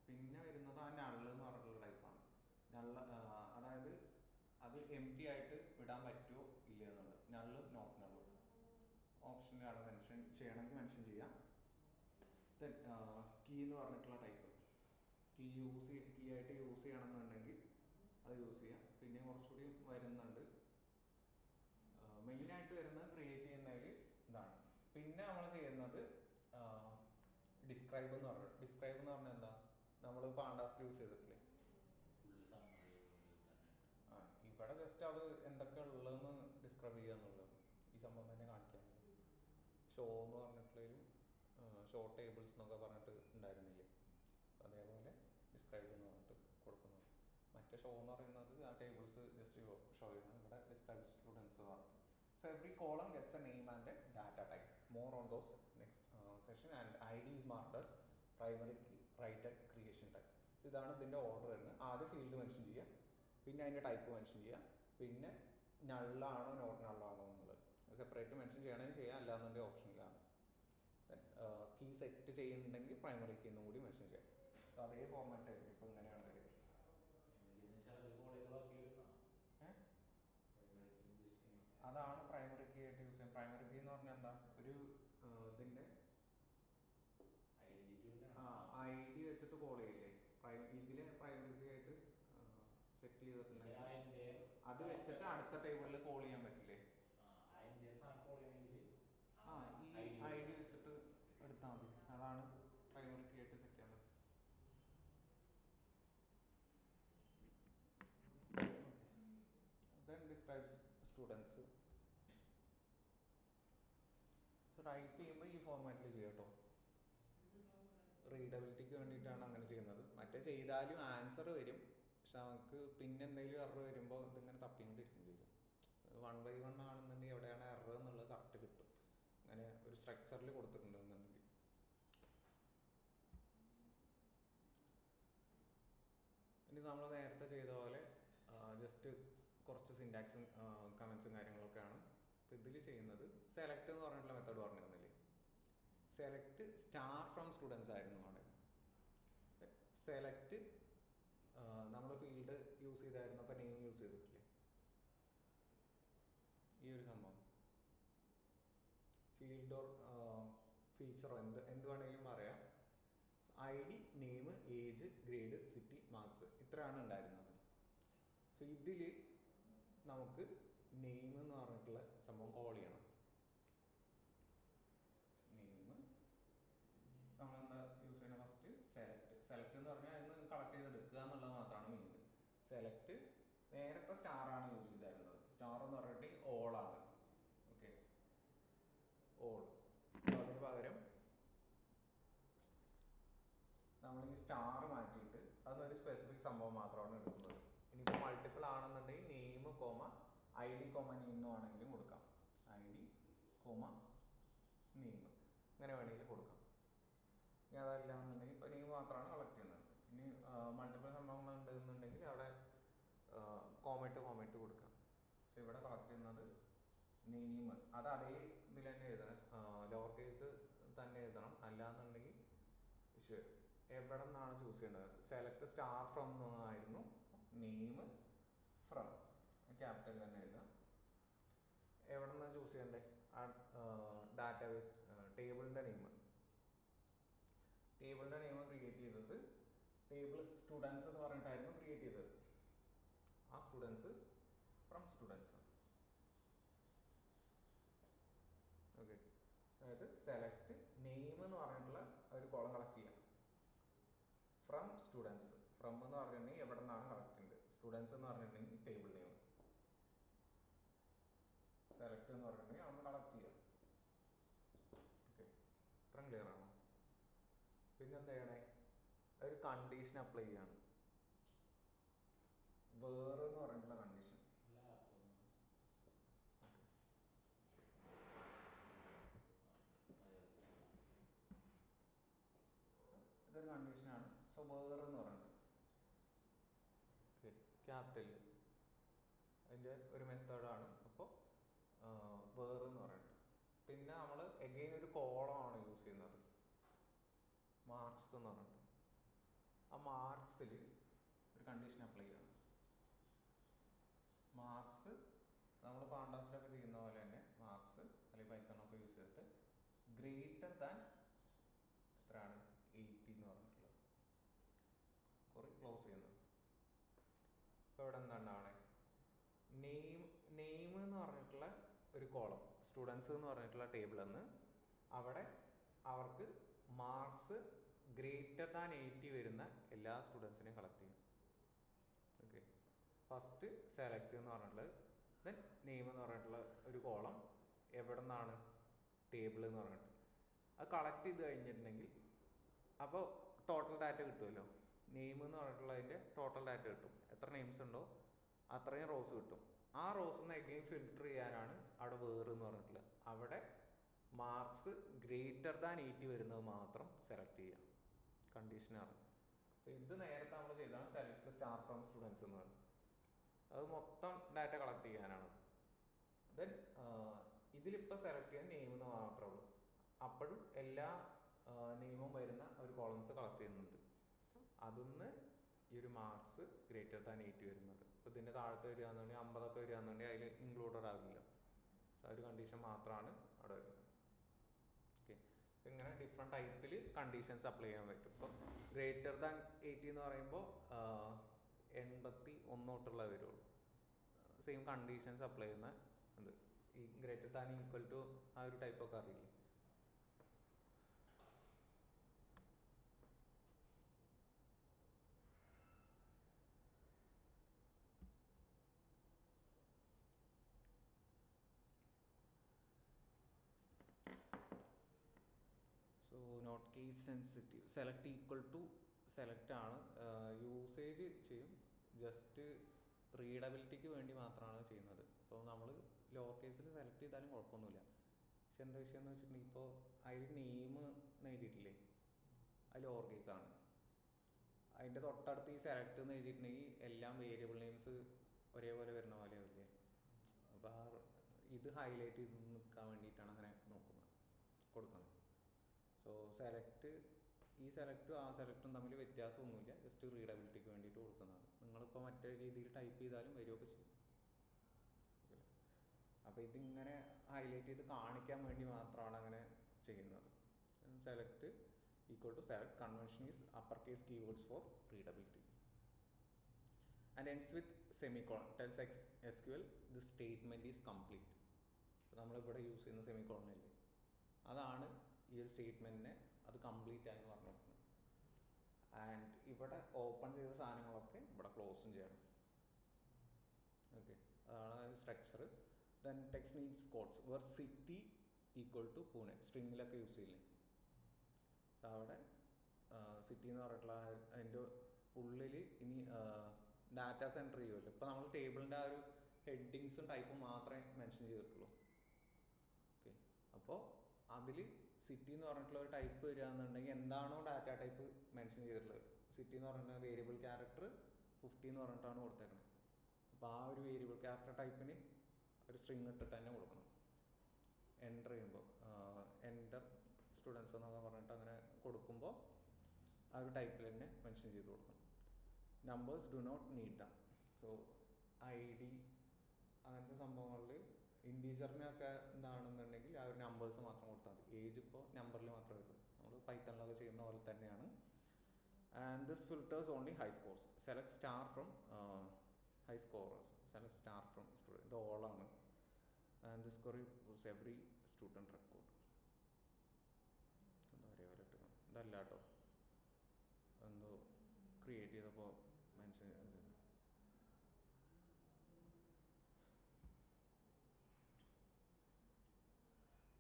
പിന്നെ വരുന്നത് ആ നള്ള് എന്ന് പറഞ്ഞിട്ടുള്ള ടൈപ്പാണ്. നള്ള് അതായത് അത് എം ടി ആയിട്ട് വിടാൻ പറ്റുമോ ഇല്ല എന്നുള്ളത്. നള്ളും നോട്ട് നള്ളും ഓപ്ഷനിലാണ് മെൻഷൻ ചെയ്യണമെങ്കിൽ മെൻഷൻ ചെയ്യാം. ദെൻ കീ എന്ന് പറഞ്ഞിട്ടുള്ള ടൈപ്പ്, കീ ആയിട്ട് യൂസ് ചെയ്യണമെന്നുണ്ടെങ്കിൽ അത് യൂസ് ചെയ്യാം. പിന്നെ കുറച്ചുകൂടി വരുന്നുണ്ട്. മെയിനായിട്ട് വരുന്നത് ക്രിയേറ്റ് ചെയ്യുന്നതിൽ ഇതാണ്. പിന്നെ നമ്മൾ ചെയ്യുന്നത് ഡിസ്ക്രൈബ് എന്ന് പറഞ്ഞത്. ഡിസ്ക്രൈബ് എന്ന് പറഞ്ഞാൽ എന്താ, നമ്മൾ പാണ്ടാസ് യൂസ് ചെയ്തിട്ടില്ലേ, ഇവിടെ ജസ്റ്റ് അത് എന്തൊക്കെ ഉള്ളതെന്ന് ഡിസ്ക്രൈബ് ചെയ്യുക എന്നുള്ളത് ഈ സംഭവം തന്നെ കാണിക്കാം. ഷോ എന്ന് പറഞ്ഞിട്ടുള്ളൊരു ഷോ ടേബിൾസ് എന്നൊക്കെ പറഞ്ഞിട്ട് ഉണ്ടായിരുന്നില്ലേ, അതേപോലെ ഡിസ്ക്രൈബ് എന്ന് പറഞ്ഞിട്ട് കൊടുക്കുന്നത്. മറ്റേ ഷോ എന്ന് പറയുന്നത് ആ ടേബിൾസ് ജസ്റ്റ് ഷോ ചെയ്യണം. ഇവിടെ ഡിസ്ക്രൈബ് സ്റ്റുഡൻസ് പറഞ്ഞിട്ട്. So every column gets a name and a data type. More on those next session. And ID is marked as primary key, write at creation type. So ഇതാണ് ഇതിൻ്റെ order വരുന്നത്. ആദ്യം field mention ചെയ്യുക, പിന്നെ അതിൻ്റെ type mention ചെയ്യുക, പിന്നെ നള്ളാണോ not നള്ളാണോ എന്നുള്ളത് സെപ്പറേറ്റ് മെൻഷൻ ചെയ്യണമെങ്കിൽ ചെയ്യാം, അല്ലാന്നുണ്ടെങ്കിൽ ഓപ്ഷനിലാണ്. കീ സെറ്റ് ചെയ്യുന്നുണ്ടെങ്കിൽ പ്രൈമറി കീ എന്നും കൂടി മെൻഷൻ ചെയ്യാം. അതേ ഫോർമാറ്റ് ആയിരിക്കും ഇപ്പോൾ ഇങ്ങനെയാണ് വരിക. അതാണ് പ്രൈമറി കീ ആയിട്ട് യൂസ് ചെയ്യാം. പ്രൈമറി കീ എന്ന് പറഞ്ഞാൽ എന്താ, ഒരു ഇതിൻ്റെ ഐ ഡി വെച്ചിട്ട് കോൾ ചെയ്യില്ലേ, ഇതിലെ പ്രൈമറി കീ ആയിട്ട് സെറ്റ് ചെയ്തിട്ടുണ്ടെങ്കിൽ അത് വെച്ചിട്ട് അടുത്ത ടേബിളിൽ കോൾ ചെയ്യാൻ പറ്റില്ലേ. ഈ ഐ ഡി വെച്ചിട്ട് എടുത്താൽ മതി. അതാണ് പ്രൈമറി കീ ആയിട്ട് സെറ്റ് ചെയ്യാൻ പറ്റും. Then describes students. So type ചെയ്യുമ്പോൾ ഈ ഫോർമാറ്റിൽ ചെയ്യാം കേട്ടോ. റീഡബിലിറ്റിക്ക് വേണ്ടിയിട്ടാണ് അങ്ങനെ ചെയ്യുന്നത്. മറ്റേ ചെയ്താലും ആൻസർ വരും, പക്ഷെ നമുക്ക് പിന്നെ എന്തെങ്കിലും എറർ വരുമ്പോൾ ഇതിങ്ങനെ തപ്പിക്കൊണ്ടിരിക്കേണ്ടി വരും. 1/1 ആണെന്നുണ്ടെങ്കിൽ എവിടെയാണ് എറർ എന്നുള്ളത് കറക്റ്റ് കിട്ടും. അങ്ങനെ ഒരു സ്ട്രക്ചറിൽ കൊടുത്തിട്ടുണ്ട് എന്നുണ്ടെങ്കിൽ. ഇനി നമ്മൾ നേരത്തെ ചെയ്ത പോലെ ജസ്റ്റ് കുറച്ച് സിൻടാക്സും കമൻസും കാര്യങ്ങളൊക്കെയാണ് ഇപ്പോൾ ഇതിൽ ചെയ്യുന്നത്. സെലക്ട് എന്ന് പറഞ്ഞിട്ടുള്ള മെത്തേഡ് പറഞ്ഞിരുന്നില്ലേ, സെലക്ട് സ്റ്റാർ ഫ്രം സ്റ്റുഡൻസ് ആയിരുന്നു അവിടെ. സെലക്ട് നമ്മൾ ഫീൽഡ് യൂസ് ചെയ്തായിരുന്നു, അപ്പോൾ നെയിം യൂസ് ചെയ്തിട്ടില്ലേ, ഈ ഒരു സംഭവം ഫീൽഡ് ഓർ ഫീച്ചറോ എന്ത് വേണമെങ്കിലും പറയാം. I D, name, age, grade, city, marks, ഇത്രയാണ് ഉണ്ടായിരുന്നത്. സോ ഇതിൽ നമുക്ക് നെയിം എന്ന് പറഞ്ഞിട്ടുള്ള സംഭവം കോൾ ചെയ്യണം. നെയിം നമ്മളെന്താ യൂസ് ചെയ്യണം, ഫസ്റ്റ് സെലക്ട് എന്ന് പറഞ്ഞാൽ അതിന് കളക്ട് ചെയ്തെടുക്കുക എന്നുള്ളത് മാത്രമാണ് മെയിൻ. സെലക്ട് നേരത്തെ സ്റ്റാറാണ് യൂസ് ചെയ്തായിരുന്നത്. സ്റ്റാർ എന്ന് പറഞ്ഞിട്ട് ഓളാണ്. Okay, all. അതിന് പകരം നമ്മൾ ഈ സ്റ്റാർ മാറ്റിയിട്ട് അതൊരു സ്പെസിഫിക് സംഭവം മാത്രമാണ് എടുക്കുന്നത്. ഇനിയിപ്പോൾ മൾട്ടിപ്പിൾ ആണെന്നുണ്ടെങ്കിൽ name comma I D comma name ആണെങ്കിലും കൊടുക്കാം. ഐ ഡി കോമ നെയിം അങ്ങനെ വേണമെങ്കിലും കൊടുക്കാം. ഇനി അതല്ല എന്നുണ്ടെങ്കിൽ ഇപ്പോൾ നെയിം മാത്രമാണ് കളക്ട് ചെയ്യുന്നത്. ഇനി മൾട്ടിപ്പിൾ സംഭവങ്ങൾ ഉണ്ടെന്നുണ്ടെങ്കിൽ അവിടെ സോ ഇവിടെ കളക്ട് ചെയ്യുന്നത് നെയിം, അത് അതേ ഇതിൽ തന്നെ എഴുതണം, ലോവർ കേസ് തന്നെ എഴുതണം. അല്ലാന്നുണ്ടെങ്കിൽ എവിടെ നിന്നാണ് ചൂസ് ചെയ്യേണ്ടത്, സെലക്ട് സ്റ്റാർ ഫ്രം എന്നായിരുന്നു, നെയിം ഫ്രം ക്യാപിറ്റൽ തന്നെ എഴുതാം. എവിടെ നിന്നാണ് ചൂസ് ചെയ്യേണ്ടത്, ആ ഡാറ്റാബേസ് ടേബിളിൻ്റെ നെയിം ക്രിയേറ്റ് ചെയ്തത് ടേബിൾ സ്റ്റുഡൻസ് എന്ന് പറഞ്ഞിട്ടായിരുന്നു ക്രിയേറ്റ് ചെയ്തത്. ആ സ്റ്റുഡൻസ് ഫ്രം സ്റ്റുഡൻസ്. ഓക്കെ, അതായത് സെലക്ട് നെയിം എന്ന് പറഞ്ഞിട്ടുള്ള ഒരു കോളം കളക്ട് ചെയ്യാം. ഫ്രം സ്റ്റുഡൻസ്, ഫ്രം എന്ന് പറഞ്ഞിട്ടുണ്ടെങ്കിൽ എവിടെ നിന്നാണ് കളക്ട് ചെയ്യുന്നത്, സ്റ്റുഡൻസ് എന്ന് പറഞ്ഞിട്ടുണ്ടെങ്കിൽ ടേബിൾ നെയിം, സെലക്ട് എന്ന് പറഞ്ഞിട്ടുണ്ടെങ്കിൽ അവിടെ കളക്ട് ചെയ്യാം. ഓക്കെ, ഇത്രയും ക്ലിയർ ആണോ? പിന്നെ എന്താ ചെയ്യണേ, ഒരു കണ്ടീഷൻ അപ്ലൈ ചെയ്യാണ്, വേറെ എന്ന് പറഞ്ഞിട്ടുള്ള കണ്ടീഷൻ. ഇതൊരു കണ്ടീഷനാണ്. സോ വേറെ എന്ന് പറഞ്ഞിട്ട് ക്യാപിറ്റൽ അതിൻ്റെ ഒരു മെത്തേഡാണ്. അപ്പോൾ വേറെ എന്ന് പറഞ്ഞിട്ട് പിന്നെ നമ്മൾ എഗെയിൻ ഒരു കോളമാണ് യൂസ് ചെയ്യുന്നത്, മാർക്സ് എന്ന് പറഞ്ഞിട്ട്. ആ മാർക്സിൽ ഒരു കണ്ടീഷൻ അപ്ലൈ ചെയ്യണം. മാർക്സ് നമ്മൾ പാണ്ടാസിലൊക്കെ ചെയ്യുന്ന പോലെ തന്നെ മാർക്സ് അല്ലെങ്കിൽ പൈത്തണൊക്കെ യൂസ് ചെയ്തിട്ട് ഗ്രേറ്റർ ദാൻ എത്രയാണ് 80 എന്ന് പറഞ്ഞിട്ടുള്ളത് കുറെ ക്ലോസ് ചെയ്യുന്നത്. ഇപ്പോൾ ഇവിടെ എന്താണ് നെയിം എന്ന് പറഞ്ഞിട്ടുള്ള ഒരു കോളം, സ്റ്റുഡൻസ് എന്ന് പറഞ്ഞിട്ടുള്ള ടേബിളിൽ നിന്ന് അവിടെ അവർക്ക് മാർക്സ് ഗ്രേറ്റർ ദാൻ 80 വരുന്ന എല്ലാ സ്റ്റുഡൻസിനെയും കളക്ട് ചെയ്യും. ഓക്കെ, ഫസ്റ്റ് സെലക്ട് എന്ന് പറഞ്ഞിട്ടുള്ളത്, ദെൻ നെയിം എന്ന് പറഞ്ഞിട്ടുള്ള ഒരു കോളം എവിടെ നിന്നാണ്, ടേബിൾ എന്ന് പറഞ്ഞിട്ട് അത് കളക്ട് ചെയ്ത് കഴിഞ്ഞിട്ടുണ്ടെങ്കിൽ അപ്പോൾ ടോട്ടൽ ഡാറ്റ കിട്ടുമല്ലോ. നെയിം എന്ന് പറഞ്ഞിട്ടുള്ളതിൻ്റെ ടോട്ടൽ ഡാറ്റ കിട്ടും, എത്ര നെയിംസ് ഉണ്ടോ അത്രയും റോസ് കിട്ടും. ആ റോസ് നിന്ന് എഗെയിൻ ഫിൽട്ടർ ചെയ്യാനാണ് അവിടെ വേറെ എന്ന് പറഞ്ഞിട്ടുള്ളത്. അവിടെ മാർക്സ് ഗ്രേറ്റർ ദാൻ 80 വരുന്നത് മാത്രം സെലക്ട് ചെയ്യാം, കണ്ടീഷനാണ്. സോ ഇത് നേരത്തെ നമ്മൾ ചെയ്തതാണ് സെലക്ട് സ്റ്റാർ ഫ്രം സ്റ്റുഡൻസ് എന്ന് പറഞ്ഞത്. അത് മൊത്തം ഡാറ്റ കളക്ട് ചെയ്യാനാണ്. ദെൻ ഇതിലിപ്പോൾ സെലക്ട് ചെയ്യാൻ നെയിം എന്ന് മാത്രമേ ഉള്ളൂ. അപ്പോഴും എല്ലാ നെയിമും വരുന്ന ഒരു കോളംസ് കളക്ട് ചെയ്യുന്നുണ്ട്. അതിന്ന് ഈ ഒരു മാർക്സ് ഗ്രേറ്റർ ദാൻ 80 വരുന്നത്. ഇപ്പോൾ ഇതിൻ്റെ താഴത്ത് വരികയാണെന്നുണ്ടെങ്കിൽ 50 വരികയാണെന്നുണ്ടെങ്കിൽ അതിൽ ഇൻക്ലൂഡഡ് ആവില്ല. ആ ഒരു കണ്ടീഷൻ മാത്രമാണ് അവിടെ വരുന്നത്. ഓക്കെ, ഇങ്ങനെ ഡിഫറെൻറ്റ് ടൈപ്പിൽ കണ്ടീഷൻസ് അപ്ലൈ ചെയ്യാൻ പറ്റും. ഇപ്പോൾ ഗ്രേറ്റർ ദാൻ 80 എന്ന് പറയുമ്പോൾ 81 തൊട്ടുള്ള വരുള്ളൂ. സെയിം കണ്ടീഷൻസ് അപ്ലൈ ചെയ്യുന്ന ഇത് ഈ ഗ്രേറ്റർ ദാൻ ഈക്വൽ ടു ആ ഒരു ടൈപ്പൊക്കെ അറിയില്ലേ. So not case sensitive, select equal to select ആണ് യൂസേജ് ചെയ്യും, ജസ്റ്റ് റീഡബിലിറ്റിക്ക് വേണ്ടി മാത്രമാണ് ചെയ്യുന്നത്. ഇപ്പോൾ നമ്മൾ ലോവർ കേസിൽ സെലക്ട് ചെയ്താലും കുഴപ്പമൊന്നുമില്ല. പക്ഷെ എന്താ വിഷയം എന്ന് വെച്ചിട്ടുണ്ടെങ്കിൽ ഇപ്പോൾ അതിൽ നെയിം എഴുതിയിട്ടില്ലേ, അത് ലോവർ കേസാണ്. അതിൻ്റെ തൊട്ടടുത്ത് ഈ സെലക്ട് എന്ന് എഴുതിയിട്ടുണ്ടെങ്കിൽ എല്ലാം വേരിയബിൾ നെയിംസ് ഒരേപോലെ വരുന്ന പോലെ ആവില്ലേ. അപ്പോൾ ആ ഇത് ഹൈലൈറ്റ് ചെയ്ത് നിൽക്കാൻ വേണ്ടിയിട്ടാണ് അങ്ങനെ കൊടുക്കുന്നത്. സോ ഈ സെലക്റ്റും ആ സെലക്റ്റും തമ്മിൽ വ്യത്യാസമൊന്നുമില്ല, ജസ്റ്റ് റീഡബിലിറ്റിക്ക് വേണ്ടിയിട്ട് കൊടുക്കുന്നതാണ്. നിങ്ങളിപ്പോൾ മറ്റേ രീതിയിൽ ടൈപ്പ് ചെയ്താലും വരികയൊക്കെ ചെയ്യും. അപ്പോൾ ഇതിങ്ങനെ ഹൈലൈറ്റ് ചെയ്ത് കാണിക്കാൻ വേണ്ടി മാത്രമാണ് അങ്ങനെ ചെയ്യുന്നത്. Select equal to select convention is upper case keywords for readability and ends with semicolon tells SQL the statement is complete. ഇപ്പോൾ നമ്മളിവിടെ യൂസ് ചെയ്യുന്ന സെമിക്കോളനല്ലേ, അതാണ് ഈ ഒരു സ്റ്റേറ്റ്മെൻറ്റിനെ അത് കംപ്ലീറ്റ് ആയെന്ന് പറഞ്ഞിട്ടുണ്ട്. ആൻഡ് ഇവിടെ ഓപ്പൺ ചെയ്ത സാധനങ്ങളൊക്കെ ഇവിടെ ക്ലോസും ചെയ്യണം. ഓക്കെ, അതാണ് structure. Then text needs codes where city equal to Pune, സ്ട്രിങ്ങിലൊക്കെ യൂസ് ചെയ്യില്ലേ. അവിടെ സിറ്റി എന്ന് പറഞ്ഞിട്ടുള്ള അതിൻ്റെ ഉള്ളിൽ ഇനി ഡാറ്റാസ് എൻ്റർ ചെയ്യുമല്ലോ. ഇപ്പോൾ നമ്മൾ ടേബിളിൻ്റെ ആ ഒരു ഹെഡിങ്സും ടൈപ്പും മാത്രമേ മെൻഷൻ ചെയ്തിട്ടുള്ളൂ. ഓക്കെ, അപ്പോൾ അതിൽ സിറ്റി എന്ന് പറഞ്ഞിട്ടുള്ള ഒരു ടൈപ്പ് വരികയാണെന്നുണ്ടെങ്കിൽ എന്താണോ ഡാറ്റ ടൈപ്പ് മെൻഷൻ ചെയ്തിട്ടുള്ളത്, സിറ്റി എന്ന് പറഞ്ഞിട്ടുള്ള വേരിയബിൾ ക്യാരക്ടർ 50 എന്ന് പറഞ്ഞിട്ടാണ് കൊടുത്തേക്കുന്നത്. അപ്പോൾ ആ ഒരു വേരിയബിൾ ക്യാരക്ടർ ടൈപ്പിന് ഒരു സ്ട്രിങ് ഇട്ടിട്ട് തന്നെ കൊടുക്കണം. എൻ്റർ ചെയ്യുമ്പോൾ എൻ്റർ സ്റ്റുഡൻസ് എന്നൊക്കെ പറഞ്ഞിട്ട് അങ്ങനെ കൊടുക്കുമ്പോൾ ആ ഒരു ടൈപ്പിൽ തന്നെ മെൻഷൻ ചെയ്ത് കൊടുക്കണം. Numbers do not need them. So ID അങ്ങനത്തെ സംഭവങ്ങളിൽ ഇൻറ്റീജറിനൊക്കെ എന്താണെന്നുണ്ടെങ്കിൽ ആ ഒരു നമ്പേഴ്സ് മാത്രം കൊടുത്താൽ മതി. ഏജ് ഇപ്പോൾ നമ്പറിൽ മാത്രമേ വരും. നമ്മൾ പൈത്തണിലൊക്കെ ചെയ്യുന്ന പോലെ തന്നെയാണ്. And this filters only high scores. Select star from high scorers. Select star from student. ഇത് ഓളാണ്. And this query pulls every student record. എന്താ പറയുക ഇട്ടണം ഇതല്ല കേട്ടോ, എന്തോ ക്രിയേറ്റ് ചെയ്തപ്പോൾ മെൻഷൻ ചെയ്തത്.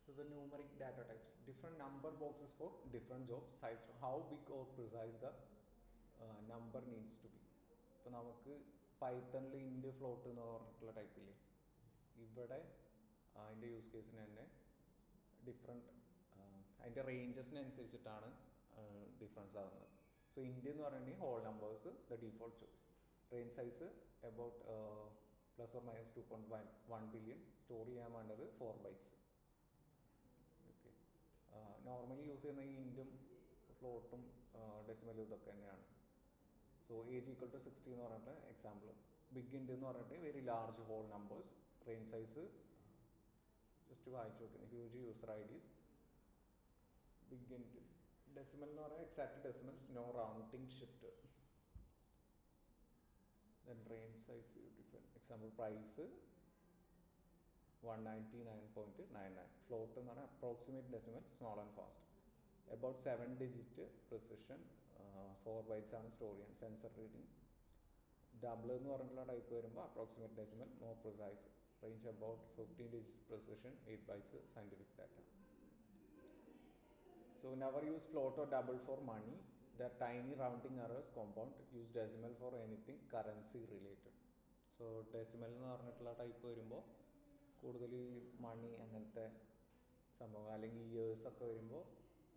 So the numeric data types, different number boxes for different jobs, size, how big or precise the number needs to be. ഇപ്പോൾ നമുക്ക് പൈത്തണിൽ ഇൻറ്റ് ഫ്ലോട്ട് എന്ന് പറഞ്ഞിട്ടുള്ള ടൈപ്പില്ലേ, ഇവിടെ അതിൻ്റെ യൂസ് കേസിന് തന്നെ ഡിഫറെൻറ്റ് അതിൻ്റെ റേഞ്ചസിനനുസരിച്ചിട്ടാണ് ഡിഫറൻസ് ആവുന്നത്. സോ ഇൻറ്റ് എന്ന് പറഞ്ഞിട്ടുണ്ടെങ്കിൽ whole numbers the default choice. Range size about ±2.1 billion. Store ചെയ്യാൻ വേണ്ടത് 4 bytes. നോർമലി യൂസ് ചെയ്യുന്ന ഈ ഇൻറ്റും ഫ്ലോട്ടും ഡെസിമലും ഇതൊക്കെ തന്നെയാണ്. സോ ഏജ് ഈക്വൽ ടു 60 എന്ന് പറഞ്ഞിട്ട് എക്സാമ്പിൾ. ബിഗ് ഇൻറ്റ് എന്ന് പറഞ്ഞിട്ട് very large whole numbers. Range size just വായിച്ചു നോക്കുന്നത് huge user IDs. Big int. Decimal എന്ന് പറഞ്ഞാൽ exact decimals, no rounding shift. Then range size different. Example price 199.99. Float എന്ന് പറഞ്ഞാൽ approximate decimal, small and fast. About 7 digit precision, 4 bytes ആണ് store ചെയ്യാൻ. Sensor reading. Double എന്ന് പറഞ്ഞിട്ടുള്ള type വരുമ്പോൾ approximate decimal, more precise. Range about 15 digit precision, 8 bytes scientific data. So never use float or double for money. Their tiny rounding errors compound. Use decimal for anything currency related. So decimal എന്ന് പറഞ്ഞിട്ടുള്ള type വരുമ്പോൾ കൂടുതൽ മണി അങ്ങനത്തെ സംഭവം അല്ലെങ്കിൽ years ഒക്കെ വരുമ്പോൾ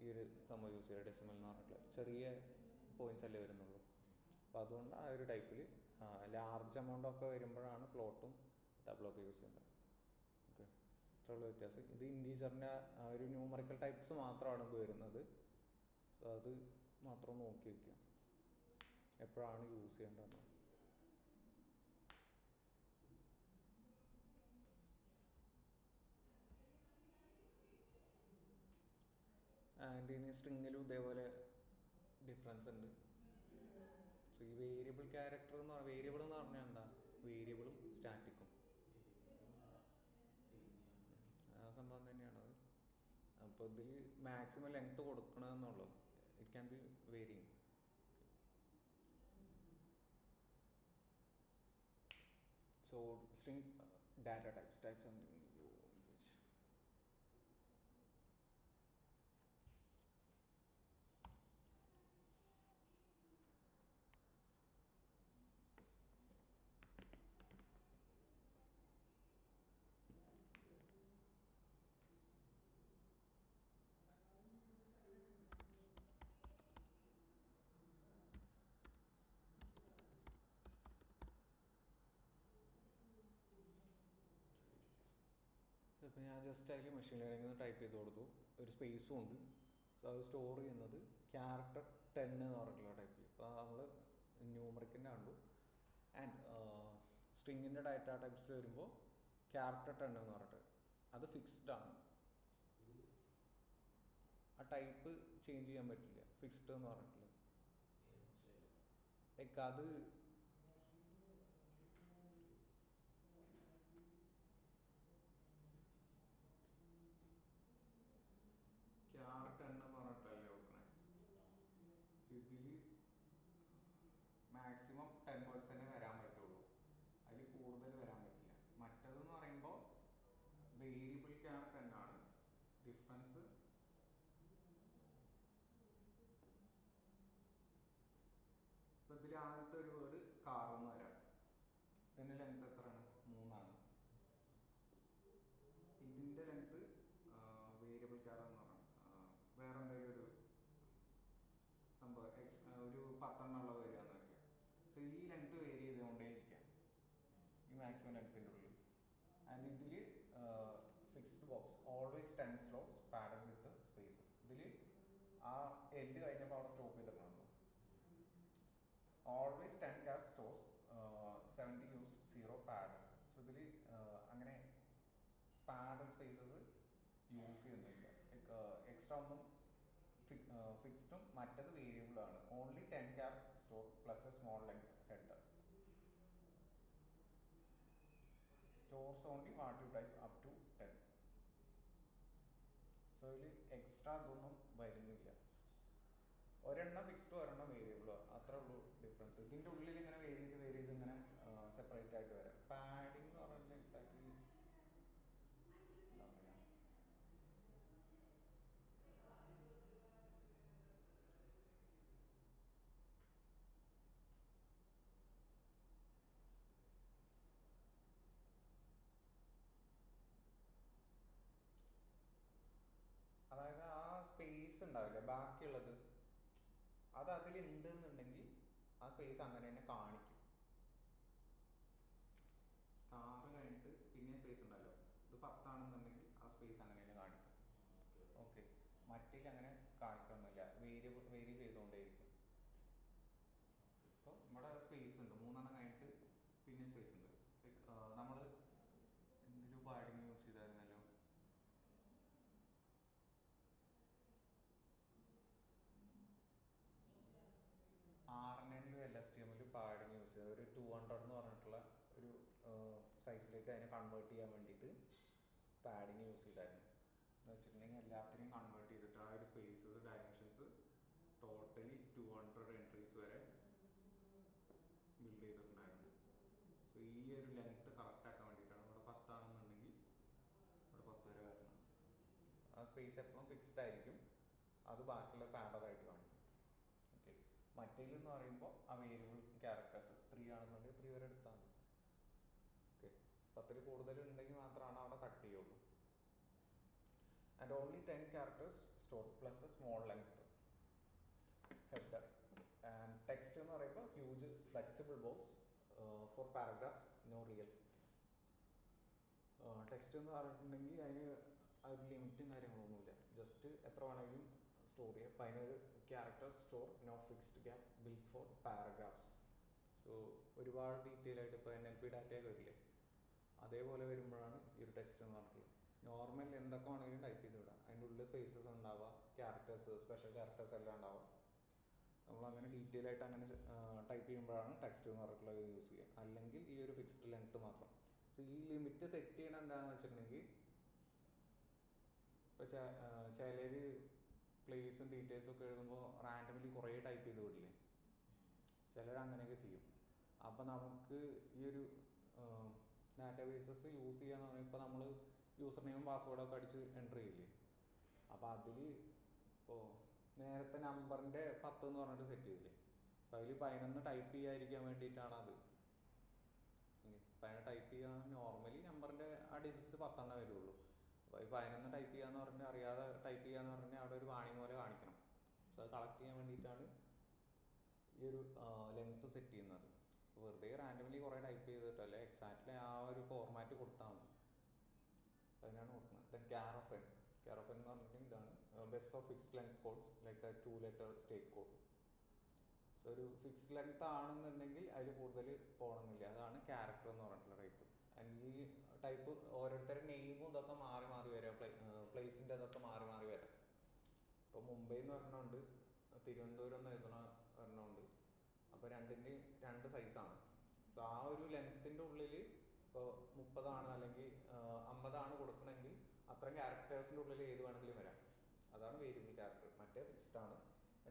ഈ ഒരു സംഭവം യൂസ് ചെയ്യുക. ഡെസിമൽ എന്ന് പറഞ്ഞിട്ടുള്ള ചെറിയ പോയിൻറ്റ്സ് അല്ലേ വരുന്നുള്ളൂ. അപ്പോൾ അതുകൊണ്ട് ആ ഒരു ടൈപ്പിൽ ലാർജ് എമൗണ്ട് ഒക്കെ വരുമ്പോഴാണ് ഫ്ലോട്ടും ഡബിളൊക്കെ യൂസ് ചെയ്യുന്നത്. ഓക്കെ, ഇത്രയുള്ള വ്യത്യാസം. ഇത് ഇൻറ്റീജറിൻ്റെ ഒരു ന്യൂമറിക്കൽ ടൈപ്സ് മാത്രമാണ് ഇത് വരുന്നത്. സോ അത് മാത്രം നോക്കി വയ്ക്കുക എപ്പോഴാണ് യൂസ് ചെയ്യേണ്ടതെന്ന്. ആൻഡ് ഇനി സ്ട്രിങ്ങിലും ഇതേപോലെ ഡിഫറൻസ് ഉണ്ട്. സോ ഈ വേരിയബിൾ ക്യാരക്ടർ എന്ന് പറഞ്ഞാൽ, വേരിയബിൾ എന്ന് പറഞ്ഞാൽ എന്താ, വേരിയബിളും സ്റ്റാറ്റിക്കും ആ സംഭവം തന്നെയാണത്. അപ്പോൾ ഇതിൽ മാക്സിമം ലെങ്ത് കൊടുക്കണമെന്നുള്ളൂ. It can be varying. So string data types something you which ഇപ്പോൾ ഞാൻ ജസ്റ്റ് അതിൽ മെഷീൻ ലേണിംഗ് ടൈപ്പ് ചെയ്ത് കൊടുത്തു. ഒരു സ്പേസും ഉണ്ട്. സോ അത് സ്റ്റോർ ചെയ്യുന്നത് ക്യാരക്ടർ 10 എന്ന് പറഞ്ഞിട്ടുള്ള ടൈപ്പിൽ. ഇപ്പോൾ നമ്മൾ ന്യൂമറിക്കിൻ്റെ കണ്ടു. ആൻഡ് സ്ട്രിങ്ങിൻ്റെ ഡാറ്റ ടൈപ്സിൽ വരുമ്പോൾ ക്യാരക്ടർ 10 എന്ന് പറഞ്ഞിട്ട് അത് ഫിക്സ്ഡ് ആണ്. ആ ടൈപ്പ് ചേഞ്ച് ചെയ്യാൻ പറ്റില്ല. ഫിക്സ്ഡ് എന്ന് പറഞ്ഞിട്ടുള്ളത് ലൈക്ക് അത് ക്യാരക്ടർ 10 എന്ന് പറഞ്ഞിട്ടല്ലേ കൊടുക്കണേ. ഇതിൽ മാക്സിമം 10% വരാൻ പറ്റുള്ളൂ. അതിൽ കൂടുതൽ വരാൻ പറ്റില്ല. മറ്റതെന്ന് പറയുമ്പോൾ വേരിയബിൾ ക്യാരക്ടർ 10 ആണ്. ഡിഫറൻസ് ഇപ്പം ഇതിൽ ആദ്യത്തെ ഒരു വേർഡ് കാറെന്ന് വരാം. ഇതിൻ്റെ ലെങ്ത് എത്രയാണ്? 3 ആണ്. ഇതിൻ്റെ ലെങ്ത് വേരിയബിൾ ക്യാർ എന്ന് പറഞ്ഞാൽ വേറെ എന്തെങ്കിലും ഒരു സംഭവം ഒരു 10 ഉള്ളത് വരികയെന്ന് വയ്ക്കുക. സോ ഈ ലെങ്ത് വേരി ചെയ്തുകൊണ്ടേ ഇരിക്കാം ഈ മാക്സിമം ലെങ്ത്തിൻ്റെ ഉള്ളിൽ. ആ ആൻഡ് ഇതിൽ fixed box always 10 slots padded with spaces. ഇതിൽ ആ എല്ല് കഴിഞ്ഞപ്പോൾ അവിടെ സ്റ്റോപ്പ് ചെയ്തിട്ടുണ്ടോ, always 10 cash stores 70 used 0 pad. So ഇതിൽ അങ്ങനെ പാഡഡ് സ്പേസസ് യൂസ് ചെയ്യുന്നില്ല. എക്സ്ട്രാ ഒന്നും ഫിക്സ്ഡും മറ്റത് വേരിയബിൾ ആണ്. Only 10 cash store plus a small length header. Stores only what you type up to 10. So ഇതിൽ എക്സ്ട്രാ ഇതൊന്നും വരുന്നില്ല. ഒരെണ്ണം ഫിക്സ്ഡോ ഒരെണ്ണം വേരിയബിളോ, അത്രേ ഉള്ളൂ ഡിഫറൻസ്. ഇതിൻ്റെ ഉള്ളിൽ ഇങ്ങനെ വേരി ചെയ്ത് ഇങ്ങനെ സെപ്പറേറ്റ് ആയിട്ട് വരാം. പാഡിങ് എന്ന് പറഞ്ഞാൽ എക്സാക്ട്ലി എന്താ പറയുക, അതായത് ആ സ്പേസ് ഉണ്ടാവില്ല ബാക്കിയുള്ളത്, അത് അതിലുണ്ട് എന്നുണ്ടെങ്കിൽ ആ സ്പേസ് അങ്ങനെ തന്നെ കാണിക്കും. 6 കഴിഞ്ഞിട്ട് പിന്നെ സ്പേസ് ഉണ്ടല്ലോ, ഇത് 10 ആണെന്നുണ്ടെങ്കിൽ ആ സ്പേസ് അങ്ങനെ തന്നെ കാണിക്കും. ഓക്കെ, മറ്റിൽ അങ്ങനെ കാണിക്കണമെന്നില്ല, വേരി ചെയ്തുകൊണ്ടേയിരിക്കും. ഇപ്പോൾ ഇവിടെ സ്പേസ് ഉണ്ട്, 3 കഴിഞ്ഞിട്ട് പിന്നെ സ്പേസ് ഉണ്ട്. നമ്മൾ എന്തിലും പാഡിങ് യൂസ് ചെയ്തായിരുന്നല്ലോ, RNNലും LSTMലും പാഡിങ് യൂസ് ചെയ്യുക. ഒരു 200 എന്ന് പറഞ്ഞിട്ടുള്ള ഒരു സൈസിലേക്ക് അതിനെ കൺവേർട്ട് ചെയ്യാൻ വേണ്ടിയിട്ട് പാഡിങ് യൂസ് ചെയ്തായിരുന്നു. എന്ന് വെച്ചിട്ടുണ്ടെങ്കിൽ എല്ലാത്തിനെയും കൺവേർട്ട് ചെയ്തിട്ട് ആ ഒരു സ്പേസസ് ഡയമെൻഷൻസ് ടോട്ടലി 200 എൻട്രീസ് വരെ ബിൽഡ് ചെയ്തിട്ടുണ്ടായിരുന്നു. സോ ഈ ഒരു ലെങ്ത്ത് കറക്റ്റ് ആക്കാൻ വേണ്ടിയിട്ടാണ്. ഇവിടെ 10 ആണെന്നുണ്ടെങ്കിൽ ഇവിടെ 10 വരെ വരണം. ആ സ്പേസ് എപ്പോഴും ഫിക്സ്ഡ് ആയിരിക്കും, അത് ബാക്കിയുള്ള പാഡറായിട്ട് കാണിക്കും. ഓക്കെ, മറ്റേലെന്ന് പറയുമ്പോൾ ആ വേരിയബിൾ ക്യാരക്ടേഴ്സ് 3 ആണെന്നുണ്ടെങ്കിൽ 3 വരെ എടുത്താൽ മതി. ഓക്കെ, 10 കൂടുതൽ ഉണ്ടെങ്കിൽ മാത്രമാണ് അവിടെ കട്ട് ചെയ്യുള്ളൂ. And only 10 characters store plus a small length header. And text എന്ന് പറയുമ്പോൾ huge flexible box for paragraphs, no real. Text എന്ന് പറഞ്ഞിട്ടുണ്ടെങ്കിൽ അതിന് ഒരു ലിമിറ്റും കാര്യങ്ങളൊന്നുമില്ല, ജസ്റ്റ് എത്ര വേണമെങ്കിലും സ്റ്റോർ ചെയ്യാം. 17 characters store, no fixed cap, build for paragraphs. So ഒരുപാട് ഡീറ്റെയിൽ ആയിട്ട് ഇപ്പോൾ NLP ഡാറ്റയൊക്കെ വരില്ലേ, അതേപോലെ വരുമ്പോഴാണ് ഈ ഒരു ടെക്സ്റ്റ് എന്ന് പറഞ്ഞിട്ടുള്ളത്. നോർമൽ എന്തൊക്കെ വേണമെങ്കിലും ടൈപ്പ് ചെയ്ത് വിടാം, അതിൻ്റെ ഉള്ളിൽ സ്പേസസ് ഉണ്ടാവുക, ക്യാരക്ടേഴ്സ് സ്പെഷ്യൽ ക്യാരക്ടേഴ്സ് എല്ലാം ഉണ്ടാവുക. നമ്മളങ്ങനെ ഡീറ്റെയിൽ ആയിട്ട് അങ്ങനെ ടൈപ്പ് ചെയ്യുമ്പോഴാണ് ടെക്സ്റ്റ് എന്ന് പറഞ്ഞിട്ടുള്ളത് യൂസ് ചെയ്യുക. അല്ലെങ്കിൽ ഈ ഒരു ഫിക്സ്ഡ് ലെങ്ത് മാത്രം. സോ ഈ ലിമിറ്റ് സെറ്റ് ചെയ്യണം എന്താണെന്ന് വെച്ചിട്ടുണ്ടെങ്കിൽ, ഇപ്പോൾ ചിലർ പ്ലേസും ഡീറ്റെയിൽസും ഒക്കെ എഴുതുമ്പോൾ റാൻഡംലി കുറേ ടൈപ്പ് ചെയ്ത് വിടില്ലേ, ചിലർ അങ്ങനെയൊക്കെ ചെയ്യും. അപ്പോൾ നമുക്ക് ഈ ഒരു ഡാറ്റാബേസസ് യൂസ് ചെയ്യാന്ന് പറഞ്ഞാൽ, ഇപ്പോൾ നമ്മൾ യൂസർ നെയിമും പാസ്വേഡൊക്കെ അടിച്ച് എൻ്റർ ചെയ്യില്ലേ, അപ്പോൾ അതിൽ ഇപ്പോൾ നേരത്തെ നമ്പറിൻ്റെ 10 എന്ന് പറഞ്ഞിട്ട് സെറ്റ് ചെയ്തില്ലേ, അപ്പോൾ അതിൽ 11 ടൈപ്പ് ചെയ്യാതിരിക്കാൻ വേണ്ടിയിട്ടാണ് അത്. അപ്പോൾ അതിനെ ടൈപ്പ് ചെയ്യാൻ നോർമലി നമ്പറിൻ്റെ ആ ഡിജിറ്റ്സ് 10 വരുള്ളൂ. അപ്പോൾ ഈ 11 ടൈപ്പ് ചെയ്യാന്ന് പറഞ്ഞാൽ, അറിയാതെ ടൈപ്പ് ചെയ്യാന്ന് പറഞ്ഞാൽ അവിടെ ഒരു വാണിംഗ് പോലെ കാണിക്കണം. സോ അത് കളക്ട് ചെയ്യാൻ വേണ്ടിയിട്ടാണ് ഈ ഒരു ലെങ്ത്ത് സെറ്റ് ചെയ്യുന്നത്. വെറുതെ റാൻഡംലി കുറേ ടൈപ്പ് ചെയ്തിട്ടല്ലേ, എക്സാക്ട്ലി ആ ഒരു ഫോർമാറ്റ് കൊടുത്താൽ മതി. അതിനാണ് കൊടുക്കുന്നത്. ദെൻ ക്യാരഫൻ എന്ന് പറഞ്ഞിട്ടുണ്ടെങ്കിൽ ഇതാണ് best for fixed length codes like a 2 letter state code. So ഒരു ഫിക്സ്ഡ് ലെങ്ത് ആണെന്നുണ്ടെങ്കിൽ അതിൽ കൂടുതൽ പോകണമെന്നില്ല, അതാണ് ക്യാരക്ടർ എന്ന് പറഞ്ഞിട്ടുള്ള ടൈപ്പ്. ആൻഡ് ഈ ടൈപ്പ് ഓരോരുത്തരുടെ നെയിമും ഇതൊക്കെ മാറി മാറി വരാം, പ്ലേസിൻ്റെ അതൊക്കെ മാറി മാറി വരാം. ഇപ്പോൾ മുംബൈ എന്ന് പറഞ്ഞുകൊണ്ട് തിരുവനന്തപുരം എന്ന് എഴുതണ ഒരെണ്ണമുണ്ട്. അപ്പോൾ രണ്ടിൻ്റെയും 2 സൈസാണ്. സോ ആ ഒരു ലെങ്ത്തിൻ്റെ ഉള്ളിൽ ഇപ്പോൾ 30 അല്ലെങ്കിൽ 50 കൊടുക്കണമെങ്കിൽ അത്ര ക്യാരക്ടേഴ്സിൻ്റെ ഉള്ളിൽ ഏത് വേണമെങ്കിലും വരാം. അതാണ് വേരിയബിൾ ക്യാരക്ടർ. മറ്റേ ഫിക്സ്ഡ് ആണ്.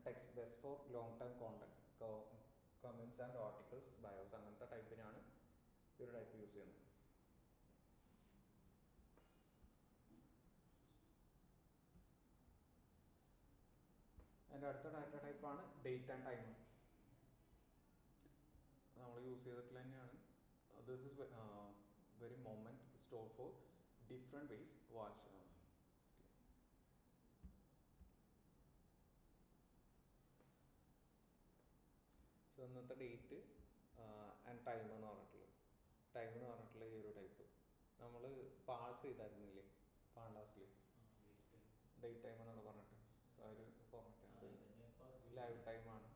Text best for long time contact, comments and articles, BIOS, അങ്ങനത്തെ ടൈപ്പിനാണ് ഈ ഒരു ടൈപ്പ് യൂസ് ചെയ്യുന്നത്. അതിൻ്റെ അടുത്ത ഡാറ്റ ടൈപ്പാണ് ഡേറ്റ് ആൻഡ് ടൈം. നമ്മൾ യൂസ് ചെയ്തിട്ടുള്ള തന്നെയാണ്. This is very moment store four different ways watch. So ഇന്നത്തെ ഡേറ്റ് ആൻഡ് ടൈം എന്ന് പറഞ്ഞിട്ടുള്ളത് ഈ ഒരു ടൈപ്പ്. നമ്മൾ പാസ് ചെയ്തായിരുന്നില്ലേ പാണ്ടാസിൽ ഡേറ്റ് ടൈം എന്നൊക്കെ പറഞ്ഞിട്ട്. സോ ആ ഒരു ഫോർമാറ്റ് അത് ലൈവ് ടൈമാണ്.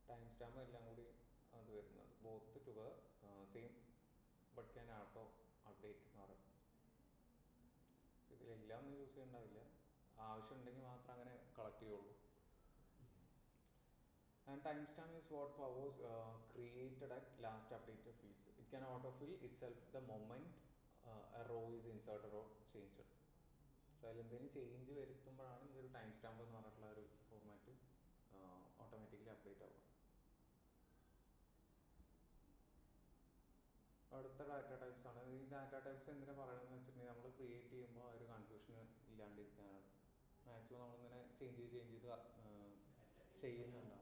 ടൈം സ്റ്റാമ്പ് എല്ലാം കൂടി അത് വരുന്നത് both together same but can ആട്ടോ അപ്ഡേറ്റ് എന്ന് പറയും. ഇതിലെല്ലാം ഒന്നും യൂസ് ചെയ്യണ്ടാവില്ല, ആവശ്യമുണ്ടെങ്കിൽ മാത്രം അങ്ങനെ കളക്ട് ചെയ്യുള്ളൂ. And timestamp is what powers created at last updated fields. It can autofill itself the moment a row is inserted or changed. So അതിൽ എന്തെങ്കിലും ചേഞ്ച് വരുത്തുമ്പോഴാണ് ഈ ഒരു ടൈം സ്റ്റാമ്പ് എന്ന് പറഞ്ഞിട്ടുള്ള ഒരു ഫോർമാറ്റ് ഓട്ടോമാറ്റിക്കലി അപ്ഡേറ്റ് ആവുക. അടുത്ത ഡാറ്റ ടൈപ്സ് ആണ്. ഈ ഡാറ്റ ടൈപ്സ് എന്തിനാ പറയണമെന്ന് വെച്ചിട്ടുണ്ടെങ്കിൽ നമ്മൾ ക്രിയേറ്റ് ചെയ്യുമ്പോൾ ആ ഒരു കൺഫ്യൂഷൻ ഇല്ലാണ്ടിരിക്കാനാണ്. മാക്സിമം നമ്മളിങ്ങനെ ചേഞ്ച് ചെയ്ത് ചെയ്യുന്നുണ്ടാവും.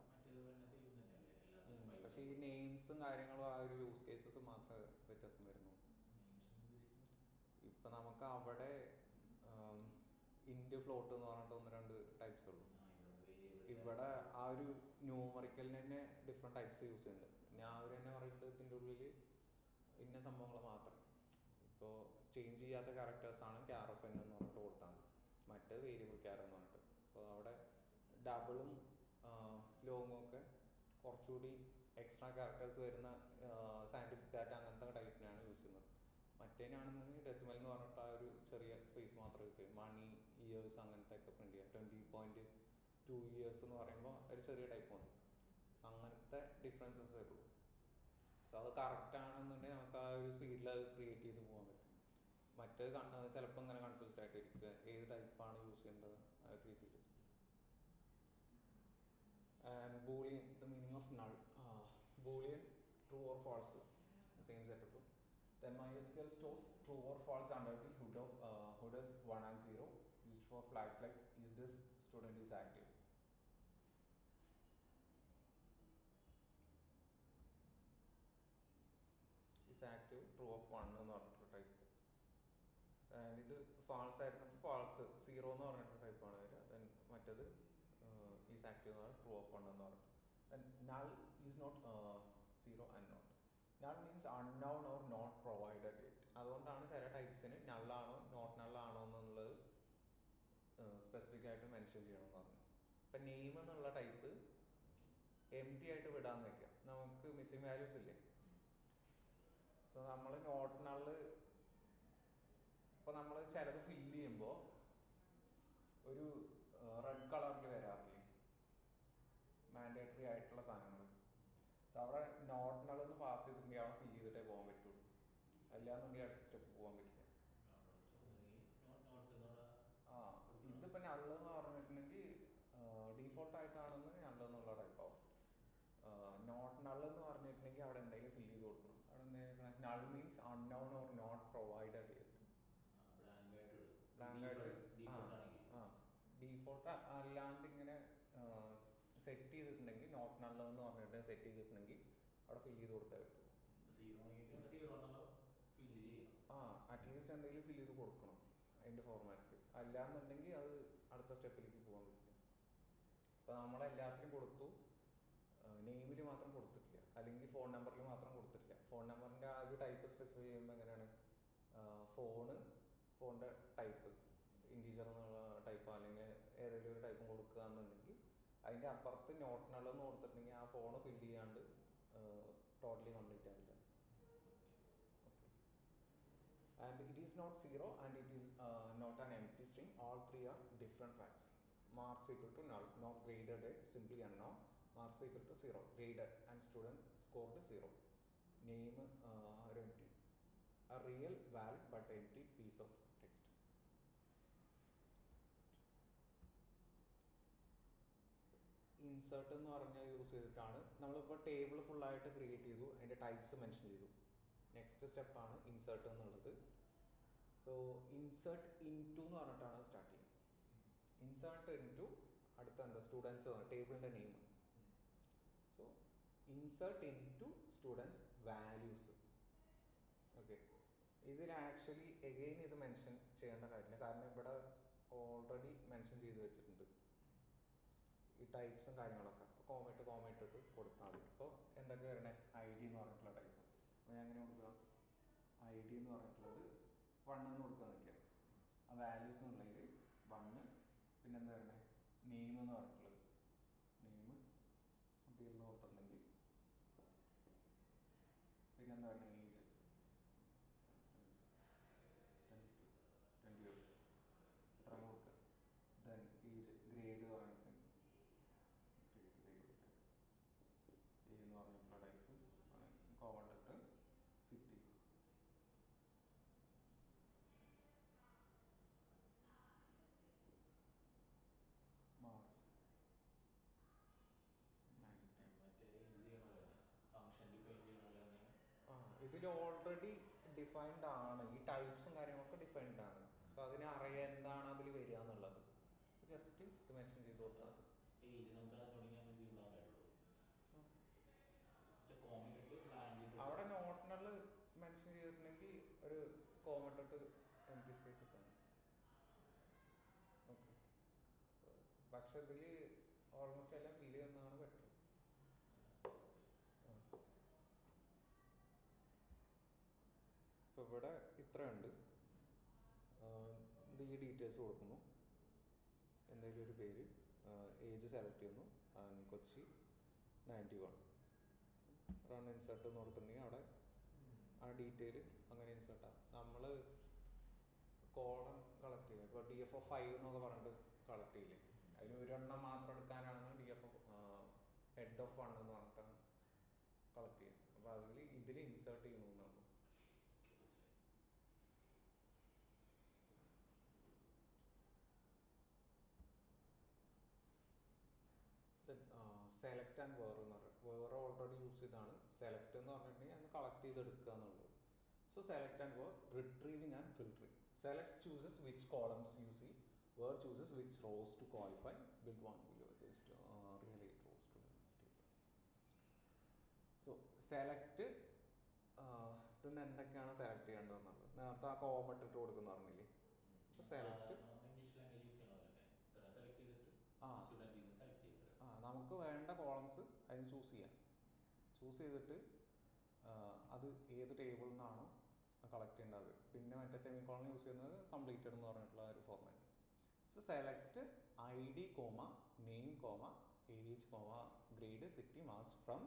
പക്ഷേ ഈ നെയിംസും കാര്യങ്ങളും ആ ഒരു യൂസ് കേസസ് മാത്രമേ വ്യത്യാസം വരുന്നു. ഇപ്പം നമുക്ക് അവിടെ ഇൻഡ് ഫ്ലോട്ട് എന്ന് പറഞ്ഞിട്ട് 1-2 ടൈപ്സ് ഉള്ളൂ. ഇവിടെ ആ ഒരു ന്യൂമറിക്കലിന് തന്നെ ഡിഫറെൻറ്റ് ടൈപ്സ് യൂസ് ചെയ്യുന്നുണ്ട്. പിന്നെ അവർ തന്നെ പറയുന്നത് ഇതിൻ്റെ ഉള്ളിൽ ഇന്ന സംഭവങ്ങൾ മാത്രം. ഇപ്പോൾ ചേഞ്ച് ചെയ്യാത്ത ക്യാരക്ടേഴ്സാണ് ക്യാർ ഓഫ് എൻ എന്ന് പറഞ്ഞിട്ട് കൊടുത്താൽ മതി, മറ്റേത് വേരിയബിൾ ക്യാർ എന്ന് പറഞ്ഞിട്ട്. അപ്പോൾ അവിടെ ഡബിളും ലോങ്ങും ഒക്കെ കുറച്ചുകൂടി എക്സ്ട്രാ ക്യാരക്ടേഴ്സ് വരുന്ന സയൻറ്റിഫിക് ഡാറ്റ അങ്ങനത്തെ ടൈപ്പിനാണ് യൂസ് ചെയ്യുന്നത്. മറ്റേനാണെന്നുണ്ടെങ്കിൽ ഡെസിമൽ എന്ന് പറഞ്ഞിട്ട് ആ ഒരു ചെറിയ സ്പേസ് മാത്രമേ യൂസ് ചെയ്യും. മണി, ഇയേഴ്സ് അങ്ങനത്തെ ഒക്കെ പ്രിൻറ്റ് ചെയ്യാം. 20.2 ഇയേഴ്സ് എന്ന് പറയുമ്പോൾ ഒരു ചെറിയ ടൈപ്പ് വന്നു. അങ്ങനത്തെ ഡിഫറൻസസ് ഉള്ളൂ. സോ അത് കറക്റ്റ് ആണെന്നുണ്ടെങ്കിൽ നമുക്ക് ആ ഒരു സ്പീഡിൽ അത് ക്രിയേറ്റ് ചെയ്ത് പോകാൻ പറ്റും. മറ്റേത് ചിലപ്പോൾ ഇങ്ങനെ കൺഫ്യൂസ്ഡ് ആയിട്ടിരിക്കുക, ഏത് ടൈപ്പാണ് യൂസ് ചെയ്യേണ്ടത് ആ ഒരു രീതിയിൽ. And Boolean, the meaning of null. Boolean, true or false, same setup. Then MySQL stores true or false under the hood as 1 and 0, used for flags like is this student is active. Is active, true of 1 എന്ന് പറഞ്ഞിട്ട് type. And ഇത് false ആയിരുന്നു, false 0 എന്ന് പറഞ്ഞിട്ട് ടൈപ്പാണ് വരിക. Then മറ്റേത് is active എന്ന് പറഞ്ഞാൽ ട്രൂ ഓഫ് 1 എന്ന് പറഞ്ഞു. Null is not 0 and not. Null means unknown or not provided it. അതുകൊണ്ടാണ് ചില ടൈപ്സിന് നള്ളാണോ നോട്ട് നള്ളാണോ എന്നുള്ളത് സ്പെസിഫിക് ആയിട്ട് മെൻഷൻ ചെയ്യണമെന്ന് പറഞ്ഞു. ഇപ്പം നെയിം എന്നുള്ള ടൈപ്പ് എം ടി ആയിട്ട് വിടാന്ന് വെക്കാം, നമുക്ക് മിസ്സിംഗ് വാല്യൂസ് ഇല്ലേ. സോ നമ്മൾ നോട്ട് നള്ള് ഇപ്പോൾ നമ്മൾ ചിലത് ഫില്ല് ചെയ്യുമ്പോൾ ഒരു റെഡ് കളറിൽ വരാറില്ലേ മാൻഡേറ്ററി ആയിട്ടുള്ള സാധനങ്ങൾ. സോ അവിടെ നോട്ട് നള്ളൊന്ന് പാസ് ചെയ്തിട്ടുണ്ടെങ്കിൽ അവിടെ ഫില്ല് ചെയ്തിട്ടേ പോകാൻ പറ്റുള്ളൂ, അല്ലാന്നുണ്ടെങ്കിൽ അടുത്ത സ്റ്റെപ്പ് പോകാൻ പറ്റില്ല. ഇതിപ്പോൾ നള്ളെന്ന് പറഞ്ഞിട്ടുണ്ടെങ്കിൽ ഡീഫോൾട്ട് ആയിട്ടാണെന്ന് നള്ളെന്നുള്ള ടൈപ്പാവും. നോട്ട് നള്ളെന്ന് പറഞ്ഞിട്ടുണ്ടെങ്കിൽ അവിടെ എന്തെങ്കിലും ഫില്ല് ചെയ്ത് കൊടുക്കണം. അവിടെ എന്താ null means unknown or not provided it. Blank ആയിട്ട് ഡീഫോൾട്ട് അല്ലാണ്ട് ഇങ്ങനെ സെറ്റ് ചെയ്തിട്ടുണ്ടെങ്കിൽ നോട്ട് നള്ളെന്ന് പറഞ്ഞിട്ട് സെറ്റ് ചെയ്തിട്ടുണ്ടെങ്കിൽ അവിടെ ഫില്ല് ചെയ്ത് കൊടുത്തേ പറ്റും. അറ്റ്ലീസ്റ്റ് എന്തെങ്കിലും ഫില്ല് ചെയ്ത് കൊടുക്കണം അതിൻ്റെ ഫോർമാറ്റിൽ, അല്ലാന്നുണ്ടെങ്കിൽ അത് അടുത്ത സ്റ്റെപ്പിലേക്ക് പോകാൻ പറ്റില്ല. അപ്പോൾ നമ്മളെല്ലാത്തിനും കൊടുത്തു, നെയിമിൽ മാത്രം കൊടുത്തിട്ടില്ല, അല്ലെങ്കിൽ ഫോൺ നമ്പറിൽ മാത്രം കൊടുത്തിട്ടില്ല. ഫോൺ നമ്പറിൻ്റെ ആ ഒരു ടൈപ്പ് സ്പെസിഫൈ ചെയ്യുമ്പോൾ എങ്ങനെയാണ്, ഫോണിൻ്റെ ടൈപ്പ് ഇൻറ്റീജർ എന്നുള്ള ടൈപ്പ് അല്ലെങ്കിൽ ഏതെങ്കിലും ഒരു ടൈപ്പും കൊടുക്കുക എന്നുണ്ടെങ്കിൽ അതിൻ്റെ അപ്പുറത്ത് നോട്ട് നള്ളെന്ന് കൊടുത്തിട്ടുണ്ടെങ്കിൽ ആ ഫോൺ ഫില്ല് ചെയ്യാണ്ട് ടോട്ടലി കംപ്ലീറ്റ് ആവില്ല. Okay. And it is not 0 and it is not an empty string. All three are different facts. Marks equal to null, not graded at simply unknown. Marks equal to 0, graded and student scored 0. Name are empty. A real, valid but empty piece of text. Insert എന്ന് പറഞ്ഞാൽ use ചെയ്തിട്ടാണ് നമ്മളിപ്പോൾ table ഫുള്ളായിട്ട് create ചെയ്തു, അതിൻ്റെ types mention ചെയ്തു. Next സ്റ്റെപ്പാണ് insert എന്നുള്ളത്. സോ ഇൻസേർട്ട് ഇൻടു എന്ന് പറഞ്ഞിട്ടാണ് സ്റ്റാർട്ട് ചെയ്യുന്നത്. ഇൻസേർട്ട് ഇൻടു അടുത്ത എന്താ സ്റ്റുഡൻസ് ടേബിളിൻ്റെ name. So insert into students values. Okay. ഇതിൽ ആക്ച്വലി എഗെയിൻ ഇത് മെൻഷൻ ചെയ്യേണ്ട കാര്യമില്ല, കാരണം ഇവിടെ ഓൾറെഡി മെൻഷൻ ചെയ്ത് വെച്ചിട്ടുണ്ട് ഈ ടൈപ്സും കാര്യങ്ങളൊക്കെ. കോമ ഇട്ടിട്ട് കൊടുത്താൽ മതി. ഇപ്പോൾ എന്തൊക്കെ വരണേ ഐ ഡി എന്ന് പറഞ്ഞിട്ടുള്ള ടൈപ്പ്. അപ്പോൾ ഞാൻ എങ്ങനെ കൊടുക്കുക, ഐ ഡി എന്ന് പറഞ്ഞിട്ടുള്ളത് 1 എന്ന് കൊടുക്കുക നിൽക്കുക. ആ വാല്യൂസ് എന്നുള്ളതിൽ 1, പിന്നെന്താ വരണേ നെയിം എന്ന് പറഞ്ഞിട്ടുള്ളത്, നെയിം കുട്ടികളിൽ ഓർത്തുണ്ടെങ്കിൽ, പിന്നെന്താ പറയുക ഏജ് 20 എത്ര കൊടുക്കുക. ദെൻ ഏജ് ഗ്രേഡ് പറഞ്ഞിട്ടുണ്ടെങ്കിൽ ഗ്രേഡ് പേര് കൊടുക്കുക, എ എന്ന് പറഞ്ഞിട്ടുള്ള ടൈപ്പ് കോമണ്ടിട്ട് സിറ്റി. മാർക്സ് ഇതിൽ ഓൾറെഡി ഡിഫൈൻഡ് ആണ്, ഈ ടൈപ്സും കാര്യങ്ങളൊക്കെ ഡിഫൈൻഡ് ആണ്. സോ അതിനെ അറിയാൻ എന്താണ് അതിൽ വരിക എന്നുള്ളത് ജസ്റ്റ് ഇത് മെൻഷൻ ചെയ്ത് കൊടുത്താൽ അവിടെ നോട്ടിനൽ മെൻഷൻ ചെയ്തിട്ടുണ്ടെങ്കിൽ ഒരു കോമട്ടിട്ട് എംപ്റ്റി സ്പേസ് ഇട്ടാണ്. ഓക്കെ, പക്ഷെ ഇതിൽ ഓൾമോസ്റ്റ് എല്ലാം ഫില്ല് ചെയ്യുന്നതാണ് ബെറ്റർ. ഇപ്പോൾ ഇവിടെ ഇത്രയുണ്ട്. ഇത് ഈ ഡീറ്റെയിൽസ് കൊടുക്കുന്നു, എന്തെങ്കിലും ഒരു പേര്, ഏജ് സെലക്ട് ചെയ്യുന്നു, കൊച്ചി 91 റൺ ഇൻസേർട്ട് എന്ന് കൊടുത്തിട്ടുണ്ടെങ്കിൽ അവിടെ ആ ഡീറ്റെയിൽ അങ്ങനെ ഇൻസേർട്ടാണ്. നമ്മൾ കോളം കളക്ട് ചെയ്യുക, ഇപ്പോൾ DFO5 എന്നൊക്കെ പറഞ്ഞിട്ട് കളക്ട് ചെയ്യില്ലേ, അതിന് ഒരെണ്ണം മാത്രം എടുക്കാനാണെന്ന് DFO ഹെഡ് ഓഫ് 1 എന്ന് പറഞ്ഞിട്ടാണ് കളക്ട് ചെയ്യുക. അപ്പോൾ അതിൽ ഇതിൽ ഇൻസേർട്ട് ചെയ്യുന്നു. സെലക്ട് ആൻഡ് വേർ എന്ന് പറയുന്നത്, വേറെ ഓൾറെഡി യൂസ് ചെയ്താണ്. സെലക്ട് എന്ന് പറഞ്ഞിട്ടുണ്ടെങ്കിൽ അത് കളക്ട് ചെയ്തെടുക്കുക എന്നുള്ളത്. So select and where, retrieving and filtering. Select chooses which columns you see, where chooses which rows to qualify, build 1 below against real 8 rows to table. So select ഇതിന്ന് എന്തൊക്കെയാണ് select ചെയ്യേണ്ടതെന്നുള്ളത് നേരത്തെ ആ comma ഇട്ടിട്ട് കൊടുക്കുന്ന പറഞ്ഞില്ലേ. അപ്പോൾ സെലക്ട് നമുക്ക് വേണ്ട കോളംസ് അതിന് ചൂസ് ചെയ്യാം. ചൂസ് ചെയ്തിട്ട് അത് ഏത് ടേബിളിൽ നിന്നാണോ കളക്ട് ചെയ്യേണ്ടത്. പിന്നെ മറ്റേ സെമി കോളൻ യൂസ് ചെയ്യുന്നത് കംപ്ലീറ്റഡ് എന്ന് പറഞ്ഞിട്ടുള്ള ഒരു format. So select ID, name, age, grade, city, mass from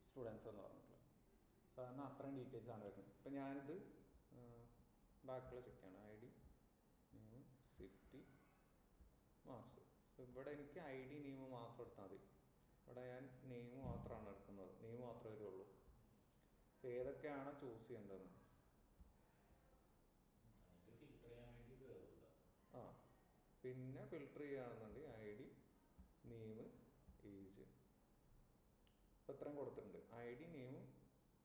students എന്ന് പറഞ്ഞിട്ടുള്ളത്. സോ അതിന് അത്രയും ഡീറ്റെയിൽസ് ആണ് വരുന്നത്. ഇപ്പം ഞാനിത് ബാക്കിയുള്ള ചെക്കാണ്, ID, നെയിം, സിറ്റി, മാർക്സ്. ഇവിടെ എനിക്ക് ID, നെയിം മാത്രം എടുത്താൽ മതി. ഇവിടെ ഞാൻ നെയിം മാത്രമാണ് എടുക്കുന്നത്, നെയിം മാത്രമേ വരുള്ളൂ. പക്ഷെ ഏതൊക്കെയാണ് ചൂസ് ചെയ്യേണ്ടതെന്ന് പിന്നെ ഫിൽട്ടർ ചെയ്യുകയാണെന്നുണ്ടെങ്കിൽ ID, നെയിം, ഏജ് ഇപ്പം ഇത്രയും കൊടുത്തിട്ടുണ്ട്. ID, നെയിമും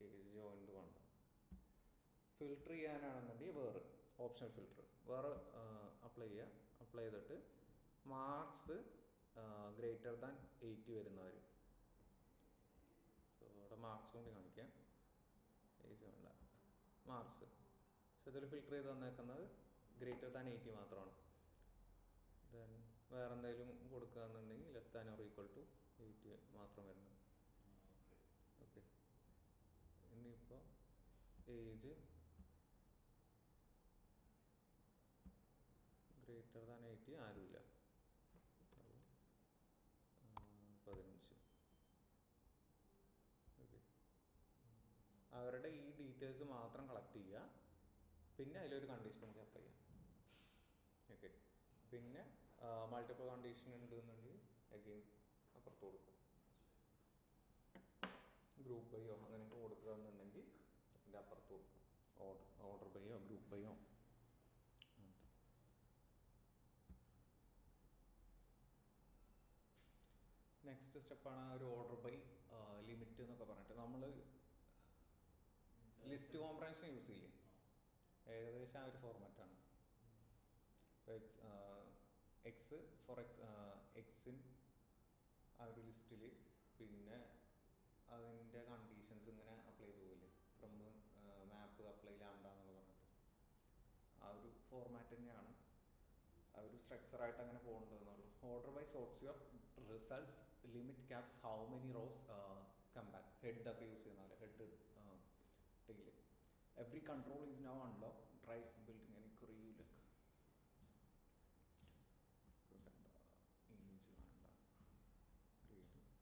ഏജ് ജോയിൻറ്റ് 1. ഫിൽട്ടർ ചെയ്യാനാണെന്നുണ്ടെങ്കിൽ വേറെ ഓപ്ഷണൽ ഫിൽട്ടർ വേറെ അപ്ലൈ ചെയ്യുക. അപ്ലൈ ചെയ്തിട്ട് മാർക്സ് ഗ്രേറ്റർ ദാൻ 80 വരുന്നവർ. സോ ഇവിടെ മാർക്സ് കൊണ്ട് കാണിക്കാം, ഏജ് വേണ്ട, മാർക്സ്. സോ ഇതിൽ ഫിൽട്ടർ ചെയ്ത് തന്നേക്കുന്നത് ഗ്രേറ്റർ ദാൻ 80 മാത്രമാണ്. ദെൻ വേറെ എന്തെങ്കിലും കൊടുക്കുക എന്നുണ്ടെങ്കിൽ less than or equal to 80 മാത്രം വരുന്നത്. ഓക്കെ, ഇനിയിപ്പോൾ ഏജ് ഗ്രേറ്റർ ദാൻ 80 ആരുമില്ല, 15. ഓക്കെ, അവരുടെ ഈ ഡീറ്റെയിൽസ് മാത്രം കളക്ട് ചെയ്യുക. പിന്നെ അതിലൊരു കണ്ടീഷൻ കൂടി അപ്ലൈ ചെയ്യാം. ഓക്കെ, പിന്നെ മൾട്ടിപ്പിൾ കണ്ടീഷൻ ഉണ്ട് എന്നുണ്ടെങ്കിൽ അഗെയിൻ അപ്പുറത്ത് കൊടുക്കുക. ഗ്രൂപ്പ് ബൈയോ അങ്ങനെയൊക്കെ കൊടുക്കുക എന്നുണ്ടെങ്കിൽ അതിൻ്റെ അപ്പുറത്ത് കൊടുക്കുക. ഓർഡർ ബൈയോ ഗ്രൂപ്പ് ബൈയോ. നെക്സ്റ്റ് സ്റ്റെപ്പാണ് ഒരു ഓർഡർ ബൈ ലിമിറ്റ് എന്നൊക്കെ പറഞ്ഞിട്ട്. നമ്മൾ ലിസ്റ്റ് കോംപ്രഹൻഷൻ യൂസ് ചെയ്യില്ലേ, ഏകദേശം ആ ഒരു ഫോർമാറ്റാണ്. ഇപ്പോൾ എക്സ് ഫോർ എക്സിൻ ആ ഒരു ലിസ്റ്റിൽ പിന്നെ അതിൻ്റെ കണ്ടീഷൻസ് ഇങ്ങനെ അപ്ലൈ ചെയ്ത് പോകില്ലേ, ഫ്രം മാപ്പ് അപ്ലൈ ലാംഡ എന്നൊക്കെ പറഞ്ഞിട്ട് ആ ഒരു ഫോർമാറ്റ് തന്നെയാണ്. ആ ഒരു സ്ട്രക്ചറായിട്ട് അങ്ങനെ പോകേണ്ടതെന്നുള്ളൂ. Order by sorts your results limit caps how many rows come back. Head ഒക്കെ യൂസ് ചെയ്യുന്ന പോലെ head tail. Every control is now unlock. Try building any query you like. Age വേണ്ട, ഗ്രേഡ്, മാർക്സ്, സെൽ കോൺസ്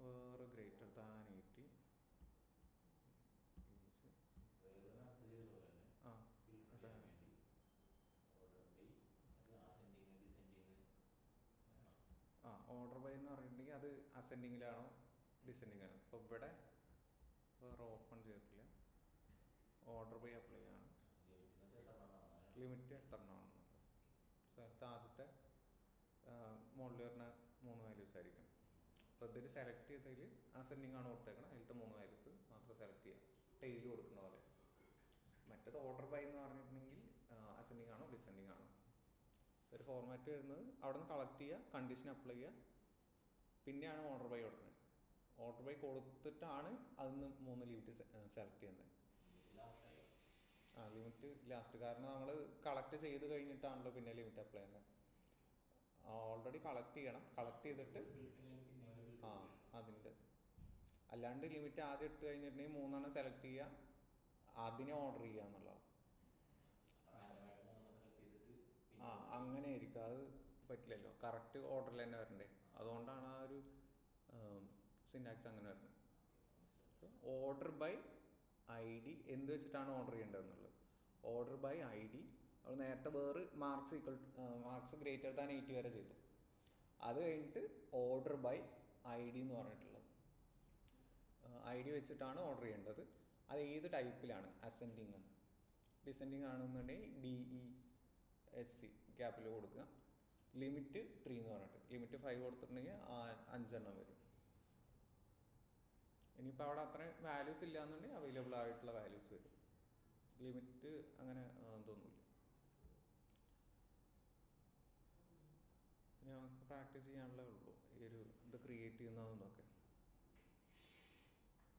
വേറെ ഗ്രേറ്റർ ദാൻ 80. ആ order by എന്ന് പറഞ്ഞിട്ടുണ്ടെങ്കിൽ അത് അസെൻഡിങ്ങിലാണോ ഡിസെൻഡിങ്ങിലാണോ. ഇപ്പോൾ ഇവിടെ വേറെ ഓപ്പൺ ചെയ്തിട്ടില്ല. ഓർഡർ ബൈ അപ്ലൈ ആണ്. ലിമിറ്റ് എത്ര എണ്ണമാണെന്നുള്ളത് സ്ഥലത്ത് ആദ്യത്തെ മുകളിൽ വരുന്ന 3 വാല്യൂസ് ആയിരിക്കും. അപ്പോൾ ഇതിൽ സെലക്ട് ചെയ്തതിൽ അസെൻഡിങ് ആണ് കൊടുത്തേക്കണം. അതിലത്തെ 3 വാല്യൂസ് മാത്രം സെലക്ട് ചെയ്യുക, ടെയിൽ കൊടുക്കുന്ന പോലെ. മറ്റേത് ഓർഡർ ബൈ എന്ന് പറഞ്ഞിട്ടുണ്ടെങ്കിൽ അസെൻഡിങ് ആണോ ഡിസെൻഡിങ് ആണോ. ഒരു ഫോർമാറ്റ് വരുന്നത് അവിടെ നിന്ന് കളക്ട് ചെയ്യുക, കണ്ടീഷൻ അപ്ലൈ ചെയ്യുക, പിന്നെയാണ് ഓർഡർ ബൈ കൊടുക്കുന്നത്. ഓർഡർ ബൈ കൊടുത്തിട്ടാണ് അതിന് 3 ലിമിറ്റ് സെലക്ട് ചെയ്യുന്നത്. Limit last. കാരണം നമ്മൾ കളക്ട് ചെയ്ത് കഴിഞ്ഞിട്ടാണല്ലോ പിന്നെ ലിമിറ്റ് അപ്ലൈ ചെയ്യുന്നത്. ഓൾറെഡി കളക്ട് ചെയ്യണം. കളക്ട് ചെയ്തിട്ട് അതിൻ്റെ അല്ലാണ്ട് ലിമിറ്റ് ആദ്യം ഇട്ട് കഴിഞ്ഞിട്ടുണ്ടെങ്കിൽ 3 സെലക്ട് ചെയ്യുക, അതിനെ ഓർഡർ ചെയ്യുക എന്നുള്ളതാണ്. അങ്ങനെ ആയിരിക്കും. അത് പറ്റില്ലല്ലോ, കറക്റ്റ് ഓർഡറിൽ തന്നെ വരണ്ടേ. അതുകൊണ്ടാണ് ആ ഒരു സിൻടാക്സ് അങ്ങനെ വരുന്നത്. ഓർഡർ ബൈ ഐ ഡി എന്ത് വെച്ചിട്ടാണ് ഓർഡർ ചെയ്യേണ്ടതെന്നുള്ളത്. ഓർഡർ ബൈ ഐ ഡി നമ്മൾ നേരത്തെ വേറെ മാർക്സ് ഗ്രേറ്റർ ദാൻ 80 വരെ ചെയ്തു. അത് കഴിഞ്ഞിട്ട് ഓർഡർ ബൈ ഐ ഡി എന്ന് പറഞ്ഞിട്ടുള്ളത് ഐ ഡി വെച്ചിട്ടാണ് ഓർഡർ ചെയ്യേണ്ടത്. അത് ഏത് ടൈപ്പിലാണ്, അസെൻഡിങ് ഡിസെൻഡിങ് ആണെന്നുണ്ടെങ്കിൽ DESC ഗ്യാപ്പിൽ കൊടുക്കുക. ലിമിറ്റ് 3 എന്ന് പറഞ്ഞിട്ട്, ലിമിറ്റ് 5 കൊടുത്തിട്ടുണ്ടെങ്കിൽ 5 എണ്ണം വരും. ഇനിയിപ്പോൾ അവിടെ അത്ര വാല്യൂസ് ഇല്ല എന്നുണ്ടെങ്കിൽ അവൈലബിൾ ആയിട്ടുള്ള വാല്യൂസ് വരും. ലിമിറ്റ് അങ്ങനെ തോന്നില്ല. ഇനി നമുക്ക് പ്രാക്ടീസ് ചെയ്യാനുള്ളേ ഉള്ളൂ ഈ ഒരു ഇത് ക്രിയേറ്റ് ചെയ്യുന്നതെന്നൊക്കെ.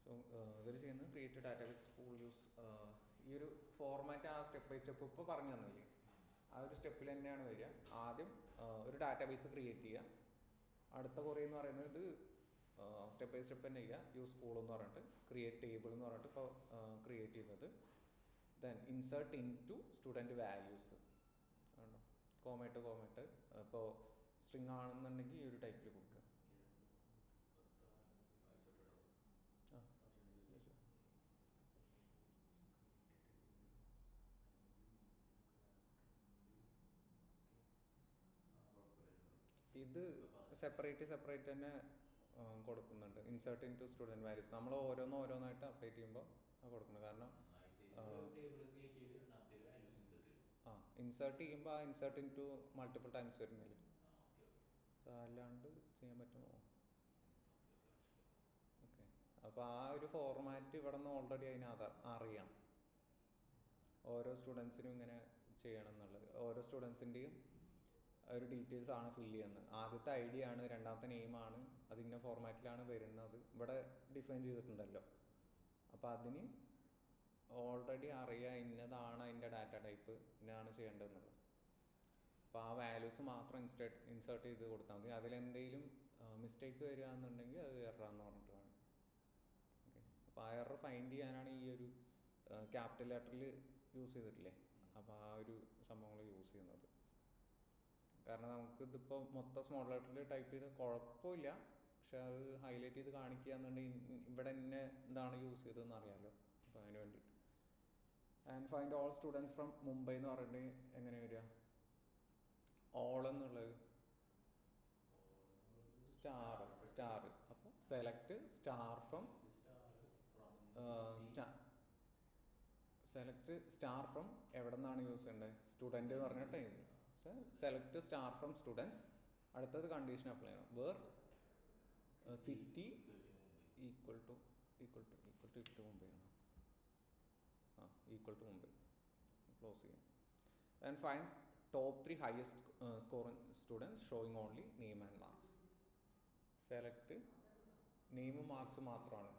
സോ ഇവർ ചെയ്യുന്നത് ക്രിയേറ്റ് ഡാറ്റാബേസ് പൂൾ യൂസ്. ഈ ഒരു ഫോർമാറ്റ് ആ സ്റ്റെപ്പ് ബൈ സ്റ്റെപ്പ് ഇപ്പോൾ പറഞ്ഞു തന്നില്ലേ, ആ ഒരു സ്റ്റെപ്പിൽ തന്നെയാണ് വരിക. ആദ്യം ഒരു ഡാറ്റാബേസ് ക്രിയേറ്റ് ചെയ്യുക. അടുത്ത കുറേ എന്ന് പറയുന്നത് ഇത് സ്റ്റെപ്പ് ബൈ സ്റ്റെപ്പ് തന്നെ ചെയ്യുക. യൂസ് പൂൾ എന്ന് പറഞ്ഞിട്ട് ക്രിയേറ്റ് ടേബിൾ എന്ന് പറഞ്ഞിട്ട് ഇപ്പോൾ ക്രിയേറ്റ് ചെയ്യുന്നത്. Then insert into student values ആണോ, കോമേട്ട് ഇപ്പോൾ സ്ട്രിങ് ആണെന്നുണ്ടെങ്കിൽ ഈ ഒരു ടൈപ്പിൽ കൊടുക്കുക. ഇത് സെപ്പറേറ്റ് തന്നെ കൊടുക്കുന്നുണ്ട്. Insert into student values നമ്മൾ ഓരോന്നായിട്ട് അപ്ഡേറ്റ് ചെയ്യുമ്പോൾ കൊടുക്കുന്നത്. കാരണം ഇൻസേർട്ട് ചെയ്യുമ്പോൾ insert into multiple times വരുന്നില്ല. അല്ലാണ്ട് ചെയ്യാൻ പറ്റുമോ? ഓക്കെ. അപ്പോൾ ആ ഒരു ഫോർമാറ്റ് ഇവിടെ നിന്ന് ഓൾറെഡി അറിയാം. ഓരോ സ്റ്റുഡൻസിനും ഇങ്ങനെ ചെയ്യണം എന്നുള്ളത്. ഓരോ സ്റ്റുഡൻസിൻ്റെയും ഒരു ഡീറ്റെയിൽസ് ആണ് ഫില്ല് ചെയ്യുന്നത്. ആദ്യത്തെ ഐ ഡി ആണ്, രണ്ടാമത്തെ നെയിമാണ്, അതിൻ്റെ ഫോർമാറ്റിലാണ് വരുന്നത്. ഇവിടെ ഡിഫൈൻ ചെയ്തിട്ടുണ്ടല്ലോ. അപ്പോൾ അതിന് ഓൾറെഡി അറിയാം ഇന്നതാണ് അതിൻ്റെ ഡാറ്റ ടൈപ്പ്, ഇന്നതാണ് ചെയ്യേണ്ടതെന്നുള്ളത്. അപ്പോൾ ആ വാല്യൂസ് മാത്രം ഇൻസേർട്ട് ചെയ്ത് കൊടുത്താൽ മതി. അതിലെന്തെങ്കിലും മിസ്റ്റേക്ക് വരിക എന്നുണ്ടെങ്കിൽ അത് എററാന്ന് പറഞ്ഞിട്ട് വേണം. ഓക്കെ. അപ്പോൾ ആ എറർ ഫൈൻഡ് ചെയ്യാനാണ് ഈ ഒരു ക്യാപിറ്റൽ ലെറ്ററിൽ യൂസ് ചെയ്തിട്ടില്ലേ, അപ്പോൾ ആ ഒരു സംഭവങ്ങൾ യൂസ് ചെയ്യുന്നത്. കാരണം നമുക്കിതിപ്പോൾ മൊത്തം സ്മോൾ ലെറ്ററിൽ ടൈപ്പ് ചെയ്ത് കുഴപ്പമില്ല, പക്ഷെ അത് ഹൈലൈറ്റ് ചെയ്ത് കാണിക്കുക എന്നുണ്ടെങ്കിൽ ഇവിടെ തന്നെ എന്താണ് യൂസ് ചെയ്തതെന്ന് അറിയാമല്ലോ. അപ്പോൾ അതിന് വേണ്ടിയിട്ട്. And find all students from Mumbai എന്ന് പറഞ്ഞിട്ടുണ്ടെങ്കിൽ എങ്ങനെ വരിക? ഓൾ എന്നുള്ളത് സ്റ്റാർ. അപ്പോൾ സെലക്ട് സ്റ്റാർ ഫ്രം എവിടെ നിന്നാണ് യൂസ് ചെയ്യേണ്ടത്? സ്റ്റുഡൻറ്റ് എന്ന് പറഞ്ഞ time. Select star from students. അടുത്തത് കണ്ടീഷൻ അപ്ലൈ ചെയ്യണം. Where city equal to Mumbai ആണ്. ഈക്വൽ ടു മുംബൈ ക്ലോസ് ചെയ്യാം. And find top 3 highest score students showing only name and marks. Select നെയിമും മാർക്സ് മാത്രമാണ്.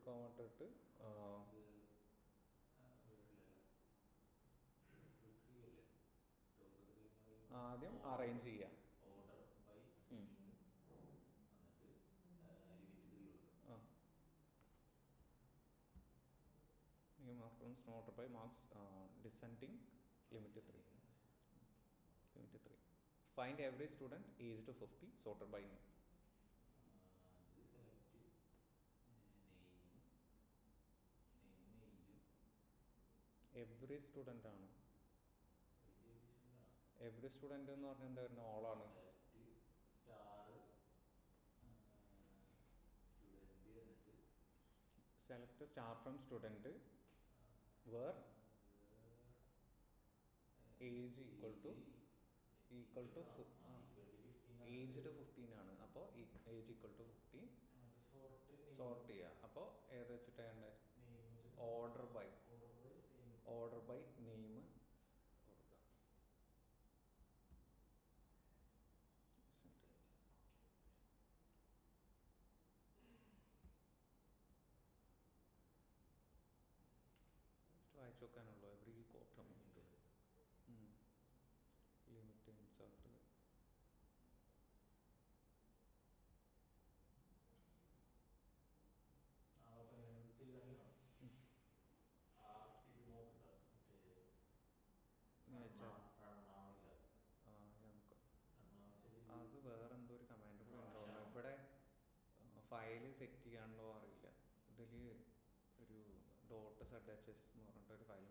കോമട്ട് ഇട്ട് ആദ്യം അറേഞ്ച് ചെയ്യാം. ഓർഡർ ബൈ സെറ്റിംഗ് എന്നിട്ട് ലിമിറ്റ് 3 കൊടുക്കും. ആ name after order by marks descending limit 3. Limit 3. Find every student age to 50 sorted by name. അത് സെലക്ട് നെയിമും ഏജും എവറി സ്റ്റുഡൻ്റ് ആണ്. എവറി സ്റ്റുഡൻറ്റ് എന്ന് പറഞ്ഞാൽ എന്താ വരുന്നത്? ഓളാണ്. സെലക്ട് സ്റ്റാർ സ്റ്റുഡൻറ്റ് എന്നിട്ട് select star from student where age equal to aged 15 ആണ്. അപ്പോൾ ഏജ് ഈക്വൽ ടു 15 സോർട്ട് ചെയ്യുക. അപ്പോൾ ഏത് വെച്ചിട്ടാണ് ഓർഡർ ബൈ നെയിം കൊടുക്കുക. ജസ്റ്റ് വായിച്ചു നോക്കാനുള്ളൂ. എവറി ക്വാർട്ടർ ലിമിറ്റ് ഇൻസേർട്ട് അത് വേറെ എന്തോ ഒരു കമാൻഡ് കൂടി ഉണ്ടോ ഇവിടെ. ഫയല് സെറ്റ് ചെയ്യാണ്ടോ അറിയില്ല. ഇതിൽ ഒരു .zhs എന്ന് പറഞ്ഞിട്ട് ഒരു ഫയൽ